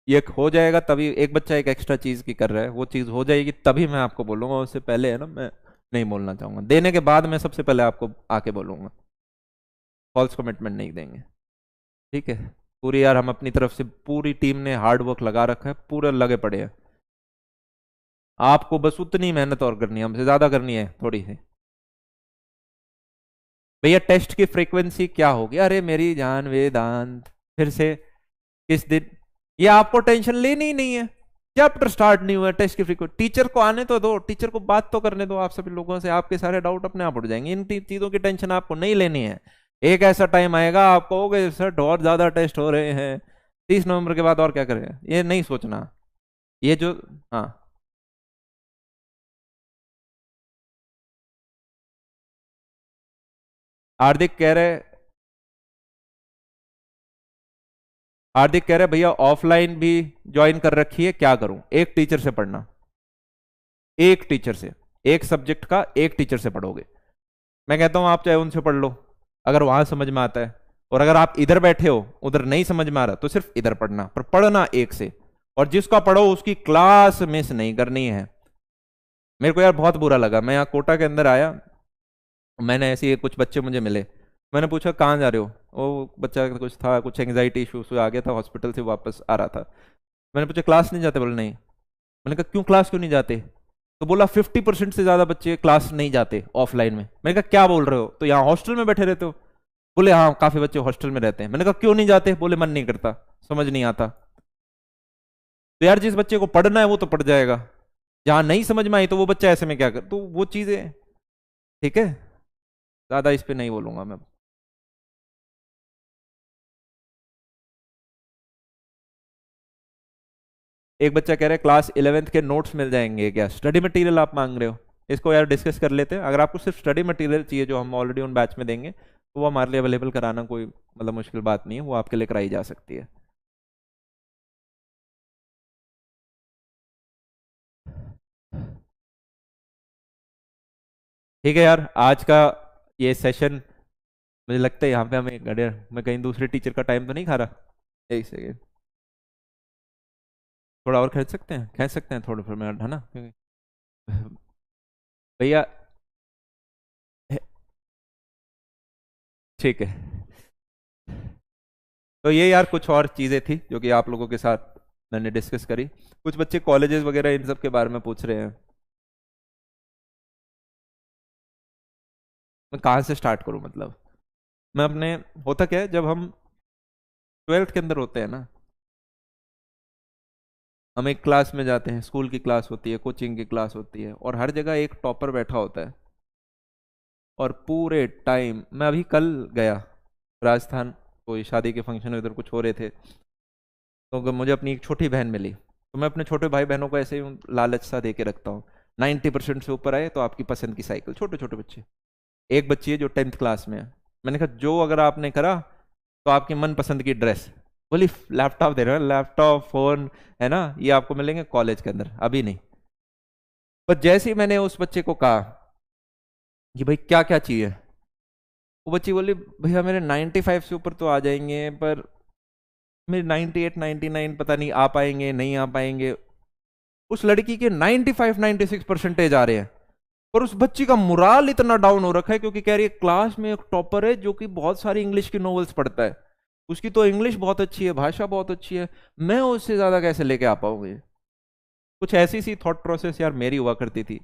ये हो जाएगा तभी, एक बच्चा एक एक्स्ट्रा चीज की कर रहा है, वो चीज हो जाएगी तभी मैं आपको बोलूंगा, उससे पहले है ना मैं नहीं बोलना चाहूंगा। देने के बाद मैं सबसे पहले आपको आके बोलूंगा, फॉल्स कमिटमेंट नहीं देंगे। ठीक है, पूरी यार हम अपनी तरफ से पूरी टीम ने हार्ड वर्क लगा रखा है, पूरे लगे पड़े हैं। आपको बस उतनी मेहनत और करनी है, हमसे ज्यादा करनी है थोड़ी सी। भैया टेस्ट की फ्रीक्वेंसी क्या होगी? अरे मेरी जान वेदांत, फिर से किस दिन? ये आपको टेंशन लेनी ही नहीं है, चैप्टर स्टार्ट नहीं हुआ, टेस्ट की फ्रीक्वेंसी टीचर को आने तो दो, टीचर को बात तो करने दो आप सभी लोगों से, आपके सारे डाउट अपने आप उठ जाएंगे। इन चीजों की टेंशन आपको नहीं लेनी है। एक ऐसा टाइम आएगा आप कहोगे सर और ज्यादा टेस्ट हो रहे हैं, 30 नवंबर के बाद और क्या करें, ये नहीं सोचना। ये जो, हाँ, हार्दिक कह रहे, हार्दिक कह रहे भैया ऑफलाइन भी ज्वाइन कर रखी है, क्या करूं? एक टीचर से पढ़ना, एक टीचर से, एक सब्जेक्ट का एक टीचर से पढ़ोगे। मैं कहता हूं आप चाहे उनसे पढ़ लो अगर वहां समझ में आता है, और अगर आप इधर बैठे हो उधर नहीं समझ में आ रहा तो सिर्फ इधर पढ़ना, पर पढ़ना एक से। और जिसका पढ़ो उसकी क्लास मिस नहीं करनी है। मेरे को यार बहुत बुरा लगा, मैं यहाँ कोटा के अंदर आया, मैंने ऐसे ही कुछ बच्चे मुझे मिले, मैंने पूछा कहाँ जा रहे हो, वो बच्चा का कुछ था, कुछ एंग्जाइटी इशू आ गया था, हॉस्पिटल से वापस आ रहा था। मैंने पूछा क्लास नहीं जाते? बोले नहीं। मैंने कहा क्यों, क्लास क्यों नहीं जाते? तो बोला 50% से ज्यादा बच्चे क्लास नहीं जाते ऑफलाइन में। मैंने कहा क्या बोल रहे हो, तो यहाँ हॉस्टल में बैठे रहते हो? बोले हाँ काफी बच्चे हॉस्टल में रहते हैं। मैंने कहा क्यों नहीं जाते? बोले मन नहीं करता, समझ नहीं आता। तो यार जिस बच्चे को पढ़ना है वो तो पढ़ जाएगा, जहां नहीं समझ में आई तो वो बच्चा ऐसे में क्या कर, तो वो चीजें। ठीक है, ज्यादा इस पे नहीं बोलूंगा मैं। एक बच्चा कह रहा है क्लास 11th के नोट्स मिल जाएंगे क्या? स्टडी मटेरियल आप मांग रहे हो, इसको यार डिस्कस कर लेते हैं। अगर आपको सिर्फ स्टडी मटेरियल चाहिए जो हम ऑलरेडी उन बैच में देंगे, तो वो हमारे लिए अवेलेबल कराना कोई मतलब मुश्किल बात नहीं है, वो आपके लिए कराई जा सकती है। ठीक है यार, आज का ये सेशन मुझे लगता है यहाँ पे हमें गड़े, मैं कहीं दूसरे टीचर का टाइम तो नहीं खा रहा? एक सेकेंड, थोड़ा और खींच सकते हैं, खींच सकते हैं थोड़ा फिर मिनट, है ना? भैया ठीक है, तो ये यार कुछ और चीज़ें थी जो कि आप लोगों के साथ मैंने डिस्कस करी। कुछ बच्चे कॉलेजेस वगैरह इन सब के बारे में पूछ रहे हैं, मैं कहाँ से स्टार्ट करूँ मतलब? मैं अपने, होता क्या है जब हम 12th के अंदर होते हैं ना, हम एक क्लास में जाते हैं, स्कूल की क्लास होती है, कोचिंग की क्लास होती है, और हर जगह एक टॉपर बैठा होता है। और पूरे टाइम, मैं अभी कल गया राजस्थान, कोई शादी के फंक्शन उधर कुछ हो रहे थे, तो अगर मुझे अपनी एक छोटी बहन मिली तो मैं अपने छोटे भाई बहनों को ऐसे ही लालच सा दे के रखता हूँ। 90% से ऊपर आए तो आपकी पसंद की साइकिल, छोटे छोटे बच्चे। एक बच्ची है जो 10th क्लास में है, मैंने कहा जो अगर आपने करा तो आपकी मनपसंद की ड्रेस, बोली लैपटॉप दे रहे हो, लैपटॉप फोन है ना, ये आपको मिलेंगे कॉलेज के अंदर, अभी नहीं। पर जैसे ही मैंने उस बच्चे को कहा कि भाई क्या क्या चाहिए, वो बच्ची बोली भैया मेरे 95 से ऊपर तो आ जाएंगे, पर मेरे 98 99 पता नहीं आ पाएंगे नहीं आ पाएंगे। उस लड़की के 95 96 परसेंटेज आ रहे हैं, और उस बच्ची का मुराल इतना डाउन हो रखा है क्योंकि कह रही है क्लास में एक टॉपर है जो कि बहुत सारी इंग्लिश की नॉवेल्स पढ़ता है, उसकी तो इंग्लिश बहुत अच्छी है, भाषा बहुत अच्छी है, मैं उससे ज्यादा कैसे लेके आ पाऊंगी। कुछ ऐसी सी थॉट प्रोसेस यार मेरी हुआ करती थी,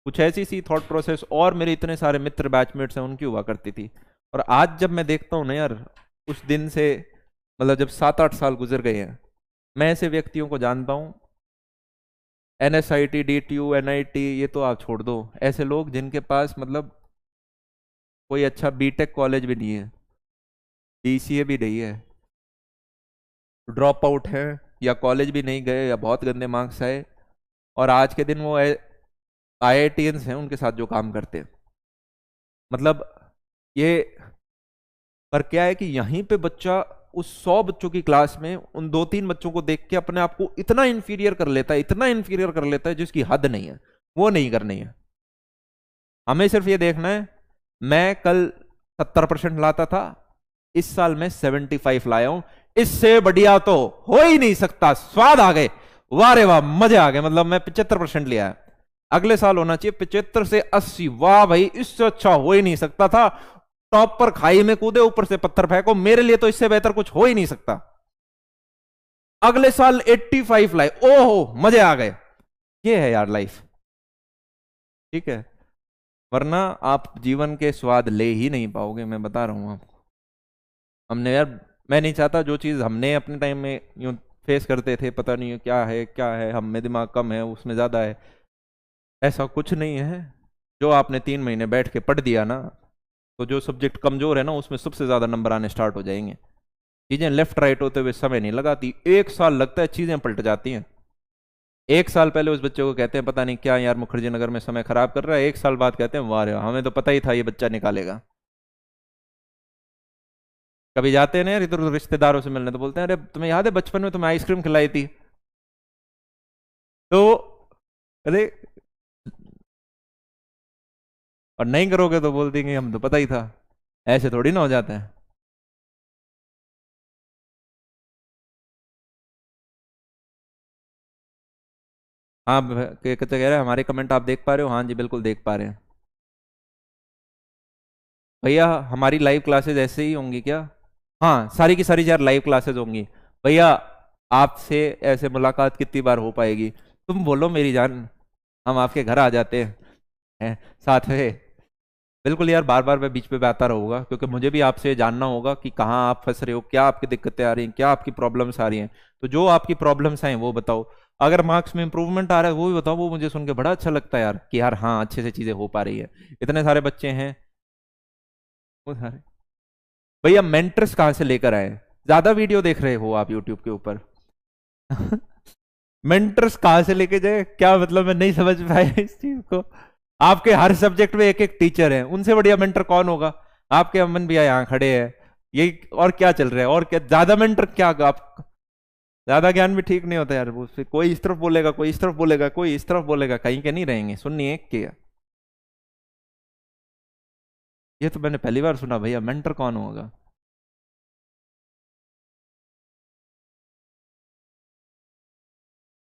कुछ ऐसी सी थॉट प्रोसेस और मेरे इतने सारे मित्र बैचमेट्स हैं उनकी हुआ करती थी। और आज जब मैं देखता हूँ ना यार, उस दिन से मतलब जब 7 8 साल गुजर गए हैं, मैं ऐसे व्यक्तियों को जानता हूँ, NSIT DTU NIT ये तो आप छोड़ दो, ऐसे लोग जिनके पास मतलब कोई अच्छा बीटेक कॉलेज भी नहीं है, DCA भी नहीं है, ड्रॉप आउट है, या कॉलेज भी नहीं गए, या बहुत गंदे मार्क्स आए, और आज के दिन वो IITians हैं उनके साथ जो काम करते हैं। मतलब ये, पर क्या है कि यहीं पे बच्चा उस 100 बच्चों की क्लास में उन 2 3 बच्चों को देख के अपने आप को इतना इंफीरियर कर लेता है, इतना इंफीरियर कर लेता है जिसकी हद नहीं है, वो नहीं करनी है। हमें सिर्फ ये देखना है, मैं कल 70% लाता था, इस साल मैं 75 लाया हूं, इससे बढ़िया तो हो ही नहीं सकता, स्वाद आ गए, वाह रे वाह मजे आ गए, मतलब मैं 75% लिया है, अगले साल होना चाहिए 75 से 80, वाह भाई इससे अच्छा हो ही नहीं सकता था, टॉप पर खाई में कूदे ऊपर से पत्थर फेंको, मेरे लिए तो इससे बेहतर कुछ हो ही नहीं सकता। अगले साल 85 लाए, ओहो मजे आ गए, ये है यार लाइफ। ठीक है, वरना आप जीवन के स्वाद ले ही नहीं पाओगे, मैं बता रहा हूं आपको। हमने यार, मैं नहीं चाहता जो चीज हमने अपने टाइम में यूं फेस करते थे, पता नहीं क्या है, हम में दिमाग कम है उसमें ज्यादा है, ऐसा कुछ नहीं है। जो आपने 3 महीने बैठ के पढ़ दिया ना, तो जो सब्जेक्ट कमजोर है ना उसमें सबसे ज्यादा नंबर आने स्टार्ट हो जाएंगे। चीजें लेफ्ट राइट होते हुए समय नहीं लगाती, 1 साल लगता है चीजें पलट जाती हैं। 1 साल पहले उस बच्चे को कहते हैं पता नहीं क्या यार मुखर्जी नगर में समय खराब कर रहा है, 1 साल बाद कहते हैं वाह रे वाह, हमें तो पता ही था ये बच्चा निकालेगा। कभी जाते हैं ना यार इधर उधर रिश्तेदारों से मिलने, तो बोलते हैं अरे तुम्हें याद है बचपन में तुम्हें आइसक्रीम खिलाई थी, तो अरे, और नहीं करोगे तो बोल देंगे हम तो पता ही था, ऐसे थोड़ी ना हो जाता है। हाँ कहते कह रहे हैं हमारे कमेंट आप देख पा रहे हो, हाँ जी बिल्कुल देख पा रहे हैं। भैया हमारी लाइव क्लासेस ऐसे ही होंगी क्या? हाँ सारी की सारी यार लाइव क्लासेस होंगी। भैया आपसे ऐसे मुलाकात कितनी बार हो पाएगी, तुम बोलो मेरी जान, हम आपके घर आ जाते हैं साथ में। बिल्कुल यार, बार बार मैं बीच पे आता रहूंगा क्योंकि मुझे भी आपसे जानना होगा कि कहाँ आप फंस रहे हो, क्या आपकी दिक्कतें आ रही हैं, क्या आपकी प्रॉब्लम्स आ रही हैं। तो जो आपकी प्रॉब्लम्स हैं वो बताओ, अगर मार्क्स में इंप्रूवमेंट आ रहा है वो भी बताओ, वो मुझे सुन के बड़ा अच्छा लगता है यार कि यार हाँ अच्छे से चीजें हो पा रही है। इतने सारे बच्चे हैं वो सारे, भैया मेंटर्स कहाँ से लेकर आए? ज्यादा वीडियो देख रहे हो आप यूट्यूब के ऊपर? मेंटर्स कहाँ से लेके जाए, क्या मतलब, मैं नहीं समझ पाया इस चीज को। आपके हर सब्जेक्ट में एक एक टीचर है, उनसे बढ़िया मेंटर कौन होगा? आपके अमन भैया यहाँ खड़े हैं, ये और क्या चल रहा है, और क्या ज्यादा मेंटर, क्या आप, ज्यादा ज्ञान भी ठीक नहीं होता यार, उससे कोई इस तरफ बोलेगा, कोई इस तरफ बोलेगा, कोई इस तरफ बोलेगा, कहीं के नहीं रहेंगे, सुनिए एक के। ये तो मैंने पहली बार सुना, भैया मेंटर कौन होगा?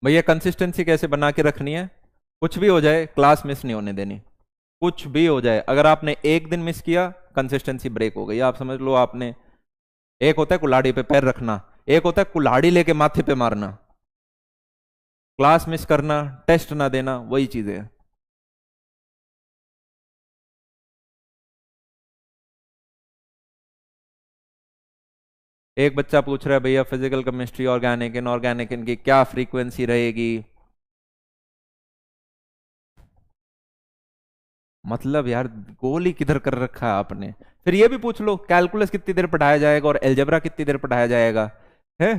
भैया कंसिस्टेंसी कैसे बना के रखनी है? कुछ भी हो जाए क्लास मिस नहीं होने देनी, कुछ भी हो जाए, अगर आपने एक दिन मिस किया कंसिस्टेंसी ब्रेक हो गई, आप समझ लो आपने, एक होता है कुल्हाड़ी पे पैर रखना, एक होता है कुल्हाड़ी लेके माथे पे मारना, क्लास मिस करना, टेस्ट ना देना, वही चीजें हैं। एक बच्चा पूछ रहा है भैया फिजिकल केमिस्ट्री ऑर्गेनिक इनऑर्गेनिक इनकी क्या फ्रीक्वेंसी रहेगी? मतलब यार गोल ही किधर कर रखा है आपने। फिर ये भी पूछ लो कैलकुलस कितनी देर पढ़ाया जाएगा और एलजेब्रा कितनी देर पढ़ाया जाएगा, है?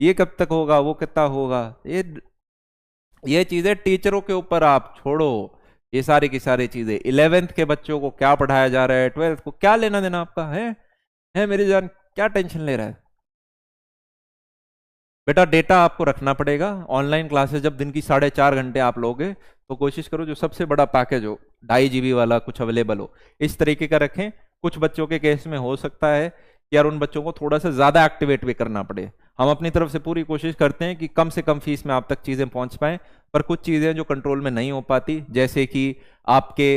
ये कब तक होगा, वो कितना होगा, ये चीजें टीचरों के ऊपर आप छोड़ो। ये सारी की सारी चीजें 11th के बच्चों को क्या पढ़ाया जा रहा है, 12th को क्या लेना देना आपका है मेरी जान, क्या टेंशन ले रहा है। बेटा डेटा आपको रखना पड़ेगा। ऑनलाइन क्लासेस जब दिन की 4.5 घंटे आप लोगे तो कोशिश करो जो सबसे बड़ा पैकेज हो, 2.5 GB वाला कुछ अवेलेबल हो, इस तरीके का रखें। कुछ बच्चों के केस में हो सकता है कि यार उन बच्चों को थोड़ा सा ज्यादा एक्टिवेट भी करना पड़े। हम अपनी तरफ से पूरी कोशिश करते हैं कि कम से कम फीस में आप तक चीजें पहुंच पाए, पर कुछ चीजें जो कंट्रोल में नहीं हो पाती, जैसे कि आपके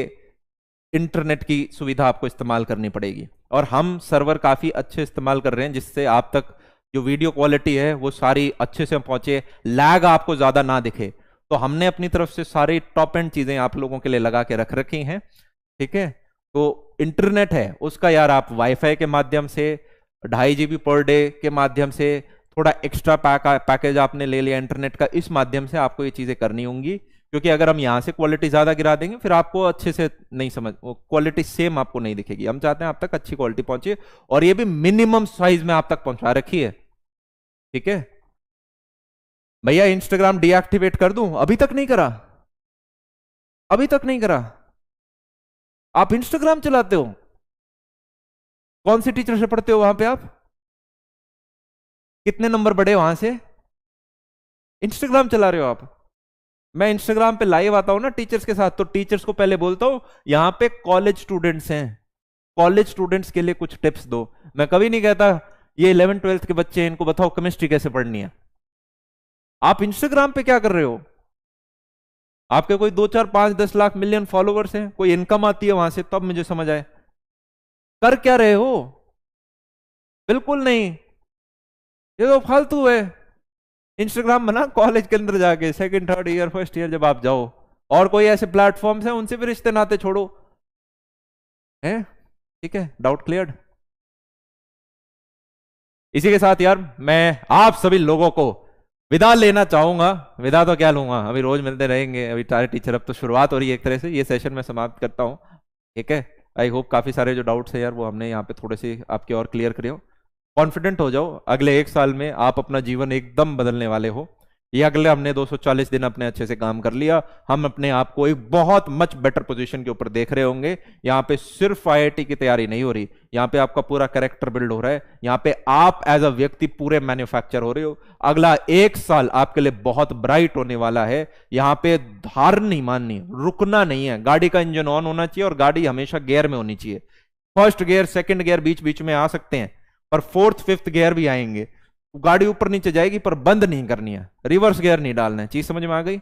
इंटरनेट की सुविधा आपको इस्तेमाल करनी पड़ेगी। और हम सर्वर काफी अच्छे इस्तेमाल कर रहे हैं जिससे आप तक जो वीडियो क्वालिटी है वो सारी अच्छे से पहुंचे, लैग आपको ज्यादा ना दिखे। तो हमने अपनी तरफ से सारी टॉप एंड चीजें आप लोगों के लिए लगा के रख रखी हैं। ठीक है, तो इंटरनेट है उसका यार आप वाईफाई के माध्यम से 2.5 GB पर डे के माध्यम से, थोड़ा एक्स्ट्रा पैकेज आपने ले लिया इंटरनेट का, इस माध्यम से आपको ये चीजें करनी होंगी। क्योंकि अगर हम यहां से क्वालिटी ज्यादा गिरा देंगे फिर आपको अच्छे से नहीं समझ, वो क्वालिटी सेम आपको नहीं दिखेगी। हम चाहते हैं आप तक अच्छी क्वालिटी पहुंचे, और ये भी मिनिमम साइज में आप तक पहुंचा रखी है। ठीक है भैया, इंस्टाग्राम डीएक्टिवेट कर दूं? अभी तक नहीं करा, अभी तक नहीं करा। आप इंस्टाग्राम चलाते हो? कौन सी टीचर से पढ़ते हो वहां पे आप? कितने नंबर बढ़े वहां से? इंस्टाग्राम चला रहे हो आप? मैं इंस्टाग्राम पे लाइव आता हूं ना टीचर्स के साथ, तो टीचर्स को पहले बोलता हूं यहां पे कॉलेज स्टूडेंट्स हैं, कॉलेज स्टूडेंट्स के लिए कुछ टिप्स दो। मैं कभी नहीं कहता ये 11th-12th के बच्चे हैं इनको बताओ केमिस्ट्री कैसे पढ़नी है। आप इंस्टाग्राम पे क्या कर रहे हो? आपके कोई 2, 4, 5, 10 लाख मिलियन फॉलोवर्स हैं, कोई इनकम आती है वहां से, तब मुझे समझ आए। कर क्या रहे हो? बिल्कुल नहीं, ये तो फालतू है। इंस्टाग्राम बना कॉलेज के अंदर जाके, second third year first year जब आप जाओ, और कोई ऐसे प्लेटफॉर्म्स हैं उनसे भी रिश्ते नाते छोड़ो। है ठीक है, डाउट क्लियर्ड। इसी के साथ यार मैं आप सभी लोगों को विदा लेना चाहूंगा। विदा तो क्या लूंगा, अभी रोज मिलते रहेंगे, अभी सारे टीचर, अब तो शुरुआत हो रही है एक तरह से। ये सेशन मैं समाप्त करता हूँ। ठीक है, आई होप काफी सारे जो डाउट्स है यार वो हमने यहाँ पे थोड़े से आपके और क्लियर करे हो। कॉन्फिडेंट हो जाओ, अगले 1 साल में आप अपना जीवन एकदम बदलने वाले हो। ये अगले हमने 240 दिन अपने अच्छे से काम कर लिया, हम अपने आप को एक बहुत मच बेटर पोजीशन के ऊपर देख रहे होंगे। यहाँ पे सिर्फ आईआईटी की तैयारी नहीं हो रही, यहाँ पे आपका पूरा कैरेक्टर बिल्ड हो रहा है, यहाँ पे आप एज अ व्यक्ति पूरे मैन्युफैक्चर हो रहे हो। अगला 1 साल आपके लिए बहुत ब्राइट होने वाला है। यहाँ पे हार नहीं माननी, रुकना नहीं है। गाड़ी का इंजन ऑन होना चाहिए और गाड़ी हमेशा गियर में होनी चाहिए। फर्स्ट गियर सेकंड गियर बीच बीच में आ सकते हैं, पर फोर्थ फिफ्थ गियर भी आएंगे। गाड़ी ऊपर नीचे जाएगी पर बंद नहीं करनी है, रिवर्स गियर नहीं डालना है। चीज समझ में आ गई?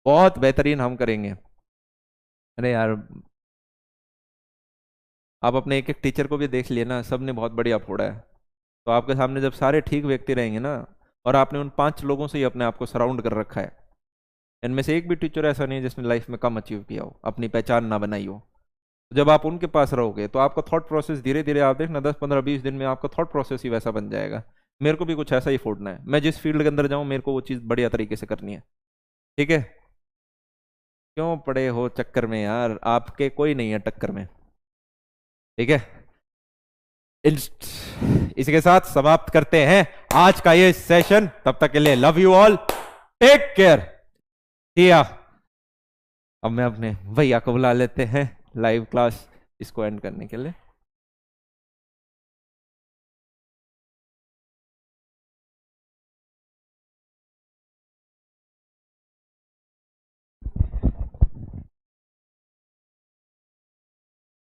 बहुत बेहतरीन हम करेंगे। अरे यार, आप अपने एक एक टीचर को भी देख लिए ना, सबने बहुत बढ़िया फोड़ा है। तो आपके सामने जब सारे ठीक व्यक्ति रहेंगे ना, और आपने उन 5 लोगों से ही अपने आप को सराउंड कर रखा है, इनमें से एक भी टीचर ऐसा नहीं है जिसने लाइफ में कम अचीव किया हो, अपनी पहचान ना बनाई हो। तो जब आप उनके पास रहोगे तो आपका थॉट प्रोसेस धीरे धीरे, आप देखना 10, 15, 20 दिन में आपका थॉट प्रोसेस ही वैसा बन जाएगा। मेरे को भी कुछ ऐसा ही फोड़ना है, मैं जिस फील्ड के अंदर जाऊं मेरे को वो चीज़ बढ़िया तरीके से करनी है। ठीक है, क्यों पड़े हो चक्कर में यार, आपके कोई नहीं है टक्कर में। ठीक है, इसी के साथ समाप्त करते हैं आज का ये सेशन। तब तक के लिए love you all, take care. अब मैं अपने भैया को बुला लेते हैं लाइव क्लास इसको एंड करने के लिए।